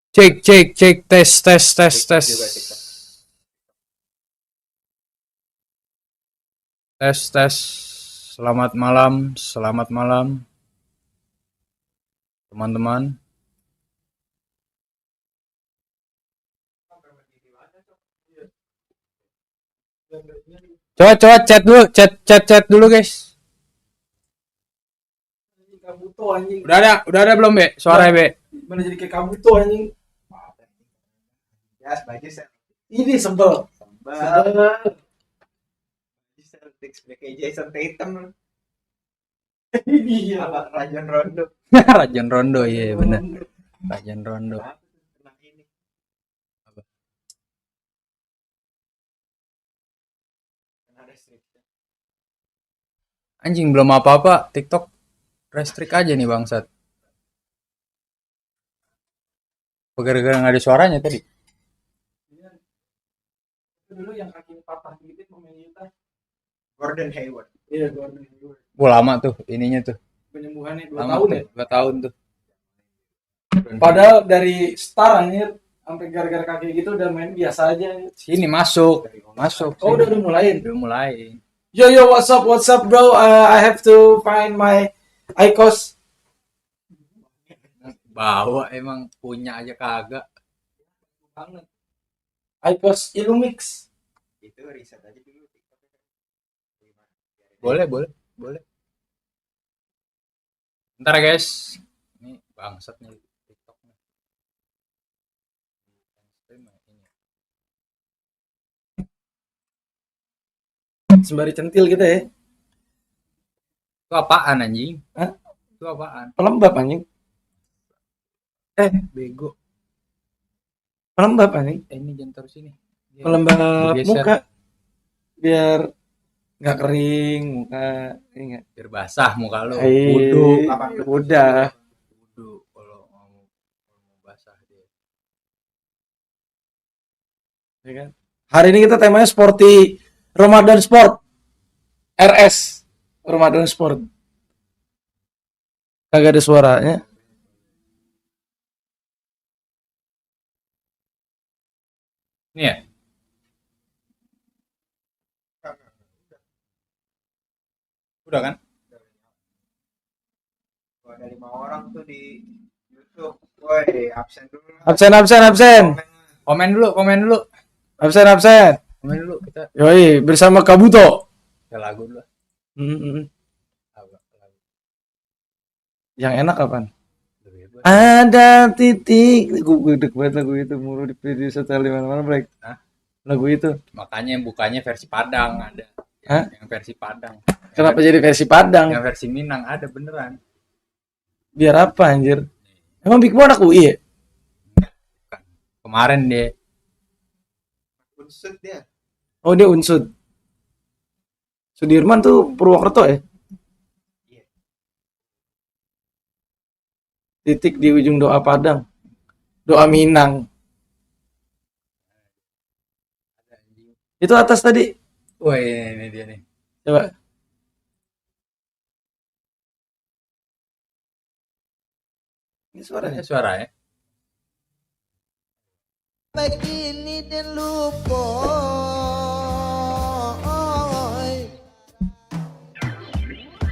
Cek tes tes tes tes Juga TikTok. tes. Selamat malam teman-teman. Coba chat dulu guys. Kabuto anjing. Udah ada belum Be? Suara Be. Mana jadi kayak kabuto anjing. Ya, baju saya. Ini sebel. Kayak Jason Tatum. Iya. Apa Rajon Rondo. Rajon Rondo iya bener. Rajon Rondo. Kena ini. Kena restriction. Anjing belum apa-apa TikTok restrik aja nih bangsat. Gara-gara nggak ada suaranya tadi. Itu dulu yang kaki patah gitu pemain kita. Gordon Hayward. Iya, Gordon Hayward. Lama tuh ininya tuh. Penyembuhannya 2 Lama tahun tuh, ya. 2 tahun tuh. Padahal dari star anjir sampai gara-gara kaki gitu udah main biasa aja. Sini masuk. Oh, udah mulai. Udah mulai. Yo, what's up bro? I have to find my IQOS. Bawa emang punya aja kagak. Banget. IQOS Illumix. Itu riset aja dulu TikTok. Boleh. Ntar guys. Ini bangsat nih TikTok nih. Sembari centil gitu ya. Itu apaan anjing? Hah? Itu apaan? Pelembab anjing. Bego. Pelembab anjing. Ini jangan taruh sini. Pelembab Bergeser. muka. Biar nggak kering muka. Ingat. Biar basah muka lo. Udah. Wudu kalau mau basah dia. Ya kan? Hari ini kita temanya sporty Ramadan Sport. RS Ramadan Sport. Kagak ada suaranya. Ini ya? Udah kan? Ada 5 orang tuh di YouTube. Woi, absen dulu. Absen. Komen dulu. Absen. Komen dulu kita Yoi, bersama Kabuto. ke lagu dulu. Lagu. Yang enak kapan? Lebih Ada titik. Gue deg banget lagu itu mulu di video setel di mana-mana, Black. Hah? Lagu itu. Makanya bukanya versi Padang ada. Hah? Yang versi Padang. Kenapa jadi versi Padang? Yang versi Minang ada beneran. Biar apa anjir? Emang Big Bo anak UI ya? Kemarin dia Unsut dia. Oh, dia Unsud. Sudirman tuh Purwokerto ya? Iya. Titik di ujung doa Padang. Doa Minang. Itu atas tadi. wah ini dia nih. Coba. Ini suaranya. Suara ya. Begini dan lupa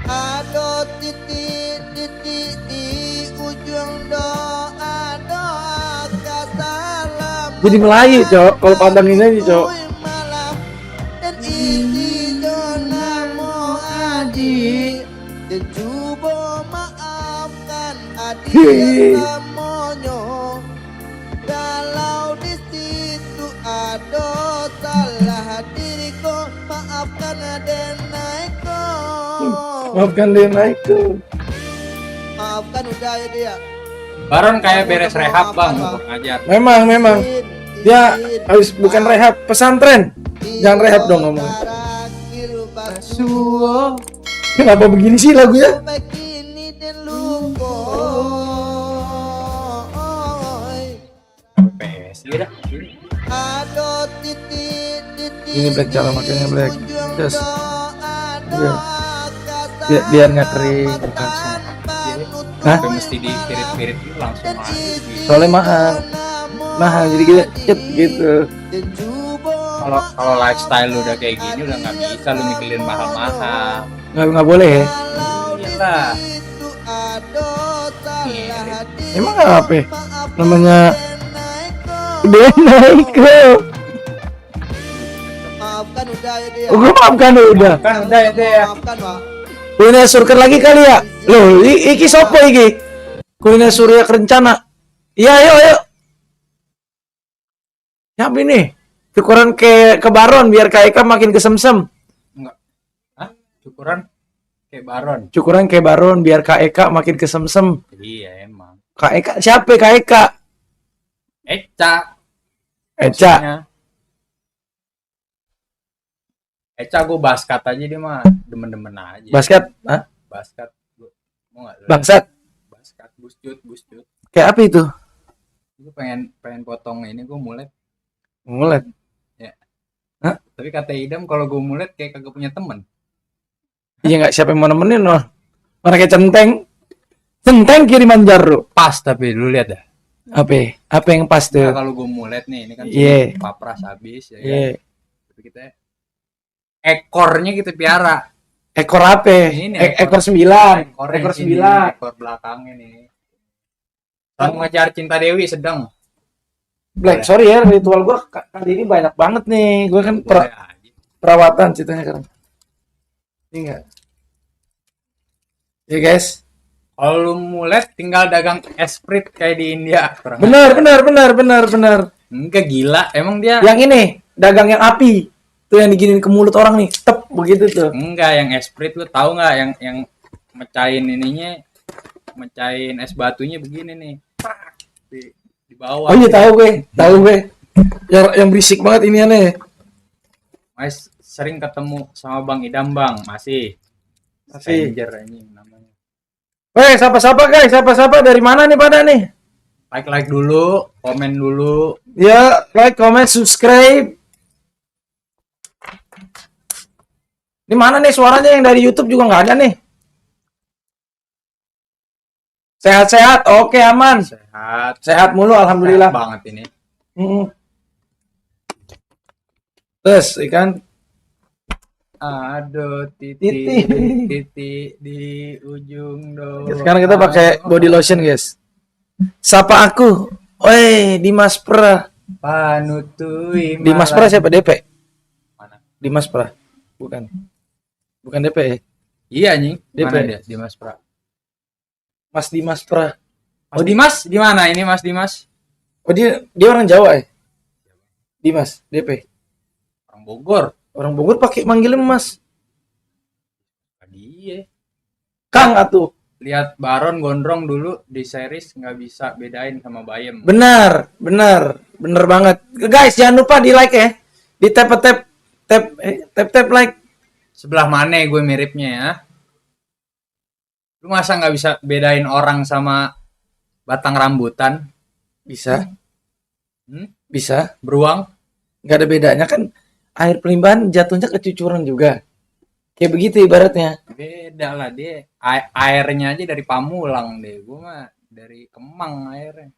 ada titik di ujung doa salam Jadi Melayu, Cok. Kalau Padang ini aja, Cok. malam dan isi zona mo adik dan coba maafkan adik yang lamonyo kalau di situ ada salah diriku maafkan adenaiku Maafkan dia naik tuh. maafkan udah ya dia Baron kayak beres rehab bang untuk ngajar. Memang. Dia habis bukan rehab, pesantren. Jangan rehab dong ngomong. Kenapa begini sih lagunya? Begini dan lupa PS iya dah. ada titik Ini Black cara makanya Black. Yes. Iya. Biar nggak kering langsung. Hah? Tapi mesti dipirit-pirit dulu langsung aja. Soalnya mahal. mahal jadi kita cet gitu. dan coba Kalau lifestyle lu udah kayak gini udah nggak bisa lu mikirin mahal-mahal. Nggak boleh ya. Iyalah. itu ada salah di Emang apa ya? Namanya naik Denaiko. maafkan udah ya dia Oh, gue maafkan udah. Kan udah ya deh. maafkan Pak. Kuliner surken lagi kali ya. Loh, iki sopo iki? Kuliner Surya Kerencana. Iya, ayo. Siapa ini? Syukuran ke Baron biar Kak Eka makin kesemsem. Enggak. Hah? Syukuran kayak Baron. Syukuran ke Baron biar Kak Eka makin kesemsem. Iya emang. Kak Eka siapa Kak Eka? Eca. Eca. Eca gue basket aja dia mah demen-demen aja. Basket? Hah? Basket. Mau nggak? Bangsat. Basket. Buscut. Kayak apa itu? Gue pengen potong ini gue mulet. Mulet. Tapi kata Idam kalau gue mulet kayak kagak punya temen. Iya nggak siapa yang mau nemenin loh. Orang kayak centeng. Centeng kiriman jaru. Pas tapi lu lihat dah. Apa yang pas tuh? Nah, kalau gue mulet nih, ini kan Iya. papras habis ya. Iya. Kan? Tapi kita ekornya kita piara. Ekor apa? Ini Ekor 9. Ekornya Ekor sini, 9. ekor belakangnya nih. Kalau ngejar Cinta Dewi sedang. Black, sorry ya, ritual gua kali ini banyak banget nih. Gua kan Boleh aja. perawatan ceritanya sekarang. Ini enggak. Ya guys. Kalau lu mulet tinggal dagang esprit kayak di India. Kurang Benar. enggak gila, emang dia Yang ini, dagang yang api. Tuh yang diginin ke mulut orang nih. Tep begitu tuh. enggak yang esprit lu tahu nggak yang mecahin ininya, mecahin es batunya begini nih. Tak, di bawah. Oh iya tahu gue. Yang berisik banget ini aneh. Mas sering ketemu sama Bang Idam Bang, masih. Masih. Stranger anjing namanya. Sapa guys, dari mana nih pada nih? Like dulu, komen dulu. Ya, like, comment, subscribe. Ini mana nih suaranya yang dari YouTube juga nggak ada nih. Sehat-sehat, oke aman. Sehat mulu, alhamdulillah. Sehat banget ini. Terus, ikan. Aduh, Titik. titik di ujung doa. Sekarang kita pakai body lotion, guys. Sapa aku. Woi, Dimas Pra. Panutui Dimas Pra siapa? DP? Mana? Dimas Pra. Bukan DP ya? Iya anjing. DP. Mana dia? Dimas Pra. Mas Dimas Pra. Oh Dimas di mana ini Mas Dimas? Oh dia orang Jawa ya? Dimas, DP. Orang Bogor. Orang Bogor pakai manggilnya Mas. Dia. Kang atuh. Lihat Baron gondrong dulu di series nggak bisa bedain sama Bayem. Benar banget. Guys, jangan lupa di like ya. Di tap like. Sebelah mana gue miripnya ya? Lu masa nggak bisa bedain orang sama batang rambutan? Bisa. Hmm? Bisa. Beruang? Nggak ada bedanya kan. Air pelimpahan jatuhnya kecucuran juga. Kayak begitu ibaratnya. Beda lah dia. Airnya aja dari Pamulang deh. Gue mah dari Kemang airnya.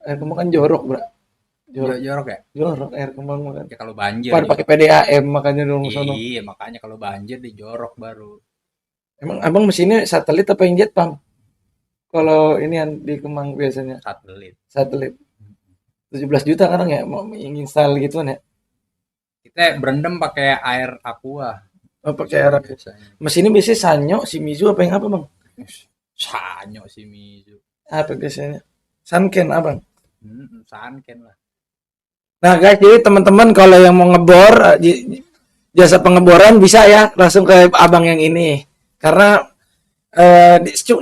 Air kembang kan jorok, bro. Jorok ya? Jorok air kembang kan. Ya kalau banjir. Pada pakai PDAM makanya dong sono. Iya, makanya kalau banjir di jorok baru. Emang abang mesinnya satelit apa yang jet pump? Kalau ini yang di Kemang biasanya Satelit. 17 juta kadang ya mau install gituan ya. Kita berendam pakai air aqua. Oh, pakai air aqua. Biasanya. Mesinnya biasanya Sanyo, Shimizu apa yang apa, Bang? Sanyo si Mizu. Apa biasanya? Sanken, abang. Sanken lah. Nah, guys, jadi teman-teman kalau yang mau ngebor jasa pengeboran bisa ya langsung ke abang yang ini. Karena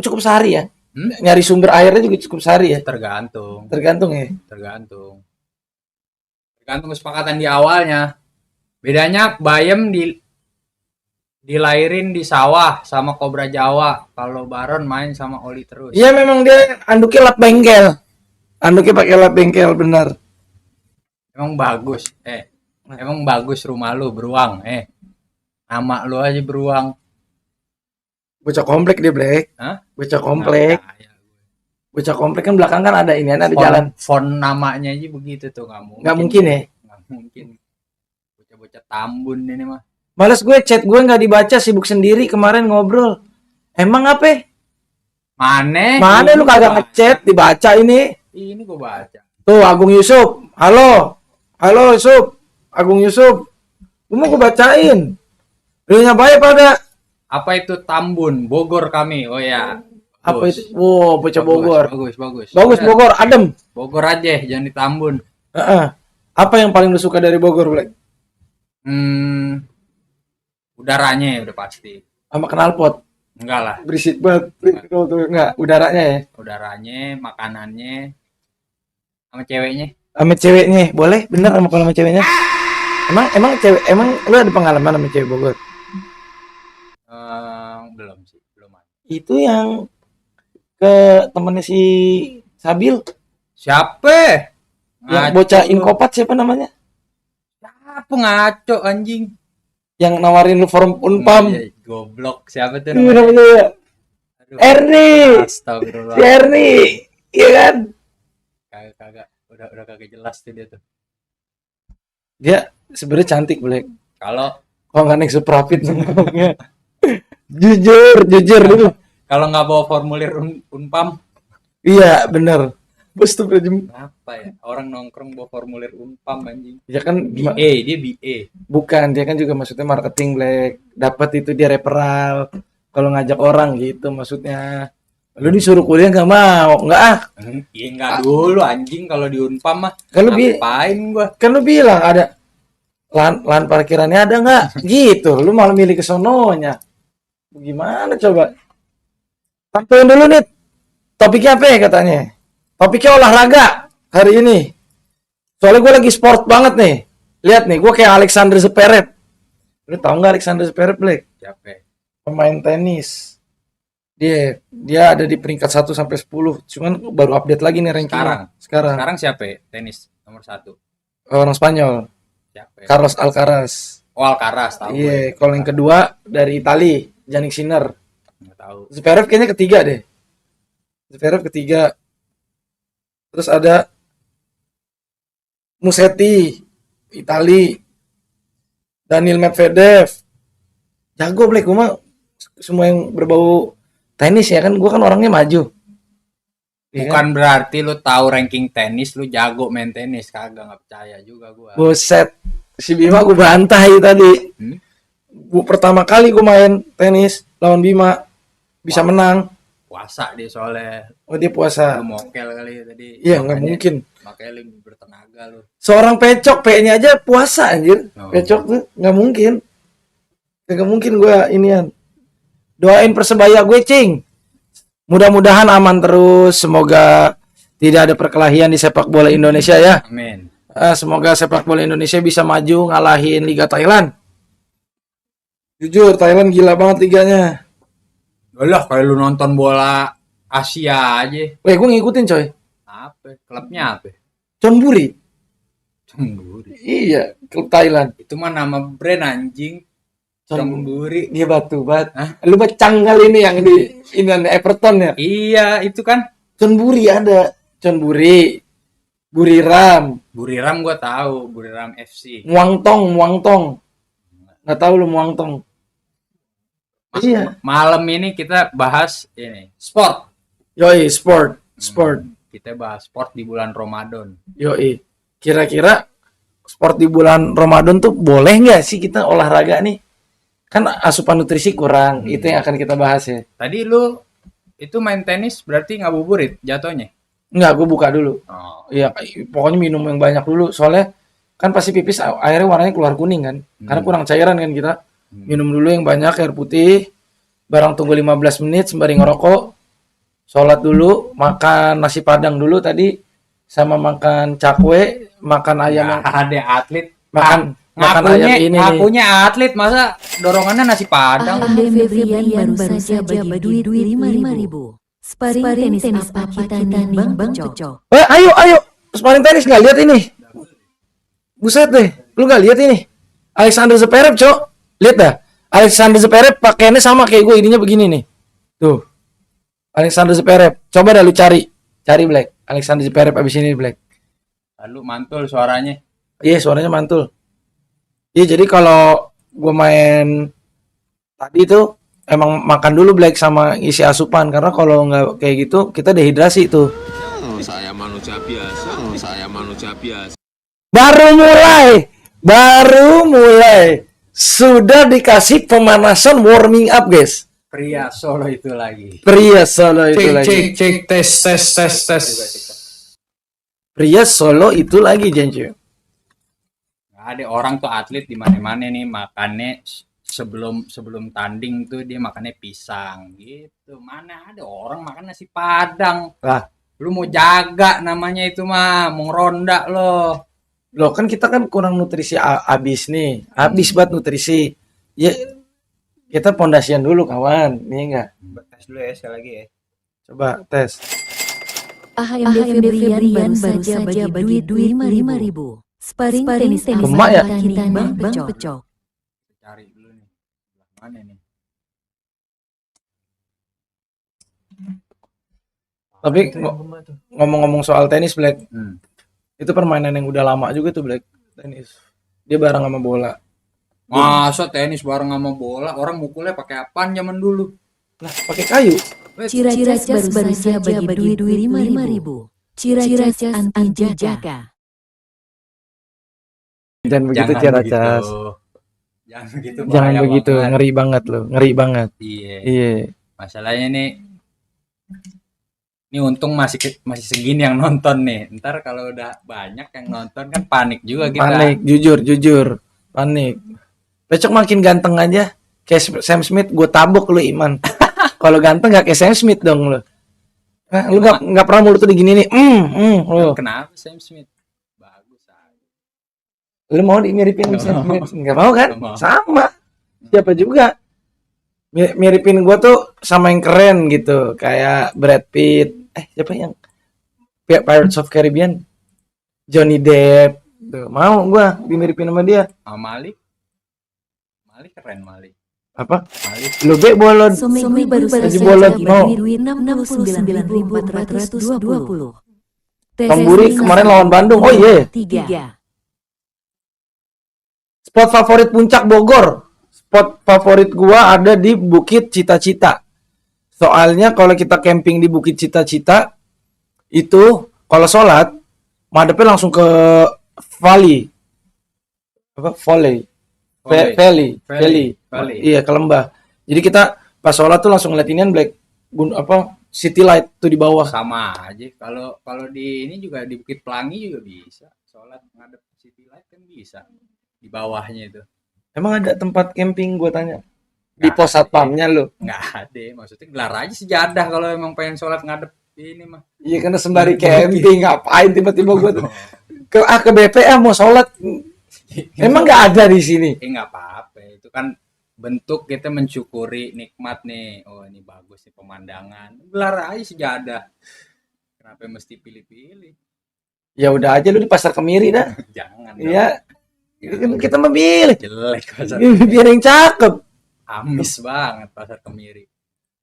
cukup sehari ya. Nyari sumber airnya juga cukup sehari ya. Tergantung ya. Tergantung kesepakatan di awalnya. Bedanya Bayem dilairin di sawah sama Kobra Jawa. Kalau Baron main sama Oli terus. Iya, memang dia anduknya lap bengkel. Anduknya pakai lap bengkel, benar. Emang bagus. Emang bagus rumah lu beruang. Nama lu aja beruang. Bocah komplek dia, Black. Hah? Bocah komplek. Nah, Bocah komplek kan belakang kan ada ini, ada Font, jalan. font namanya aja begitu tuh, nggak mungkin. Nggak mungkin ya. Nggak mungkin. Bocah-bocah Tambun ini mah. Males gue chat gue nggak dibaca, sibuk sendiri kemarin ngobrol. Emang apa? Mana lu kagak ngechat, dibaca ini. Ini gua baca. Tuh Agung Yusuf. Halo. Halo Yusuf. Agung Yusuf. Lu mau gue bacain. Lu ngapain pada? Apa itu Tambun? Bogor kami. Oh ya. Apa itu? Wow, bocah Bogor. Bagus. Bagus Bogor, adem. Bogor aja, jangan di Tambun. Heeh. Apa yang paling lu suka dari Bogor, Black? Udaranya udah pasti. Sama knalpot. Enggak lah. Berisik banget. Enggak, udaranya ya. Udaranya, makanannya, sama ceweknya. Sama ceweknya, boleh? Bener sama kalau sama ceweknya? Emang cewek, emang lu ada pengalaman sama cewek Bogor? Belum sih, belum ada. Itu yang ke temennya si Sabil, Siapa? yang Ngaco bocah lu. Inkopat siapa namanya? Apa ngaco anjing? Yang nawarin lu forum Unpam. Iya, goblok. Siapa tuh Itu namanya? namanya ya? Aduh, Erni. Astagfirullah. Si Erni. Iya kan? Kagak. Udah kagak jelas tuh dia tuh. Dia sebenarnya cantik, Black. Kalau Kalau nggak naik Suprapit ngomongnya. Jujur dulu. kalau nggak bawa formulir Unpam, Iya, bener. Bos tuh apa ya? Orang nongkrong bawa formulir Unpam anjing. ya kan BA, dia BA. bukan, dia kan juga maksudnya marketing, Black. Dapat itu dia referral. Kalau ngajak orang gitu maksudnya. Lu disuruh kuliah nggak mau, nggak ah. Iya enggak dulu anjing kalau di Unpam mah. Kan lu Ngapain gua? kan lu bilang ada lahan parkirannya ada nggak? Gitu. Lu malah milih ke sononya. Gimana coba? Tentuin dulu nih. Topiknya apa ya katanya? Topiknya olahraga hari ini. Soalnya gue lagi sport banget nih. Lihat nih, gue kayak Alexander Zverev. Lu tahu nggak Alexander Zverev, Black? Siapa? Pemain tenis. Dia ada di peringkat 1 sampai 10. Cuman baru update lagi nih rankingnya. Sekarang. Sekarang siapa? Tenis nomor 1. Orang Spanyol. Siapa? Carlos Alcaraz. Oh, Alcaraz tahu. Iya, kalau yang kedua dari Itali, Jannik Sinner. Enggak tahu. Zverev kayaknya ketiga deh. Zverev ketiga. Terus ada Musetti, Itali. Daniil Medvedev. Jago, Black. Gue mah semua yang berbau tenis ya kan, gue kan orangnya maju. Iya Bukan berarti lu tahu ranking tenis, lu jago main tenis. Kagak, nggak percaya juga gua. Buset, si Bima gue bantai tadi. Gua pertama kali gue main tenis lawan Bima bisa menang. Puasa dia soalnya. Oh dia puasa. Lu mokel kali tadi. Iya nggak mungkin. Makanya lu bertenaga lu. Seorang pecok P-nya aja puasa anjir. Oh. Pecok tuh nggak mungkin. Nggak mungkin gue inian. Doain Persebaya gue, Cing. Mudah-mudahan aman terus. Semoga tidak ada perkelahian di sepak bola Indonesia ya. Amin. Semoga sepak bola Indonesia bisa maju ngalahin Liga Thailand. Jujur Thailand gila banget liganya. Lah kayak lu nonton bola Asia aja. Weh gue ngikutin coy. Apa? Klubnya apa? Chonburi. Cemburi. Iya, klub Thailand. Itu mah nama brand anjing. Cemburi. Dia batu bat. Hah? Lu bacang kali ini yang di Everton ya. Iya, itu kan. Chonburi ada. Chonburi. Buriram. Buriram gua tahu, Buriram FC. Muangtong. Nggak tahu lu Muangtong. Iya. Malam ini kita bahas ini, sport. Yoi, sport. Kita bahas sport di bulan Ramadan. Yoi. Kira-kira sport di bulan Ramadan tuh boleh nggak sih kita olahraga nih? Kan asupan nutrisi kurang. Itu yang akan kita bahas ya. Tadi lu itu main tenis berarti ngabuburit jatuhnya? Enggak, gue buka dulu. Oh. Iya, pokoknya minum yang banyak dulu. Soalnya kan pasti pipis airnya warnanya keluar kuning kan. Karena kurang cairan kan kita. Minum dulu yang banyak air putih. Barang tunggu 15 menit sembari ngerokok. Sholat dulu, makan nasi padang dulu tadi. Sama makan cakwe, makan ayam yang Ada atlet makan ayam ini nih. ngakunya atlet masa dorongannya nasi padang. Ande Febrian baru saja bagi duit 5.000. Sparring tenis apa kita nih Bang Cocok? Ayo. Sparring tenis nggak lihat ini. Buset deh, lu nggak lihat ini. Alexander Zverev, Cok. Lihat dah. Alexander Zverev pakaiannya sama kayak gue, ininya begini nih. Tuh. Alexander Zverev. Coba dah lu cari. Cari Black. Alexander Zverev abis ini Black. Lalu mantul suaranya. Iya, suaranya mantul. Iya, jadi kalau gue main tadi tuh emang makan dulu Black sama isi asupan, karena kalau nggak kayak gitu kita dehidrasi tuh. Saya manusia biasa, saya manusia biasa. Baru mulai sudah dikasih pemanasan warming up guys. Pria Solo itu lagi. Pria Solo itu Cek lagi. cek tes. Pria Solo itu lagi Jenju. Nggak ada orang tuh atlet di mana-mana nih makannya sebelum tanding tuh dia makannya pisang gitu. Mana ada orang makan nasi Padang. Lah, Lu mau jaga namanya itu mah, mau ronda lo. loh kan kita kan kurang nutrisi abis nih. Abis banget nutrisi. Ya kita pondasian dulu kawan. Nih enggak? Tes dulu ya sekali lagi ya. Coba tes. AHMD Febrian baru saja bagi duit 5.000. Sparring tenis Lemak ya? kita Bang Pecok. Cari dulu nih. Mana nih? Tapi ngomong-ngomong soal tenis Black, Hmm. itu permainan yang udah lama juga tuh Black. Tenis. Dia bareng sama bola. Masa tenis bareng sama bola, orang mukulnya pakai apaan zaman dulu? Lah, pakai kayu. Ciracas baru saja bagi duit 5.000. Ciracas anti jaga. Dan begitu Ciracas. Jangan begitu. Jangan bahaya begitu, banget. ngeri banget loh, ngeri banget. Iya. Iya. Masalahnya nih, ini untung masih segini yang nonton nih. Ntar kalau udah banyak yang nonton kan panik juga kita. Panik, jujur, panik. Pecok makin ganteng aja, kayak Sam Smith, gue tabok lu Iman. Kalau ganteng gak kayak Sam Smith dong lu. Nah, lu nggak pernah mulut tuh digini nih. Lu. Kenapa Sam Smith? Bagus aja. Lu mau dimiripin Nggak Sam mau. Smith? Nggak mau kan? Nggak mau. Sama. Siapa juga? Miripin gue tuh sama yang keren gitu, kayak Brad Pitt. Siapa yang Pirates of Caribbean? Johnny Depp. Tuh, mau gue dimiripin sama dia. Malik keren Malik. Apa? Malik. Lu be bolon. Somegui baru saja bolot, mau. bagi duit 69.420. Tamburi kemarin lawan Bandung. Oh iya. 3. Spot favorit puncak Bogor. Spot favorit gua ada di Bukit Cita-Cita. Soalnya kalau kita camping di Bukit Cita-Cita itu kalau sholat madepnya langsung ke valley. Apa? Valley. Valley. Iya, ke lembah. Jadi kita pas sholat tuh langsung ngeliat inian Black city light tuh di bawah. Sama aja. Kalau di ini juga di Bukit Pelangi juga bisa. Sholat ngadep city light kan bisa. Di bawahnya itu. Emang ada tempat camping gua tanya. Di Nggak pos ada. satpamnya lu. Nggak ada. Maksudnya gelar aja sejadah kalau emang pengen sholat ngadep ini mah. Iya karena sembari camping ngapain tiba-tiba gua tuh ke BPA mau sholat. Emang nggak ada di sini. Nggak apa-apa. Itu kan bentuk kita mensyukuri nikmat nih. Oh ini bagus nih pemandangan. Gelar aja sejadah. Kenapa mesti pilih-pilih? Ya udah aja lu di pasar Kemiri dah. Jangan. Iya. Kita memilih. Jelek pasar. Biar yang cakep. Amis banget pasar Kemiri.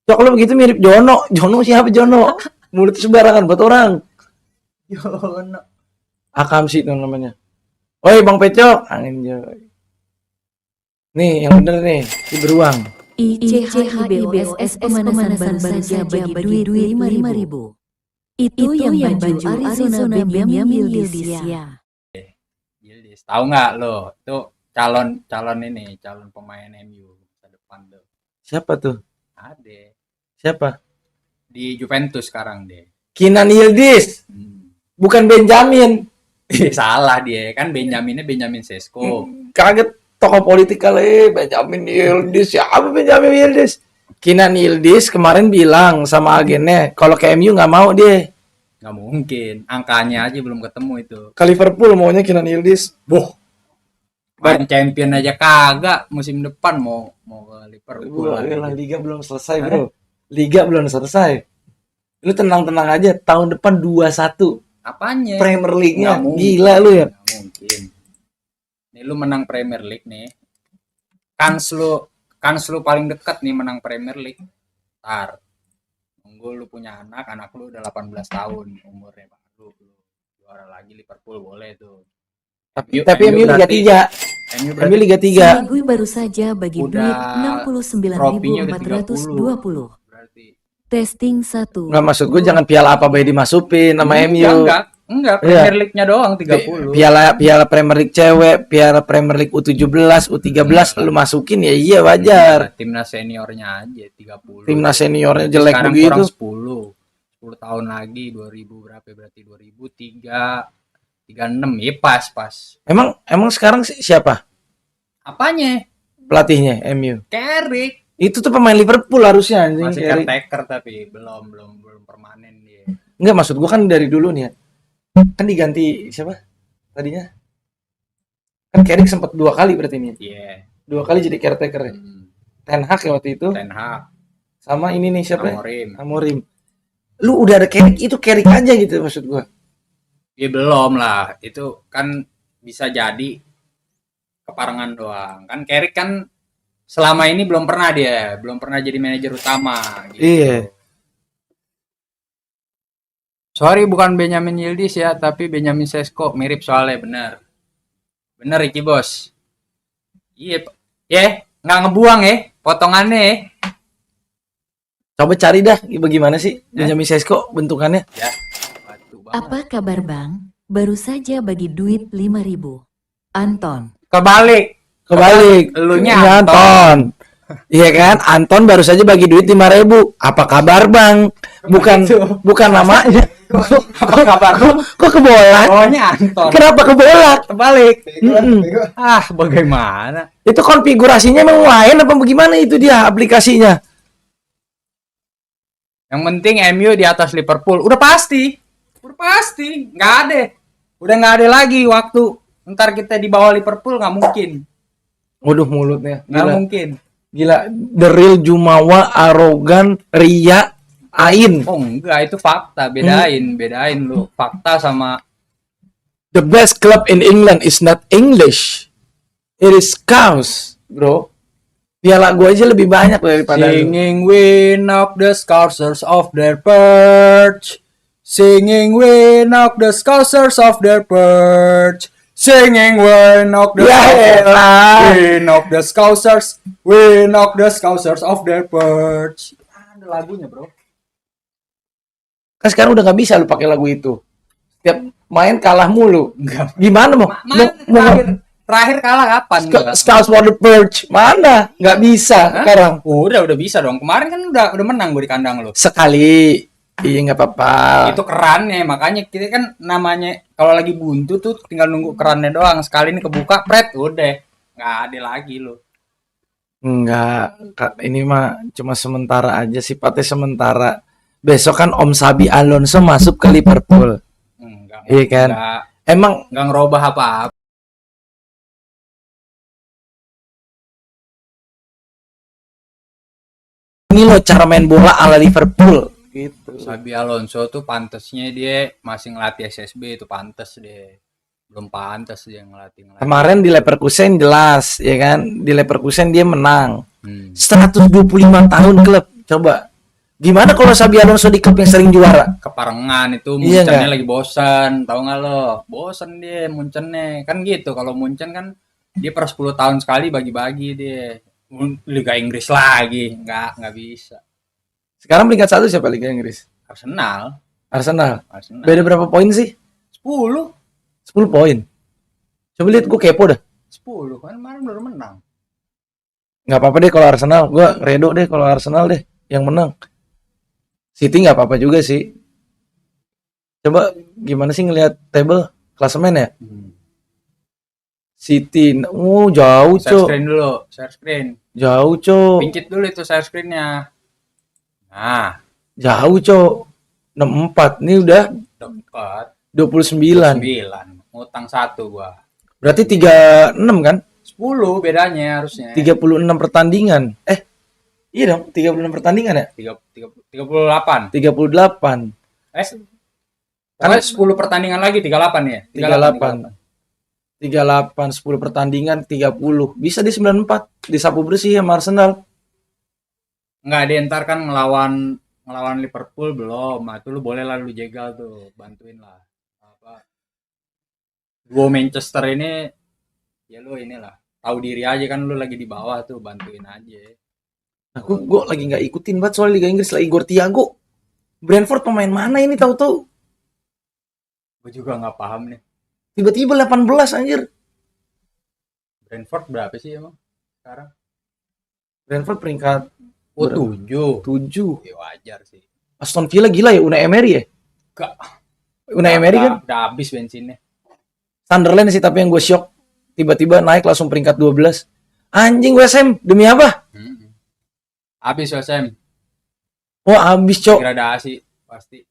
Cok lu begitu mirip Jono. Jono siapa Jono? Mulut sembarangan buat orang. Yono. Akamsi itu namanya. Oi Bang Pecok, angin joy. Nih yang bener nih, di beruang. ICHIBOSS pemanasan baru saja bagi duit 5.000. Itu yang baju Arizona Benjamin Yildiz. Yildiz. Tahu nggak lo? Itu calon pemain MU masa depan tuh. Siapa tuh? Ada Siapa? di Juventus sekarang deh. Kinan Yildiz, bukan Benjamin. Salah dia kan Benjamin Sesko. Kaget tokoh politik kali Benjamin Yildiz. Siapa Benjamin Yildiz? Kinan Yildiz kemarin bilang sama agennya kalau ke MU nggak mau dia. Nggak mungkin, angkanya aja belum ketemu itu. Ke Liverpool maunya Kinan Yildiz. Boh. Main champion aja kagak musim depan mau ke Liverpool lagi. Liga belum selesai, Bro. Liga belum selesai. Lu tenang-tenang aja, tahun depan 2-1 Apanya? Premier League-nya. Nggak mungkin. Gila lu ya. Nggak mungkin. Nih lu menang Premier League nih. Kans lu paling dekat nih menang Premier League. Ntar Nunggu lu punya anak lu udah 18 tahun umurnya, baru lu juara lagi Liverpool boleh tuh. Tapi MU Liga berarti- 3. MU MU berarti Liga 3. Gue baru saja bagi Udah duit tropinya udah 69.420. berarti. Testing 1. Nggak, maksud gue jangan piala apa baik dimasukin nama MU. Enggak, Iya. Premier League-nya doang 30. Piala Premier League cewek, piala Premier League U17, U13 lu masukin ya iya wajar. Timnas seniornya aja 30. Timnas seniornya jelek Sekarang begitu. kurang 10 tahun lagi 2000 berapa berarti 2003 36 ya pas. Emang sekarang siapa Apanya? pelatihnya MU? Carrick. Itu tuh pemain Liverpool harusnya anjing. Masih caretaker tapi belum permanen dia. Enggak, maksud gua kan dari dulu nih ya. Kan diganti siapa? Tadinya kan Carrick sempat 2 kali berarti nih. Iya. 2 kali jadi caretaker ya. Ten Hag ya waktu itu. Ten Hag, Sama ini nih siapa? Amorim. Amorim. Lu udah ada Carrick, itu Carrick aja gitu maksud gua. Ya belum lah. Itu kan bisa jadi keparangan doang. Kan Carrick kan selama ini belum pernah jadi manajer utama gitu. Iya. Sorry bukan Benjamin Yildiz ya, tapi Benjamin Sesko mirip soalnya bener Iki bos. Iya, nggak ngebuang potongannya ya. Coba cari dah bagaimana sih Benjamin Sesko bentukannya. Ya, batu banget. Apa kabar Bang? Baru saja bagi duit 5.000. Anton. Kebalik. Elunya Anton. Anton. Iya kan? Anton baru saja bagi duit 5.000. Apa kabar Bang? Bukan namanya. Apa kabar? Kok kebolak? Pokoknya Anton. Kenapa kebolak? Terbalik. Bego. Bagaimana? Itu konfigurasinya emang lain apa bagaimana itu dia aplikasinya? Yang penting MU di atas Liverpool. Udah pasti. Nggak ada. Udah nggak ada lagi waktu. Ntar kita di bawah Liverpool nggak mungkin. Waduh mulutnya. Nggak Gila. mungkin. Gila. The real Jumawa, arogan, ria, ain. Oh enggak, itu fakta. Bedain lu. Fakta sama The best club in England is not English. It is Scouse, bro. Piala gua aja lebih banyak daripada lu. Singing we knock the Scousers off their perch. Singing we knock the Scousers off their perch. Singing we knock the Ya elah. We knock the Scousers. We knock the Scousers off their perch. Ada lagunya, bro. Kan sekarang udah nggak bisa lu pakai lagu itu. Tiap main kalah mulu. Enggak. Gimana mau? Terakhir kalah kapan? Scouse for the Perch. Mana? Nggak bisa sekarang. Udah bisa dong. Kemarin kan udah menang gue di kandang lu. Sekali. Iya nggak apa-apa. Itu kerannya, makanya kita kan namanya kalau lagi buntu tuh tinggal nunggu kerannya doang. Sekali ini kebuka, pret, udah nggak ada lagi lo. Enggak, ini mah cuma sementara aja, sifatnya sementara. Besok kan Om Sabi Alonso masuk ke Liverpool. Enggak. Iya kan? Emang Nggak ngerubah apa-apa. ini loh cara main bola ala Liverpool gitu. Xabi Alonso tuh pantesnya dia masih ngelatih SSB, itu pantes deh. Belum pantes dia ngelatih. Kemarin di Leverkusen jelas, ya kan? Di Leverkusen dia menang. 125 tahun klub. Coba. Gimana kalau Xabi Alonso di klub yang sering juara? Keparengan itu Iya Muncennya nggak? lagi bosan, tahu nggak lo? Bosan dia Muncennya. Kan gitu, kalau Munchen kan dia per 10 tahun sekali bagi-bagi dia. Liga Inggris lagi, nggak bisa. Sekarang peringkat 1 siapa Liga Inggris? Arsenal. Arsenal. Beda berapa poin sih? 10 poin. Coba lihat, gue kepo dah. 10 kan kemarin baru menang. Nggak apa-apa deh kalau Arsenal. Gue redo deh kalau Arsenal deh yang menang. City nggak apa-apa juga sih. Coba gimana sih ngelihat table klasemen ya? City, jauh Share cok. screen dulu, share screen. Jauh cok. Pincit dulu itu share screennya. Nah, Jauh cok. 64. Ini udah dekat 29. 9. Ngutang 1 gua. Berarti 36 kan? 10 bedanya harusnya. 36 pertandingan. Iya dong, 36 pertandingan ya? 38. 38. Karena 10 pertandingan lagi 38 ya? 38. 38, 10 pertandingan 30. Bisa di 94. Disapu bersih sama Arsenal. Enggak, dia ntar kan ngelawan ngelawan Liverpool belum. Nah, itu lu boleh lah lu jegal tuh, bantuin lah. Apa? Gua Manchester ini ya lu inilah. Tahu diri aja kan lu lagi di bawah tuh, bantuin aja. Aku gue lagi nggak ikutin banget soal Liga Inggris, lagi Igor Thiago. Brentford pemain mana ini tahu-tahu Gue juga nggak paham nih. tiba-tiba 18 anjir. Brentford berapa sih emang sekarang? Brentford peringkat Oh, Berapa? 7. Ya wajar sih. Aston Villa gila ya, Unai Emery ya? Enggak. Unai Emery kan Udah habis bensinnya. Sunderland sih, tapi yang gue shock tiba-tiba naik langsung peringkat 12. Anjing, West Ham demi apa? Habis Wesem. Wah, abis cok. Degradasi pasti.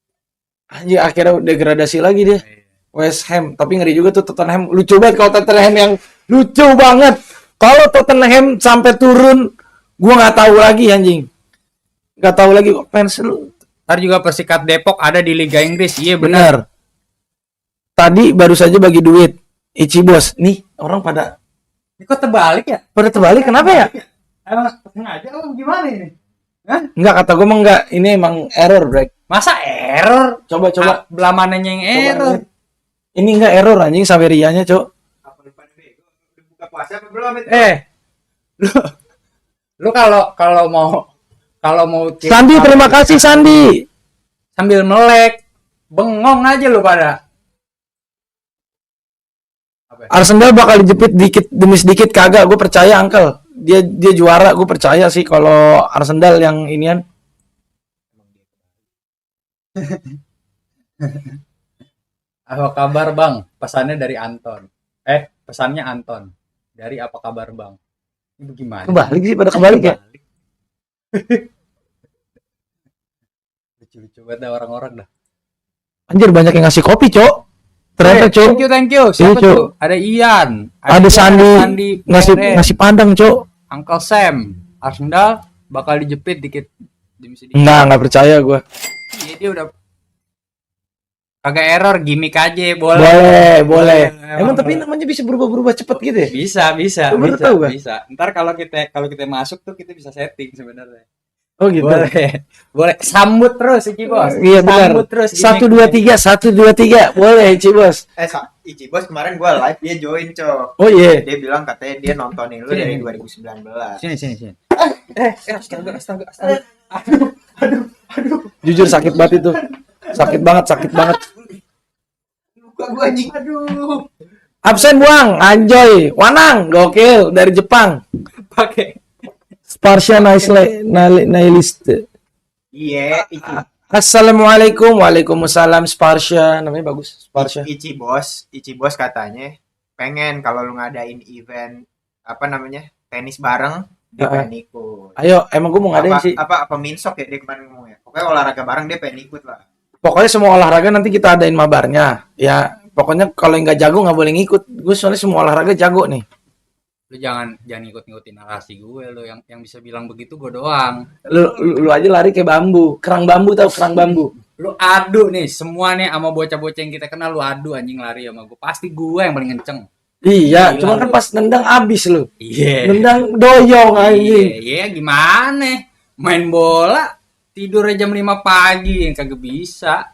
Anjing, akhirnya degradasi lagi dia. West Ham, tapi ngeri juga tuh Tottenham. Lucu banget kalau Tottenham, yang lucu banget. Kalau Tottenham sampai turun, gua nggak tahu lagi anjing. Nggak tahu lagi kok fans lu. Ntar juga Persikat Depok ada di Liga Inggris. Iya benar. Benar. Tadi baru saja bagi duit. Ichi bos. Nih, orang pada Ini kok terbalik ya? terbalik kenapa ya? Emang sengaja apa gimana ini? Enggak, kata gua mah enggak. Ini emang error, Brek. Masa error? Coba Belah mananya yang Coba error? lihat. Ini enggak error anjing, Saverianya, Cok. Apa lu pada bego? Udah buka puasa apa belum itu? Lu kalau mau Sandi, terima kasih Sandi. sambil melek, bengong aja lu pada. Arsenal bakal dijepit dikit demi sedikit, kagak, gue percaya Uncle. Dia juara, gue percaya sih kalau Arsenal yang inian. Apa kabar Bang? Pesannya dari Anton. Pesannya Anton. Dari apa kabar Bang? Ini gimana? Kebalik sih, pada kebalik ya. Lucu-lucu banget dah orang-orang dah. Anjir, banyak yang ngasih kopi, Cok. Ternyata, Cok. Thank you. Siapa Iya, Cok. tuh? Ada Ian. Ada Sandi, PRN, ngasih pandang, Cok. Uncle Sam. Arsenal bakal dijepit dikit demi sedikit. Enggak percaya gue. Iya, dia udah kagak error, gimmick aja boleh. Boleh. Emang tapi namanya bisa berubah-berubah cepet gitu ya? Bisa. Lu baru tahu gak? Bisa. Ntar kalau kita masuk tuh kita bisa setting sebenarnya. Oh gitu. Boleh. Sambut terus Iki Bos. Iya benar. Sambut terus. 1 2 3, 1 2 3. Boleh, Ichi Bos. Ichi Bos kemarin gua live dia join, Cok. Oh iya. Dia bilang katanya dia nontonin lu dari 2019. Sini. Astaga. Aduh. Jujur sakit banget itu. Sakit banget. Luka gua anjing. Aduh. Absen buang, anjoy. Wanang, gokil dari Jepang. Pakai. Sparsha Nihilist. Iya, Ichi. Assalamualaikum. Waalaikumsalam Sparsha. Namanya bagus, Sparsha. Ichi Bos katanya pengen kalau lu ngadain event apa namanya? Tenis bareng dia pengen ikut. Ayo, emang gue mau ngadain sih. Apa minsok ya dia kemarin ngomong ya. Pokoknya olahraga bareng dia pengen ikut lah. Pokoknya semua olahraga nanti kita adain mabarnya. Ya, pokoknya kalau yang nggak jago nggak boleh ngikut. Gue soalnya semua olahraga jago nih. Lu jangan ikut-ikutin narasi gue lu, yang bisa bilang begitu gue doang. Lu aja lari kayak bambu. Kerang bambu, tahu kerang bambu? Lu adu nih semua nih sama bocah-bocah yang kita kenal, lu adu anjing lari sama gue. Pasti gue yang paling kenceng. Iya, Gila cuma kan lu. pas nendang abis lu. Iya. Nendang doyong anjing. Iya, gimana? Main bola tidur jam 5 pagi yang kagak bisa.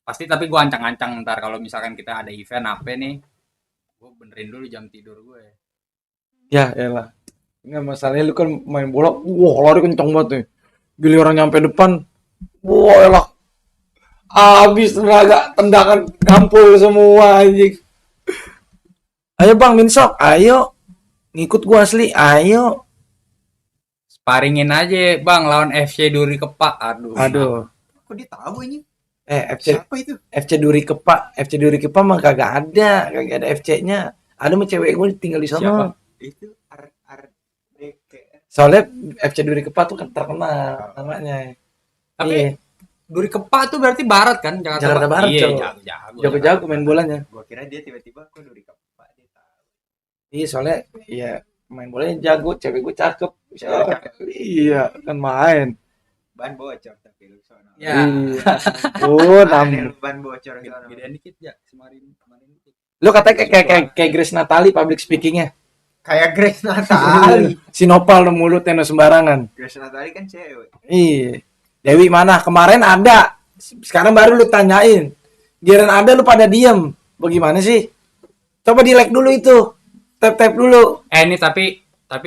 Pasti tapi gue ancang-ancang ntar kalau misalkan kita ada event apa nih. Gue benerin dulu jam tidur gue. Ya elah. Enggak masalahnya lu kan main bola. Wah, lari kencang banget nih. Giliran nyampe depan. Wah, elah. Abis tenaga, tendangan ngampul semua anjing. Ayo Bang Minsok, ayo. Ngikut gua asli, ayo. Sparingin aja Bang lawan FC Duri Kepak. Aduh. Kok dia tahu ini? FC Siapa itu? FC Duri Kepak mah kagak ada FC-nya. Ada mah cewek gue tinggal di Siapa? sana. Itu Soalnya FC Duri Kepak tuh kan terkenal namanya. Tapi Iya. Duri Kepak tuh berarti barat kan? Jakarta Barat, Iya, Cok. jago-jago. Jago-jago main bolanya. gua kira dia tiba-tiba kok Duri Kepak dia tahu. Iya, soalnya iya main bolanya jago, cewek gue cakep. Cewek cakep. Iya, kan main. Ban bocor tapi lu sono. Ya. Iya. Oh, Ada lu ban bocor sono. Gedean dikit ya kemarin dikit. Lu katanya kayak Grace Natali public speakingnya. Kayak Grace Natali. Si Nopal lu mulutnya no sembarangan. Grace Natali kan cewek. Iya. Dewi mana? Kemarin ada. Sekarang baru lu tanyain. Giliran ada lu pada diem. Bagaimana sih? Coba di-like dulu itu. Tap-tap dulu. Ini tapi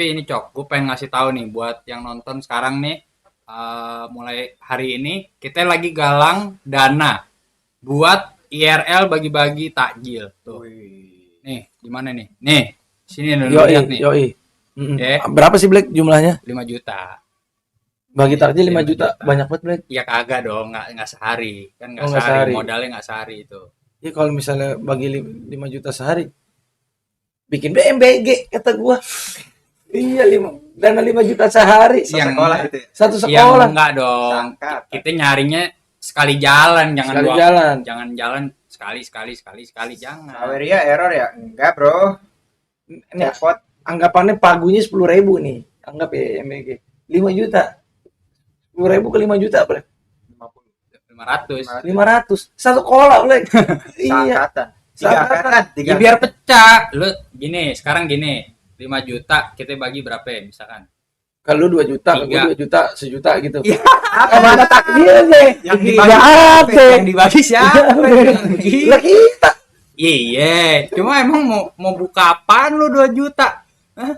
ini Cok, gue pengen ngasih tahu nih buat yang nonton sekarang nih, mulai hari ini kita lagi galang dana buat IRL bagi-bagi takjil. Tuh. Nih, gimana nih? Nih, sini nih, lu lihat nih. Yoi. Ya. Berapa sih Black jumlahnya? 5 juta. Bagi takjil 5 5 juta. juta. Banyak banget Black. Ya kagak dong, nggak sehari. Kan nggak Oh, nggak sehari, sehari. modalnya nggak sehari itu. Ya kalau misalnya bagi 5 juta sehari, bikin BMBG kata gua. Iya, dana 5 juta sehari. Yang Sekolah itu ya. Satu Yang sekolah. enggak dong. Sangka. Kita nyarinya sekali jalan, jangan Sekali dua- jalan. jangan jalan sekali, jangan. Saweria error ya? Enggak, Bro. Ini Repot. anggapannya pagunya 10.000 nih. Anggap ya MBG. 5 juta. 10.000 ke 5 juta, Black. 500. 500. Satu sekolah, Black. Iya. Seangkatan. Seangkatan. Ya biar pecah. Lu gini, sekarang gini. 5 juta kita bagi berapa ya misalkan? Kalau lu 2 juta, kalau Tiga. gua 2 juta, sejuta gitu. Iya. Mana takdir deh. Yang Iya, dibagi apa? Yang dibagi siapa? Lah kita. Iya, cuma emang mau buka apaan lu 2 juta? Hah?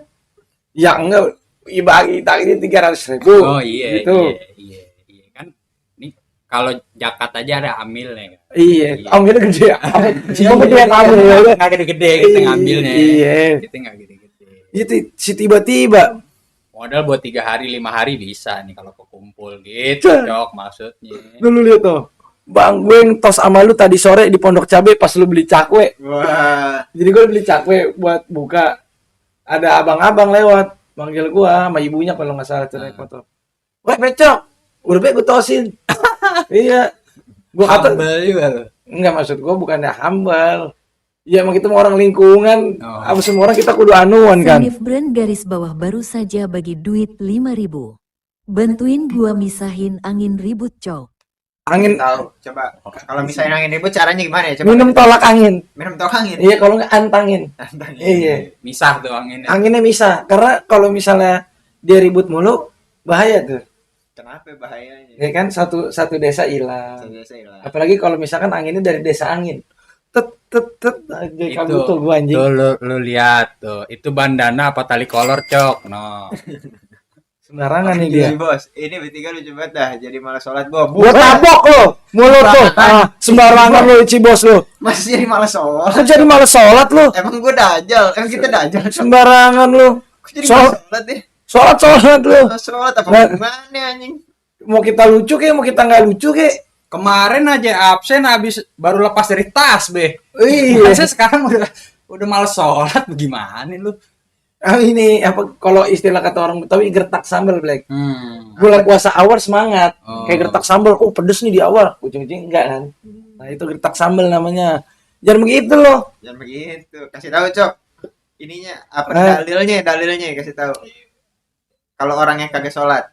Ya enggak, bagi takdir 300.000. Oh iya, Gitu. iya kan. Nih kalau zakat aja ada amilnya kan. Iya, ambilnya gede ya. Iya, Kamu dia ambil ya. Nggak gede-gede kita ngambilnya. Iya. Kita nggak gede-gede. Itu si tiba-tiba. Modal buat 3 hari 5 hari bisa nih kalau kekumpul gitu, Cok maksudnya. Dulu lihat tuh. Bang, gue ngetos sama lu tadi sore di Pondok Cabe pas lu beli cakwe. Wah. Jadi gue beli cakwe buat buka. Ada abang-abang lewat, manggil gua sama ibunya kalau nggak salah tuh naik motor. Wah, becok. Udah be gue tosin. Iya. Gua kata Humble juga lu. enggak, maksud gua bukannya hambal. Ya emang kita mau orang lingkungan, Oh. apa semua orang kita kudu anuan kan. Sanif Brand garis bawah baru saja bagi duit 5.000. Bantuin gua misahin angin ribut Cok. Angin Tahu. Coba kalau misalnya angin ribut caranya gimana ya? Coba. minum tolak angin. Minum tolak angin. Iya, kalau nggak antangin. Iya. Misah tuh anginnya. Anginnya bisa, karena kalau misalnya dia ribut mulu bahaya tuh. Kenapa bahayanya? Ya kan satu desa hilang. Biasa lah. Apalagi kalau misalkan anginnya dari desa angin. Tet jadi kabut tuh gua anjing. Tuh lu lihat tuh, itu bandana apa tali kolor, Cok. No. Sembarangan nih dia. Bos, ini bertiga lucu banget dah. Jadi malah sholat gua. Gua tabok lo, mulut lo. Sembarangan lo Cibos lo. Masih jadi malah sholat. Aku jadi males sholat lo. Emang gua dajal. Emang kita dajal. Sembarangan lo. Aku jadi Sholat. malah sholat deh. Sholat lo. Sholat apa Nah. gimana anjing? Mau kita lucu kek, mau kita nggak lucu kek. Kemarin aja absen habis baru lepas dari tas, Be. Iya. Masa sekarang udah males sholat gimana lu? Ah, ini apa kalau istilah kata orang Betawi gertak sambal, Black. Hmm. Bulan puasa awal semangat. Oh. Kayak gertak sambal, oh pedes nih di awal. Ujung-ujung enggak kan. Nah, itu gertak sambal namanya. Jangan begitu loh. Jangan begitu. Kasih tahu, Cok. Ininya apa dalilnya kasih tahu. Kalau orang yang kagak sholat,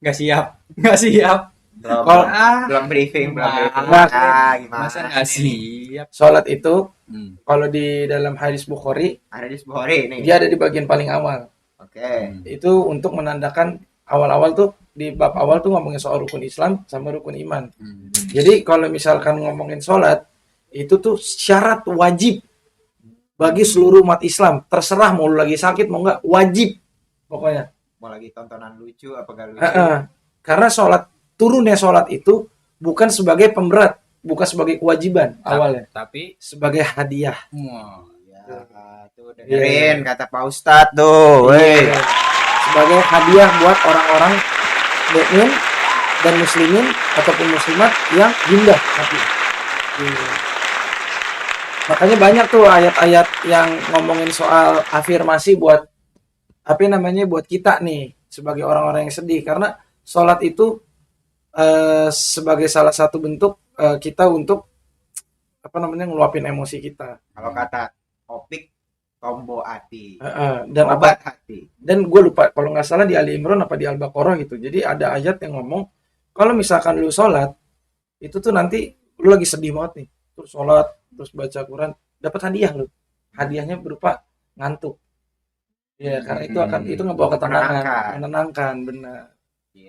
Nggak siap. belum Kalau- belum briefing, belum briefing. Nah, Gimana? Masa nggak siap? Sholat itu Hmm. kalau di dalam hadis Bukhari Ada di Bukhari nih. dia ada di bagian paling awal. Oke. Itu untuk menandakan awal-awal tuh di bab awal tuh ngomongin soal rukun Islam sama rukun iman. Hmm. Jadi kalau misalkan ngomongin sholat itu tuh syarat wajib bagi seluruh umat Islam. Terserah mau lu lagi sakit mau enggak, wajib pokoknya. Mau lagi tontonan lucu apa gak lucu? Heeh. Karena turunnya sholat itu bukan sebagai pemberat, bukan sebagai kewajiban awalnya, Tapi sebagai hadiah. wah, Ya, tuh dengerin kata Pak Ustadz Iya. tuh. Weh. Sebagai hadiah buat orang-orang mukmin dan muslimin ataupun muslimat yang indah hati. Iya. Makanya banyak tuh ayat-ayat yang ngomongin soal afirmasi buat apa namanya buat kita nih sebagai orang-orang yang sedih, karena sholat itu sebagai salah satu bentuk kita untuk apa namanya ngeluapin emosi kita. Kalau kata Opik, tombo hati. Dan apa Obat hati. dan gue lupa kalau nggak salah di Ali Imran apa di Al-Baqarah gitu. Jadi ada ayat yang ngomong kalau misalkan lu sholat itu tuh nanti lu lagi sedih banget nih, terus sholat terus baca Quran dapat hadiah lu. Hadiahnya berupa ngantuk. Ya karena itu ngebawa ketenangan, Menenangkan. menenangkan benar.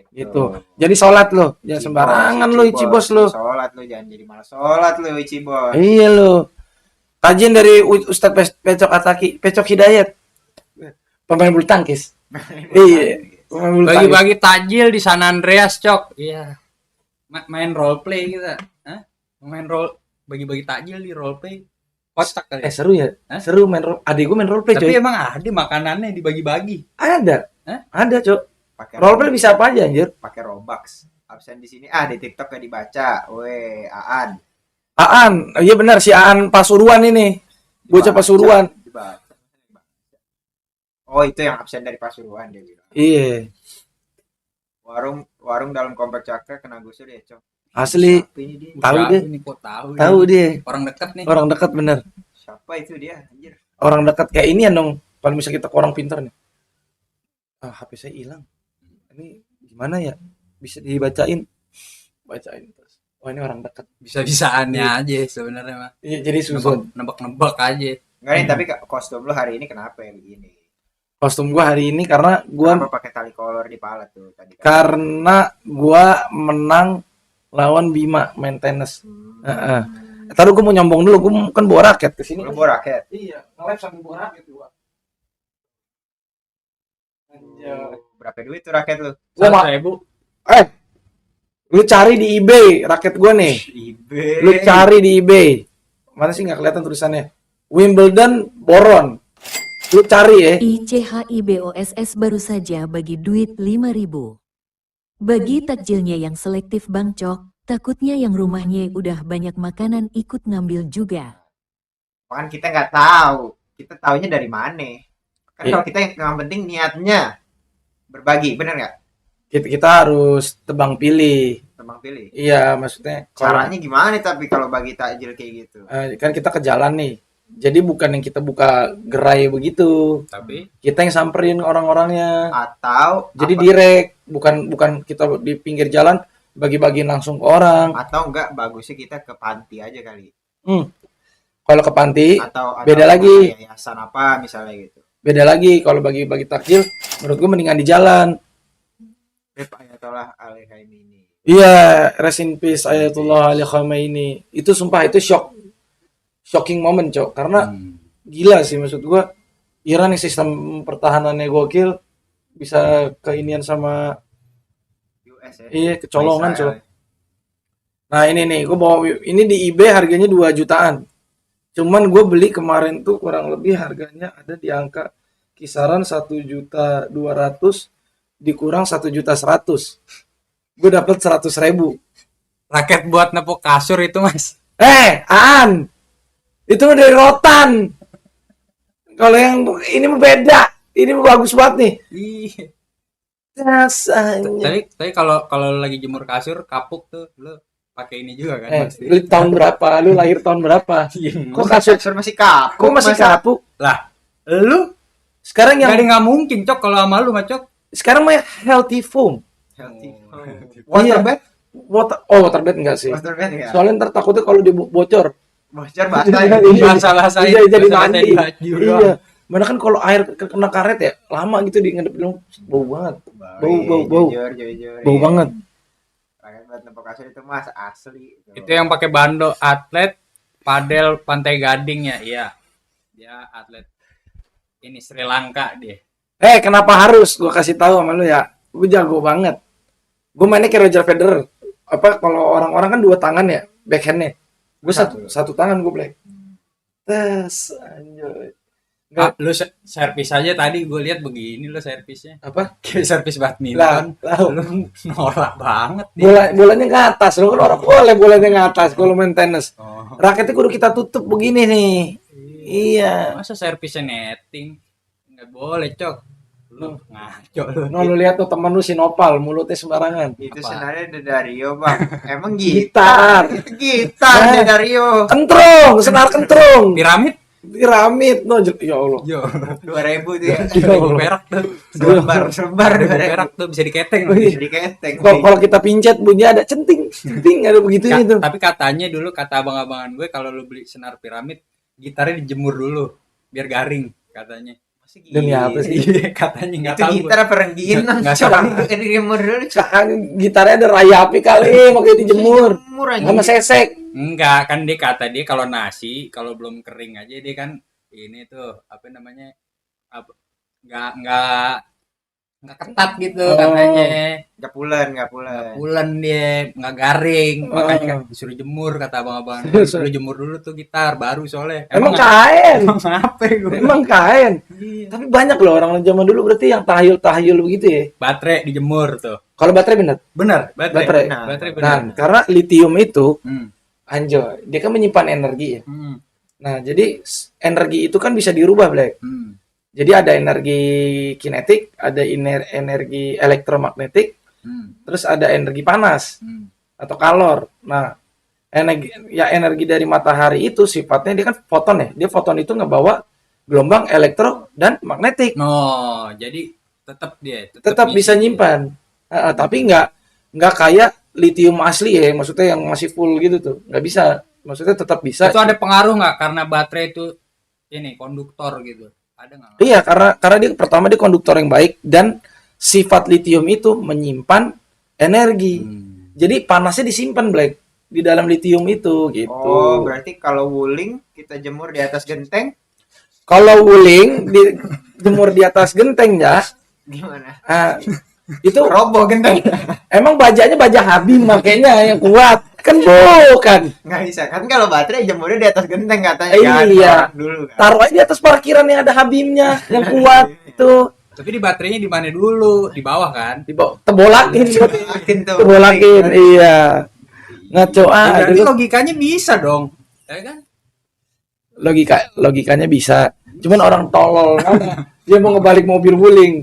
gitu. Jadi sholat lo, jangan sembarangan lo Icibos lo. Sholat lo, jangan jadi malah sholat lo Icibos. Iya lo. Kajian dari Ustadz Pecok Ataki, Pecok Hidayat, pemain bulu tangkis. Iya, pemain bulu tangkis. Bagi-bagi takjil di San Andreas, Cok. Iya. Main role play kita. Hah? Main bagi-bagi takjil di role play. Kocak kali. Seru ya? Hah? Seru main role. Adik gue main role play, Tapi coy. emang ada makanannya dibagi-bagi. Ada. Hah? Ada, Cok. Pakai Role play bisa apa aja, anjir? pakai Robux. Absen di sini. Di TikTok gak dibaca. Weh, Aan. Aan, iya benar si Aan Pasuruan ini. Bocah Dibaca, Pasuruan. dibaca. Oh, itu yang absen dari Pasuruan dia bilang. Iya. Warung dalam komplek Cakra kena gusur ya, Cok. Asli. Siapa ini dia? Tahu Siapa deh. Ini kok tahu. Tahu ini? dia. Orang dekat nih. Orang dekat bener. Siapa itu dia? Anjir. Orang dekat kayak ini ya dong. Kalau misalnya kita ke orang pintar nih. HP saya hilang. Ini gimana ya? Bisa dibacain. Bacain terus. Oh, ini orang dekat. Bisa-bisaannya aja sebenarnya mah. Iya, jadi susun. Nebak-nebak aja. Enggak nih, tapi kostum lu hari ini kenapa ya begini? Kostum gua hari ini karena gua Kenapa pakai tali kolor di pala tuh tadi? karena gua menang lawan Bima main tenis. Heeh. Taruh gua mau nyombong dulu, gua kan bawa raket ke sini. Lu bawa raket. Iya, nge-live sambil bawa raket gua. Berapa duit tuh raket lu? Gua ma- 100.000. Lu cari di eBay raket gua nih. eBay. Lu cari di eBay. Mana sih nggak kelihatan tulisannya? Wimbledon Boron. Lu cari ya. ICHIBOSS baru saja bagi duit 5.000. Bagi takjilnya yang selektif Bang Cok, takutnya yang rumahnya udah banyak makanan ikut ngambil juga. Kan kita nggak tahu. Kita taunya dari mana? Kan Iya. kalau kita yang penting niatnya berbagi, bener nggak? Kita harus tebang pilih. Tebang pilih. Iya, maksudnya Caranya gimana tapi kalau bagi takjil kayak gitu? kan kita ke jalan nih. Jadi bukan yang kita buka gerai begitu. Tapi Kita yang samperin orang-orangnya. Atau Jadi apa- direct, bukan kita di pinggir jalan bagi-bagiin langsung ke orang. atau enggak bagusnya kita ke panti aja kali. Kalau ke panti Atau beda lagi. yayasan apa misalnya gitu. beda lagi. Kalau bagi-bagi takjil, menurut gue mendingan di jalan. Ayatollah Ali Khamenei. Iya, rest in peace Ayatullah Ali Khamenei. Itu sumpah itu shocking moment, Cok. Karena gila sih maksud gua. Iran yang sistem pertahanannya gokil bisa keinian sama US ya. iya kecolongan, Israel. Cok. Nah, ini nih, gua bawa ini di eBay harganya 2 jutaan. Cuman gue beli kemarin tuh kurang lebih harganya ada di angka kisaran 1.200.000 dikurang 1.100.000. Gue dapet 100.000. raket buat nepuk kasur itu, Mas. Aan, itu mah dari rotan. Kalau yang ini mah beda. Ini mah bagus banget nih. Iya. Rasanya. Tapi kalau lu lagi jemur kasur kapuk tuh lu pakai ini juga kan pasti. Lu tahun berapa? Lu lahir tahun berapa? Kok kasur? Kasur masih kapuk. Kok masih masa- kapuk? Lah, lu Sekarang nggak ada yang nggak mungkin, Cok, kalau sama lu mah, Cok. sekarang mah healthy foam. Healthy. Iya. Waterbed? Waterbed enggak sih? Waterbed ya? Soalnya ntar takutnya kalau dia bocor. Bocor basah. Iya. Basah-basahin, Iya, jadi basah-basahin mandi. baju doang. Iya. Mana kan kalau air kena karet ya, lama gitu di ngedep dong. Bau banget. Bau. Jujur. Bau banget. Rakyat buat nepok kasur itu mas asli. Itu yang pakai bando atlet padel Pantai Gading ya, iya. Dia atlet ini Sri Lanka dia. Kenapa harus gua kasih tahu sama lu ya? Gue jago banget. Gue mainnya kayak Roger Federer. Apa kalau orang-orang kan 2 tangan ya, backhandnya. Gue satu tangan gue play. Tes, anjay. Lu servis aja tadi gue lihat begini lo servisnya. Apa? Kayak servis Lah, badminton. tahu. Lu norak banget nih. Bolanya ke atas. Lu kan orang boleh bolanya ke atas kalau main tenis. Oh. Raketnya kudu kita tutup begini nih. Iya. Masa servisnya netting? Nggak boleh, Cok. Lu ngaco lu. No, lu lihat tuh temen lu si Nopal, mulutnya sembarangan. Itu Apa? senarnya Dario bang. Emang Gitar. Itu gitar Eh. Dario. Kentrung, senar kentrung. Piramid? Piramid, no, ya Allah. Yo. 2000 tuh ya. 2000 perak tuh. Selembar 2000 2000. perak tuh bisa diketeng. Oh, iya. Jadi keteng. Kalau kita pincet bunyi ada centing, ada begitunya tuh. Tapi katanya dulu kata abang-abangan gue kalau lu beli senar piramid, gitarnya dijemur dulu biar garing katanya. Demi apa sih? Iya, katanya nggak Itu tahu. gitar apa rengginang? Nggak Coba tahu. dijemur dulu. Gitarnya ada rayapi kali, makanya dijemur. Jemur aja. Sama sesek. Enggak, kan dia kata dia kalau nasi kalau belum kering aja dia kan ini tuh apa namanya? Apa, nggak ketat gitu Oh. katanya. Nggak pulen. Bulan dia nggak garing, makanya kan Oh. disuruh jemur kata abang-abang. Serius, Disuruh jemur dulu tuh gitar baru soalnya. Emang kain. Emang apa gue? Emang kain. Iya. Tapi banyak loh orang zaman dulu berarti yang tahayul-tahayul begitu ya. Baterai dijemur tuh. Kalau baterai bener. Bener, Baterai. Baterai Nah, bener. karena litium itu Hmm. anjo, dia kan menyimpan energi ya. Hmm. Nah, jadi energi itu kan bisa dirubah, Black. Hmm. Jadi ada energi kinetik, ada energi elektromagnetik, Hmm. terus ada energi panas Hmm. atau kalor. Nah, energi dari matahari itu sifatnya dia kan foton ya. Dia foton itu ngebawa gelombang elektro dan magnetik. No, jadi Tetap bisa nyimpan. Tapi nggak kayak litium asli ya, maksudnya yang masih full gitu tuh. Nggak bisa. Maksudnya tetap bisa. Itu ada pengaruh nggak karena baterai itu ini konduktor gitu? Ada nggak? Iya, karena dia pertama dia konduktor yang baik dan sifat litium itu menyimpan energi. Hmm. Jadi panasnya disimpan, Black, di dalam litium itu gitu. Oh, berarti kalau wuling kita jemur di atas genteng Kalau wuling dijemur di atas genteng ya, gimana? itu Roboh genteng. emang bajanya baja Habib makanya yang kuat. Kan bukan. Nggak bisa kan kalau baterai jemurnya di atas genteng katanya. Iya. Jangan orang dulu kan. Taruh aja di atas parkiran yang ada Habibnya yang kuat itu. Tapi di baterainya di mana dulu? Di bawah kan? Tebolakin, Yakin tuh. tebolakin. Iya. Ngaco Berarti dulu. logikanya bisa dong. Ya kan? Logikanya bisa. Cuman orang tolol kan. Dia mau ngebalik mobil wuling.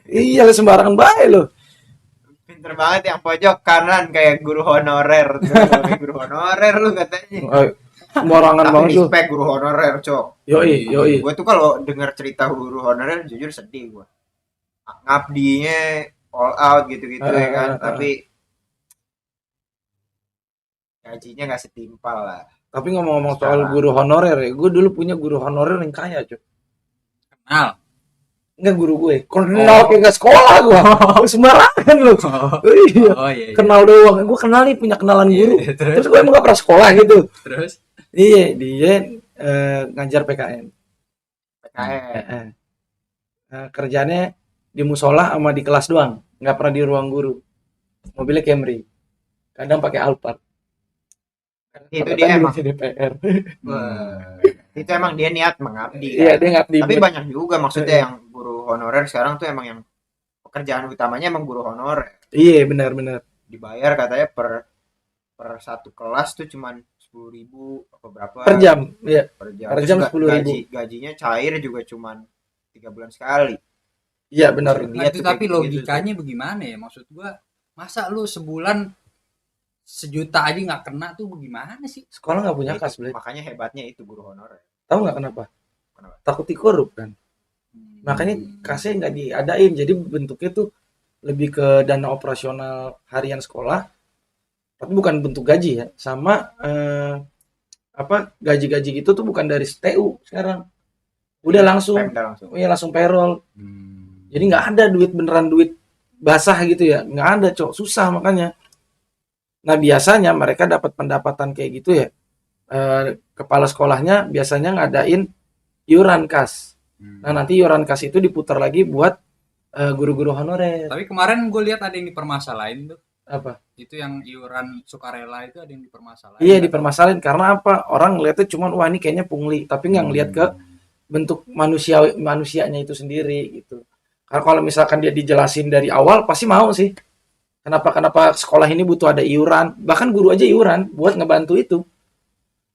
Iya, sembarangan baik loh. Pinter banget yang pojok kanan kayak guru honorer. Tuh, kayak guru honorer lu katanya. Sembarangan Tapi banget tuh. respect guru honorer, Cok. Yoi. Gue tuh kalau denger cerita guru honorer jujur sedih gue. Ngabdinya all out gitu-gitu ya kan. Tapi gajinya nggak setimpal lah. Tapi ngomong-ngomong soal guru honorer ya, gue dulu punya guru honorer yang kaya, cuy. Kenal. Enggak guru gue. Kenal kayak nggak sekolah gue. Sembarangan lu. Iya. Oh iya. Kenal doang. Gue kenal nih, punya kenalan guru. Terus gue emang gak pernah sekolah gitu. Terus Iya, dia ngajar PKN. PKN. Kerjanya di musola sama di kelas doang, nggak pernah di ruang guru. Mobilnya Camry, kadang pakai Alphard. Itu dia emang. DPR. Wah, itu emang dia niat mengabdi. Iya, Kan? dia ngabdi. Tapi banyak juga maksudnya yang guru honorer sekarang tuh emang yang pekerjaan utamanya emang guru honorer. Iya, benar-benar. Dibayar katanya per satu kelas tuh cuman 10.000 apa berapa Per jam, iya. per jam. per jam Terus 10.000. gajinya cair juga cuman 3 bulan sekali. Iya, benar. Sering nah, lihat itu tuh tapi kayak gitu-gitu logikanya bagaimana ya? Maksud gua masa lu sebulan 1 juta aja nggak kena tuh bagaimana sih? Sekolah nggak punya tuh. kas, Ble. Makanya hebatnya itu guru honorer. Tahu nggak kenapa? Kenapa? Takut dikorup kan. Makanya kasnya nggak diadain. Jadi bentuknya tuh lebih ke dana operasional harian sekolah, tapi bukan bentuk gaji ya. Sama gaji-gaji gitu tuh bukan dari TU sekarang. Udah langsung, Pemda langsung. iya langsung payroll. Jadi nggak ada duit beneran duit basah gitu ya, nggak ada, Cok, susah makanya. Nah biasanya mereka dapat pendapatan kayak gitu ya. Kepala sekolahnya biasanya ngadain iuran kas. Nah nanti iuran kas itu diputar lagi buat guru-guru honorer. Tapi kemarin gue lihat ada yang dipermasalahin tuh. Apa? Itu yang iuran sukarela itu ada yang dipermasalahin. Iya dipermasalahin karena apa? Orang ngeliatnya cuman wah ini kayaknya pungli, tapi nggak ngeliat ke bentuk manusianya itu sendiri gitu. Karena kalau misalkan dia dijelasin dari awal pasti mau sih. Kenapa sekolah ini butuh ada iuran, bahkan guru aja iuran buat ngebantu itu.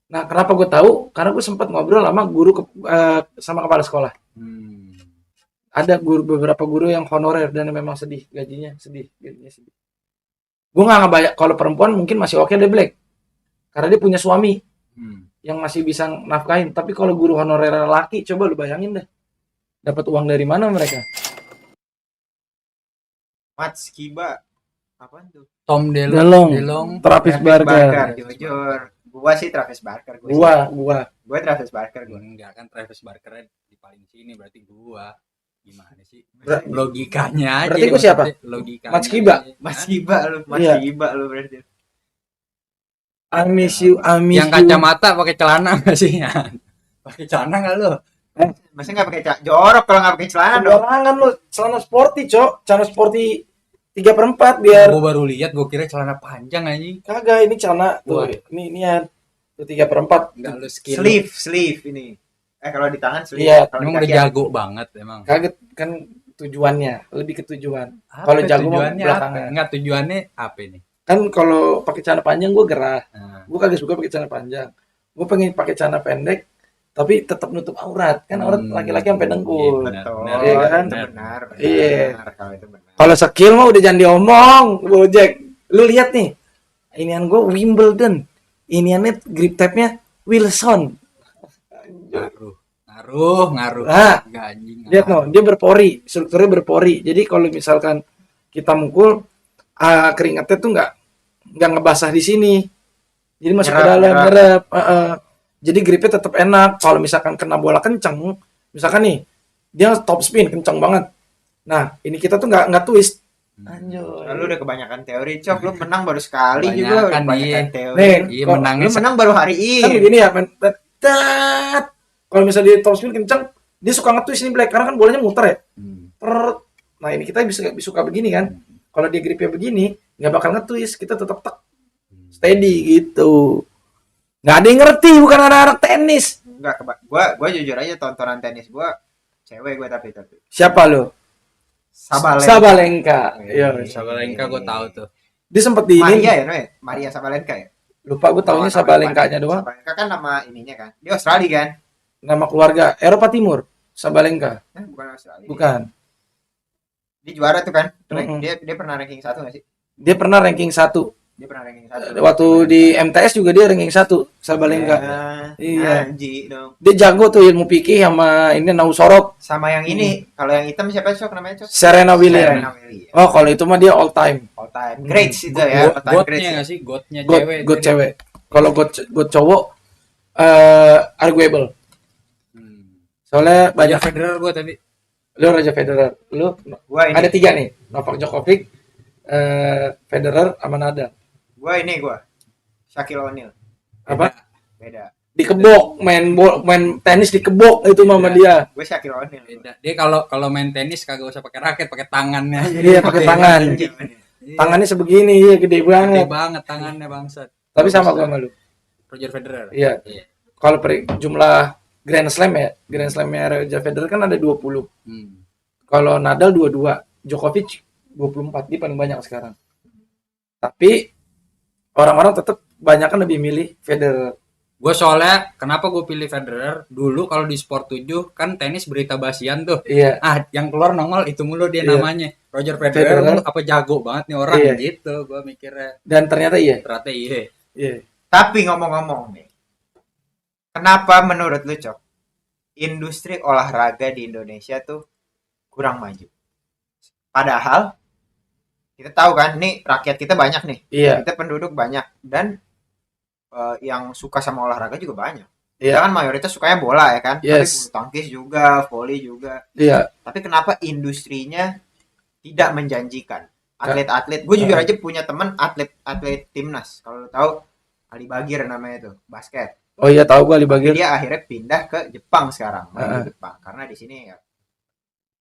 Nah kenapa gue tahu? Karena gue sempat ngobrol sama guru sama kepala sekolah. Ada beberapa guru yang honorer dan memang sedih gajinya sedih. Gue nggak ngebayang kalau perempuan mungkin masih oke deh, Black, karena dia punya suami yang masih bisa nafkahin. Tapi kalau guru honorer laki, coba lu bayangin deh, dapat uang dari mana mereka? Mats Kiba. Apaan tuh? Tom Delong. Delong. Travis Barker. Jujur. Gua sih Travis Barker. Gua Gue Travis Barker gue. Enggak kan, Travis Barker di paling sini berarti gua. Gimana sih? Ber- Logikanya aja. Berarti gua siapa? Logikanya. Mas Kiba? aja. Mas Hah? Giba lu, Mas Iya. Giba lu berarti. I miss you, I miss Yang you. kacamata pakai celana enggak sih? Pakai celana enggak lu? Masa nggak pakai jorok kalau nggak pakai celana dong? Sembarangan lu, celana sporty, Cok. Celana sporty 3/4 biar Gua baru lihat, gua kira celana panjang anjing. kagak ini celana tuh. Wah. Ini ya. Tuh 3/4. Enggak lu skill. Sleeve ini. Kalau di tangan sleeve. Iya, Kalau di Emang udah kaki jago banget emang. Kaget kan tujuannya, lebih ke tujuan. Apa Kalau jago mah tujuannya belakangan. apa? Enggak, tujuannya apa ini? Kan kalau pakai celana panjang gue gerah. Nah, Gue kagak suka pakai celana panjang. Gue pengen pakai celana pendek tapi tetap nutup aurat. Kan aurat laki-laki sampai dengkul. Iya, Betul. benar, Iya kan? Itu benar. Iya. Kalau itu benar. Kalau skill mah udah jangan diomong, Gojek. Lu lihat nih. Inian gue Wimbledon. Iniannya grip tape-nya Wilson. ngaruh. Ah, Enggak anjing. lihat no, dia berpori, strukturnya berpori. Jadi kalau misalkan kita mukul, keringatnya tuh nggak ngebasah di sini. Jadi masuk ke Nyerap, dalam, nyerap. nyerap. Jadi gripnya tetap enak. Kalau misalkan kena bola kenceng, misalkan nih dia top spin kenceng banget. Nah, ini kita tuh nggak twist. Anjay. Lalu udah kebanyakan teori, Cok. Lu menang baru sekali Kebanyakan, juga udah kebanyakan iya. teori. Nih, Iya, kok- menangnya Lu menang baru hari kan ini. begini ya, men. Tet. Kalau misalnya dia top spin kenceng, dia suka nge-twist ini Black karena kan bolanya muter ya. Ter- Nah, ini kita bisa suka begini kan. Kalau dia gripnya begini, nggak bakal nge-twist, kita tetap tek steady gitu. Nggak ada yang ngerti, bukan anak-anak tenis. Enggak, gua jujur aja tontonan tenis gua cewek gua tapi. Siapa lo? Sabalenka. Iya, Sabalenka gue tahu tuh. dia sempat di Maria ini. ya, namanya? Maria Sabalenka ya? Lupa gue taunya Sabalenkanya doang. Sabalenka kan nama ininya kan. Dia Australia kan? Nama keluarga Eropa Timur. Sabalenka. Bukan Australia. Bukan. Dia juara tuh kan. Mm-mm. Dia pernah ranking 1 nggak sih? Dia pernah ranking 1. Dia pernah ranking 1. Waktu di MTS juga dia ranking 1, Sabalenka. Iya. Anji dong. Dia jago tuh ilmu fikih sama ini Nausorok, Sama yang ini, kalau yang hitam siapa Cok namanya Cok? Serena Williams. Serena Williams. Oh, kalau itu mah dia all time. All time greats itu ya, all time Gotnya greats. nggak sih? Gotnya God, cewek. God cewek. Kalau God cowok arguable. Soalnya Banyak banyak. Federer gue tapi. Lu Raja Federer. Lu Gua ini, ada 3 nih. Novak Djokovic, Federer sama Nadal. gua Shaquille O'Neal. Apa? Beda. Dikebok, main tenis dikebok itu mama dia. Gue Shaquille O'Neal. Beda. Dia kalau main tenis kagak usah pakai raket, pakai tangannya aja. Iya, pakai tangan. Iya. Tangannya sebegini, iya gede Gede banget. banget tangannya bangsat. Tapi sama gua sama lu. Roger Federer. Iya. Kalau jumlah Grand Slam ya, Grand Slamnya Roger Federer kan ada 20. Kalau Nadal 22, Djokovic 24, dia paling banyak sekarang. Tapi orang-orang tetap banyak kan lebih milih Federer. Gue soalnya kenapa gue pilih Federer? Dulu kalau di Sport 7 kan tenis berita basian tuh. Iya, Yang keluar nongol itu mulu dia Iya. namanya. Roger Federer Federer. apa jago banget nih orang Iya. gitu. Gue mikirnya dan ternyata iya. ternyata iya. Iya. Tapi ngomong-ngomong nih, kenapa menurut lu Cok, industri olahraga di Indonesia tuh kurang maju? Padahal kita tahu kan, nih rakyat kita banyak nih, Iya, kita penduduk banyak dan yang suka sama olahraga juga banyak. Iya. Kita kan mayoritas sukanya bola ya kan, tapi Yes. bulu tangkis juga, volley juga. iya. Tapi kenapa industrinya tidak menjanjikan? Atlet-atlet, gue jujur aja punya teman atlet timnas. Kalau lu tahu Ali Bagir namanya tuh, basket. Oh iya tahu gua Ali Bagir. Dia akhirnya pindah ke Jepang sekarang, main Heeh. di Jepang karena di sini ya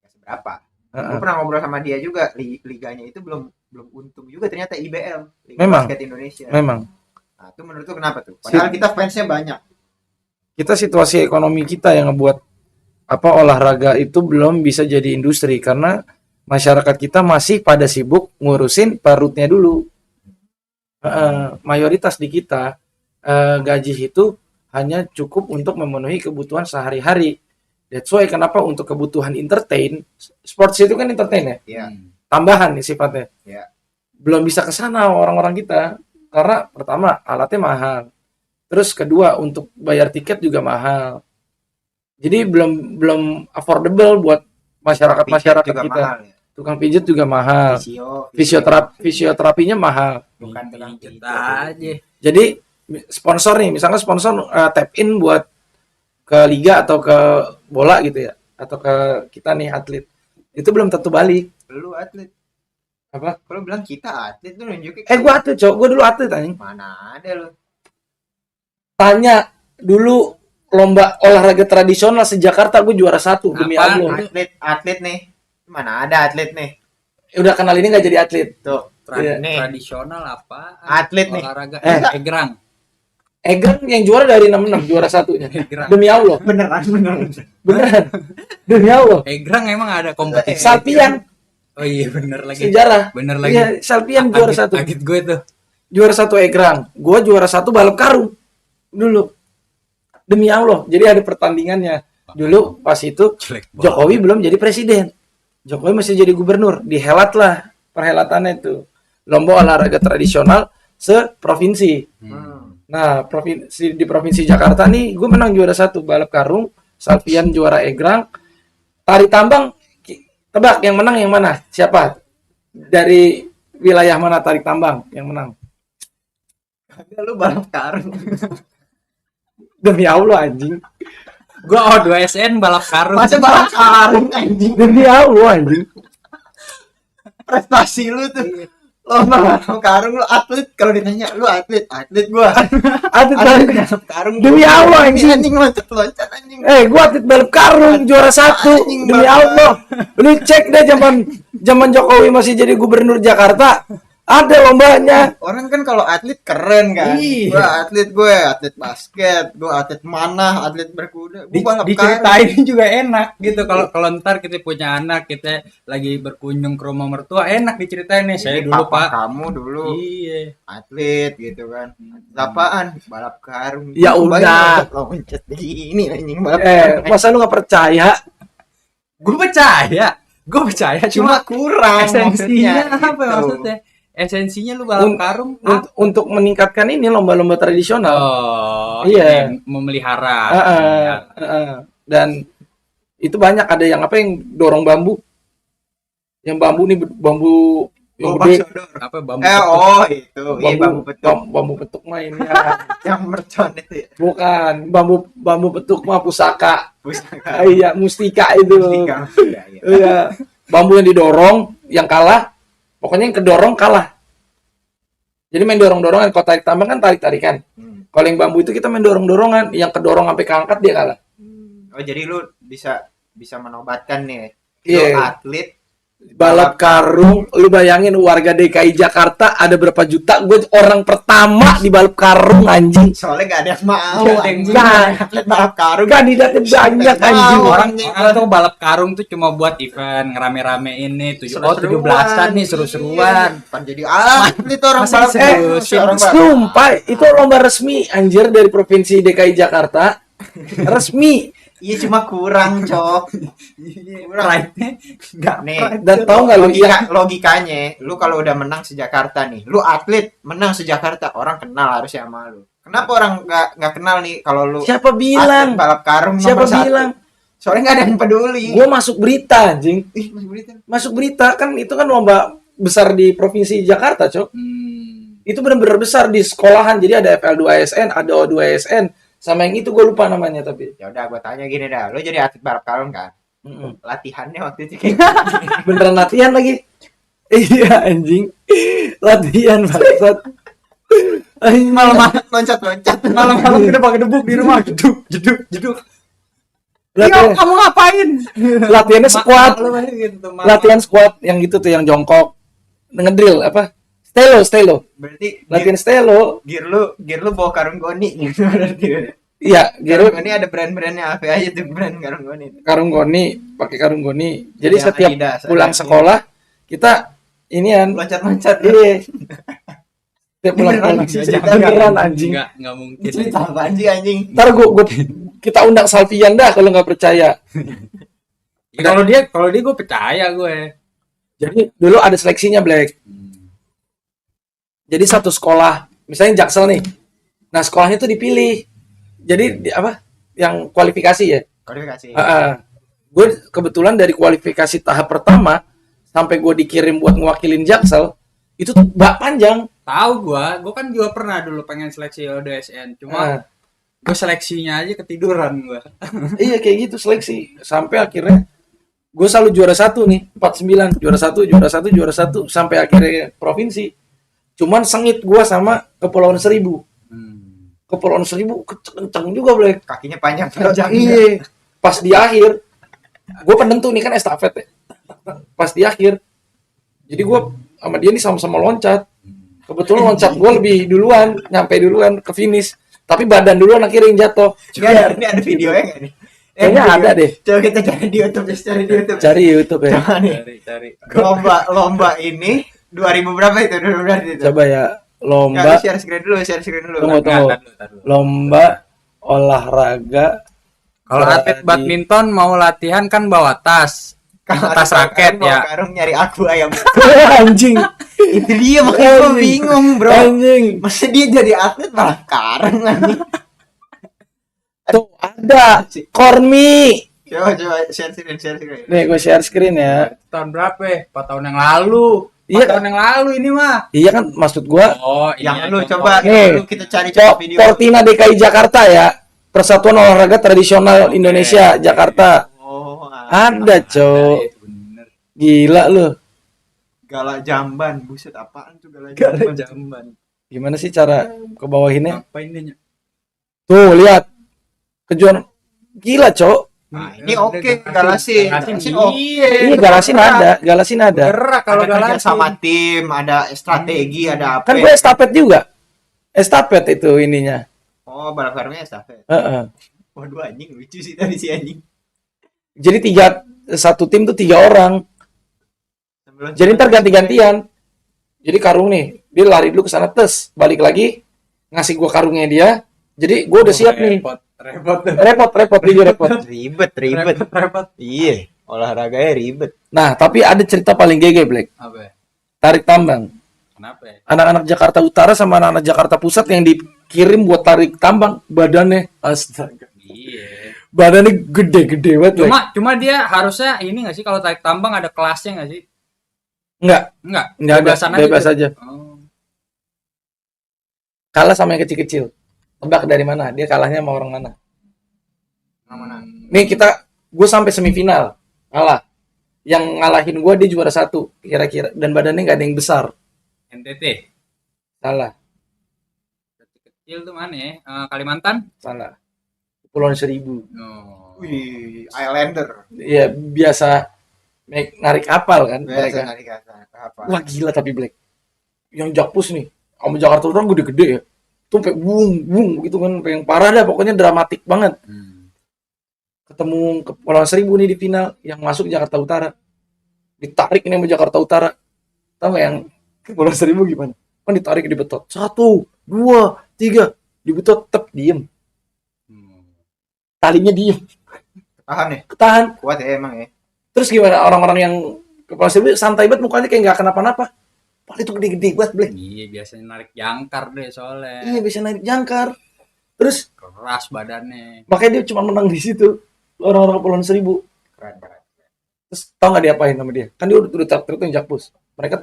nggak seberapa. Heeh. Gue pernah ngobrol sama dia juga, liganya itu belum untung juga ternyata IBL, Liga Memang. Basket Indonesia. Memang. Nah, itu menurut lu kenapa tuh? Padahal kita fansnya banyak. Kita situasi ekonomi kita yang ngebuat olahraga itu belum bisa jadi industri karena masyarakat kita masih pada sibuk ngurusin perutnya dulu. Mayoritas di kita gaji itu hanya cukup untuk memenuhi kebutuhan sehari-hari. That's why kenapa untuk kebutuhan entertain, sports itu kan entertain ya, Ya, tambahan nih sifatnya. Ya. Belum bisa ke sana orang-orang kita karena pertama alatnya mahal. Terus kedua untuk bayar tiket juga mahal. Jadi belum affordable buat masyarakat juga kita. mahal ya. Tukang pijat juga mahal. Fisioterapinya mahal. bukan tukang Pijet pijat. aja. Jadi sponsor nih, misalnya sponsor tap in buat ke liga atau ke bola gitu ya, atau ke kita nih atlet, itu belum tentu balik. Lu atlet. Apa? Kalau bilang kita atlet tuh nunjukin. Gua atlet, Cok. Gua dulu atlet anjing. Mana ada lu? Tanya dulu lomba olahraga tradisional se-Jakarta gue juara 1 demi Apaan? Allah. Atlet nih. Mana ada atlet nih? Udah kenal ini nggak jadi atlet. Tuh. Iya. Nih. Tradisional apa? Atlet nih. Olahraga egrang. Egrang yang juara dari 66 juara 1-nya. Egrang. Demi Allah. Beneran. Beneran. Demi Allah. Egrang emang ada kompetisi. Salpian Oh iya bener lagi. sejarah. Bener lagi. Iya, Salpian juara 1. Agit gue tuh. Juara 1 egrang. Gua juara 1 balap karung. Dulu. Demi Allah. Jadi ada pertandingannya. Dulu pas itu Jelek banget. Jokowi belum jadi presiden. Jokowi masih jadi gubernur. Dihelat lah perhelatannya itu. Lomba olahraga tradisional se-provinsi. Nah, di Provinsi Jakarta nih, gue menang juara 1 balap karung, Salvian juara egrang, tari tambang. Tebak yang menang yang mana? Siapa? Dari wilayah mana tarik tambang yang menang? Kagak lu balap karung. Demi Allah anjing. Gue O2SN balap karung. Masa balap karung anjing. Demi Allah anjing. Prestasi lu tuh. Lomba balap karung lu atlet, kalau ditanya lu atlet gua. Atlet Atlet balap balap karung. Demi Allah, anjing. Anjing loncat anjing. Gue atlet balap karung juara 1 Anjing, demi balap Allah. Lu cek deh zaman Jokowi masih jadi gubernur Jakarta, ada lombanya. Orang kan kalau atlet keren kan. Iya. Gue atlet basket, gue atlet mana, atlet berkuda, gue balap karung. Diceritain juga enak gitu. Kalau ntar kita punya anak, kita lagi berkunjung ke rumah mertua, enak diceritain nih. Saya Ini dulu papa Pak. kamu dulu Iya. atlet gitu kan. Apaan? Balap karung. Ya Gua udah. loncat begini anjing balap karung. Masa lu nggak percaya? Gue percaya. Cuma kurang Esensinya maksudnya, apa gitu. maksudnya? Esensinya lu balap karung Untuk meningkatkan ini lomba-lomba tradisional. iya. Iya. Memelihara. Dan itu banyak, ada yang apa yang dorong bambu. Yang bambu nih bambu yang Pak gede. Sodor. Apa bambu? Itu. Iya bambu petuk. Bambu petuk mah ini ya. Yang mercon itu ya. Bukan, bambu petuk mah pusaka. Pusaka. Iya, mustika itu. Mustika. Iya, iya. Iya. Bambu yang didorong, yang kalah, pokoknya yang kedorong kalah. Jadi main dorong-dorongan. Kalau tarik tambang kan tarik-tarikan. Kalau yang bambu itu kita main dorong-dorongan, yang kedorong sampai keangkat dia kalah. Oh jadi lu bisa menobatkan nih. Iya. Lu atlet Balap karung, lu bayangin warga DKI Jakarta ada berapa juta? Gue orang pertama di balap karung anjing. soalnya gak ada yang mau Gak ada yang anjing. mau. Atlet balap karung. Kandidatnya banyak anjing. Orang tuh balap karung tuh cuma buat event ngerame-ramein nih 17-an nih seru-seruan. Kan jadi atlet orang Masa balap serius? si orang balap. Sumpah, itu lomba resmi anjir dari Provinsi DKI Jakarta. Resmi. Iya cuma kurang cok. Kurang. Pride-nya enggak. Nih, Dan tahu nggak lu logikanya, lu kalau udah menang se-Jakarta nih, lu atlet menang se-Jakarta, orang kenal harusnya sama lu. Kenapa orang nggak kenal nih kalau lu Siapa atlet bilang? balap karung Siapa nomor 1? bilang? Soalnya nggak ada yang peduli. Gue masuk berita anjing. Ih, masih berita. Masuk berita kan itu kan lomba besar di Provinsi Jakarta, Cok. Itu benar-benar besar di sekolahan. Jadi ada FL2SN, ada O2SN, sama yang itu gue lupa namanya tapi. Ya udah, gue tanya gini dah, lu jadi atlet balap karung kan? Latihannya waktu itu kayak Beneran latihan lagi. Iya anjing. Latihan bangsat. malam-malam loncat-loncat. Malam-malam kita pakai debuk di rumah. Jeduk. Latihan, Kamu ngapain? latihannya squat. Gitu, Latihan squat yang gitu tuh yang jongkok. Ngedrill apa? Stelo. Berarti Latihan stelo. gear lu bawa karung goni gitu berarti. Iya, Karung goni ada brand-brandnya apa aja tuh brand karung goni. karung goni, pakai karung goni. Jadi Yang setiap Adidas, pulang Adidas. sekolah kita inian. Loncat-loncat. Iya. Setiap pulang Beneran sekolah. sih, Beneran anjing. Enggak mungkin. Cerita apaan sih anjing? Ntar kita undang Salvian dah kalau nggak percaya. Ya, kalau dia gue percaya gue. Jadi dulu ada seleksinya Black. Jadi satu sekolah, misalnya Jaksel nih. Nah sekolahnya tuh dipilih. Jadi apa? Yang kualifikasi ya. Kualifikasi. Gue kebetulan dari kualifikasi tahap pertama sampai gue dikirim buat ngewakilin Jaksel itu tuh bak panjang. Tahu gue kan juga pernah dulu pengen seleksi ODSN. Cuma Gue seleksinya aja ketiduran gue. Iya kayak gitu seleksi sampai akhirnya gue selalu juara satu nih 49 juara satu sampai akhirnya provinsi. Cuman sengit gue sama Kepulauan Seribu. Kepulauan Seribu kenceng juga boleh. Kakinya panjang. Iya. Pas di akhir gue penentu nih kan estafet ya. Pas di akhir jadi gue sama dia nih sama-sama loncat. Kebetulan loncat gue lebih duluan, nyampe duluan ke finish. Tapi badan duluan akhirnya yang jatuh. Nggak, ini ada videonya nggak nih? Kayaknya Video. ada deh. Coba kita cari di YouTube, cari di YouTube. Cari YouTube ya. Coba nih. Cari. Lomba ini 2000 berapa itu? 2000 berapa itu? Coba ya Ya, lomba. lu share screen dulu. Tunggu. Tar dulu. Lomba olahraga. Kalau atlet badminton mau latihan kan bawa tas. Tas raket Bawa ya. karung nyari aku ayam. Anjing. Itu dia makanya gue Anjing. bingung, bro. Anjing. Masa dia jadi atlet malah karung anjing. Tuh ada Kormi. Coba share screen. Nih gue share screen ya. Tahun berapa ya? 4 tahun yang lalu. Iya. 4 tahun yang lalu ini mah. Iya kan maksud gua Oh, ini Yang ya, lu contoh. coba Nih. lu kita cari coba video. Portina DKI Jakarta ya. Persatuan Olahraga Tradisional Indonesia Jakarta. Oh, Ada, Cok. Itu bener. Gila lu. Gala Jamban. Buset apaan tuh Gala Gala Jamban? jamban. Gimana sih cara kebawahinnya? Apa ini? Tuh, lihat. Kejuaraan gila, Cok. Nah, ini oke Galasin. Galasin oke. Iya, Galasin ada. Gerak kalau Ada kerja galasin. sama tim, ada strategi, ada apa. Kan gue estafet juga. Estafet itu ininya. Oh, balap karungnya estafet. Heeh. Waduh anjing lucu sih tadi si anjing. Jadi satu tim tuh 3 orang. Jadi ntar ganti-gantian. Jadi karung nih, dia lari dulu ke sana balik lagi ngasih gua karungnya dia. Jadi gua udah siap nih. Repot dia repot. Ribet. Iya, olahraganya ribet. Nah, tapi ada cerita paling GG, Black. Apa ya? Tarik tambang. Kenapa ya? Anak-anak Jakarta Utara sama anak-anak Jakarta Pusat yang dikirim buat tarik tambang, badannya astaga. Iya. Badannya gede-gede banget, Black. Cuma dia harusnya ini nggak sih kalau tarik tambang ada kelasnya nggak sih? Enggak Enggak. ada, Bebasan bebas gitu. aja. Oh. Kalah sama yang kecil-kecil. Tebak dari mana? Dia kalahnya sama orang mana? Mana? Nih gue sampai semifinal, kalah. Yang ngalahin gue dia juara 1 kira-kira, dan badannya nggak ada yang besar. NTT. Salah. Kecil tuh mana ya? Kalimantan? Salah. Kepulauan Seribu. No. Wih, Islander. Ya biasa narik kapal kan Biasa mereka. narik apa? Wah gila tapi Black. Yang Jakpus nih, sama Jakarta orang gede-gede ya. Tuh sampai bung gitu kan, sampai yang parah dah, pokoknya dramatik banget. Ketemu Kepulauan Seribu nih di final, yang masuk Jakarta Utara. Ditarik ini sama Jakarta Utara. Tahu nggak yang Kepulauan Seribu gimana? Kan ditarik dibetot. 1, 2, 3, dibetot tetep diem. Talinya diem, Tahan ya, ketahan. kuat ya emang ya. Terus gimana orang-orang yang Kepulauan Seribu santai banget mukanya kayak nggak kenapa-napa. Padahal itu gede-gede banget, Black. Iya, biasanya narik jangkar deh soalnya. Iya bisa naik jangkar. Terus Keras badannya. makanya dia cuma menang di situ. Orang-orang Kepulauan Seribu. Keren. Terus tau nggak diapain sama dia? Kan dia udah teriak yang Jakpus. Mereka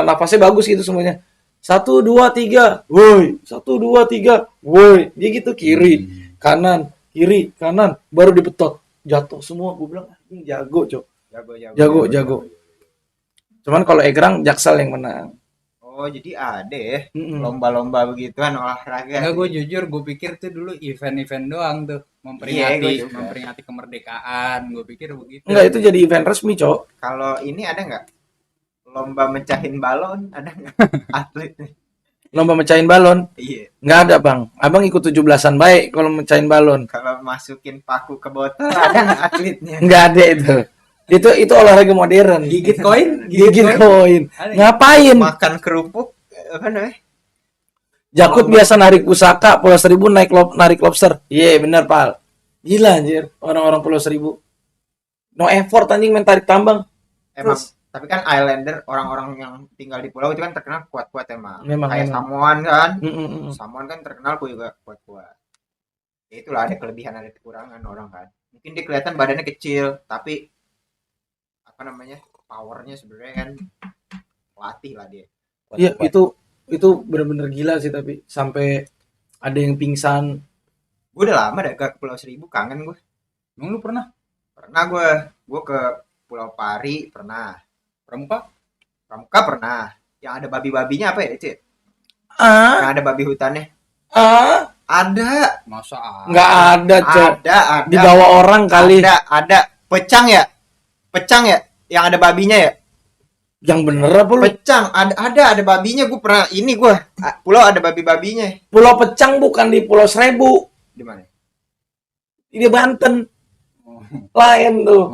nafasnya bagus gitu semuanya. 1, 2, 3, woi. 1, 2, 3, woi. Dia gitu kiri, kanan, kiri, kanan. Baru dibetot. Jatuh semua. Gue bilang, ini jago, Cok. Jago. Cuman kalau Egrang, Jaksel yang menang. Oh, jadi ada ya Mm-mm. lomba-lomba begituan olahraga. Enggak, gue jujur gue pikir tuh dulu event-event doang tuh Iya, gua juga. memperingati kemerdekaan. Gue pikir begitu. Enggak, itu jadi event resmi, Cok. Kalau ini ada nggak? Lomba mecahin balon ada nggak? Atlet nih. Lomba mecahin balon. Iya. Nggak ada, Bang. Abang ikut 17-an baik kalau mecahin balon. Kalau masukin paku ke botol ada nggak atletnya? Nggak ada itu. Itu olahraga modern. Gigit koin, Gigit koin. Ada nggak? Ngapain? Makan kerupuk apa namanya? Jakut biasa narik pusaka, Pulau Seribu narik lobster. Iya, bener, Pal. Gila anjir, orang-orang Pulau Seribu. No effort anjing main tarik tambang. Emang. Terus? Tapi kan Islander orang-orang yang tinggal di pulau itu kan terkenal kuat-kuat emang. Memang, Kayak memang. Samoan kan. Mm-mm. Samoan kan terkenal juga kuat-kuat. Ya itulah ada kelebihan ada kekurangan orang kan. Mungkin dia kelihatan badannya kecil, tapi apa namanya? Powernya sebenarnya kan latih lah dia. Iya, itu bener-bener gila sih, tapi sampai ada yang pingsan. Gue udah lama dah ke Pulau Seribu, kangen gue. Emang lu pernah? Pernah gue ke Pulau Pari pernah. Pramuka? Pramuka pernah. Yang ada babi-babinya apa ya itu? Ya? Ah, Yang ada babi hutannya. Ada. Masa nggak ada, Cok. Ada. Dibawa orang kali. Ada. Pecang ya? Yang ada babinya ya? Yang bener apa lu? Pecang, ada babinya. Gue pernah pulau ada babi-babinya. Pulau Pecang bukan di Pulau Seribu. Di mana? Di Banten. Oh, Lain tuh.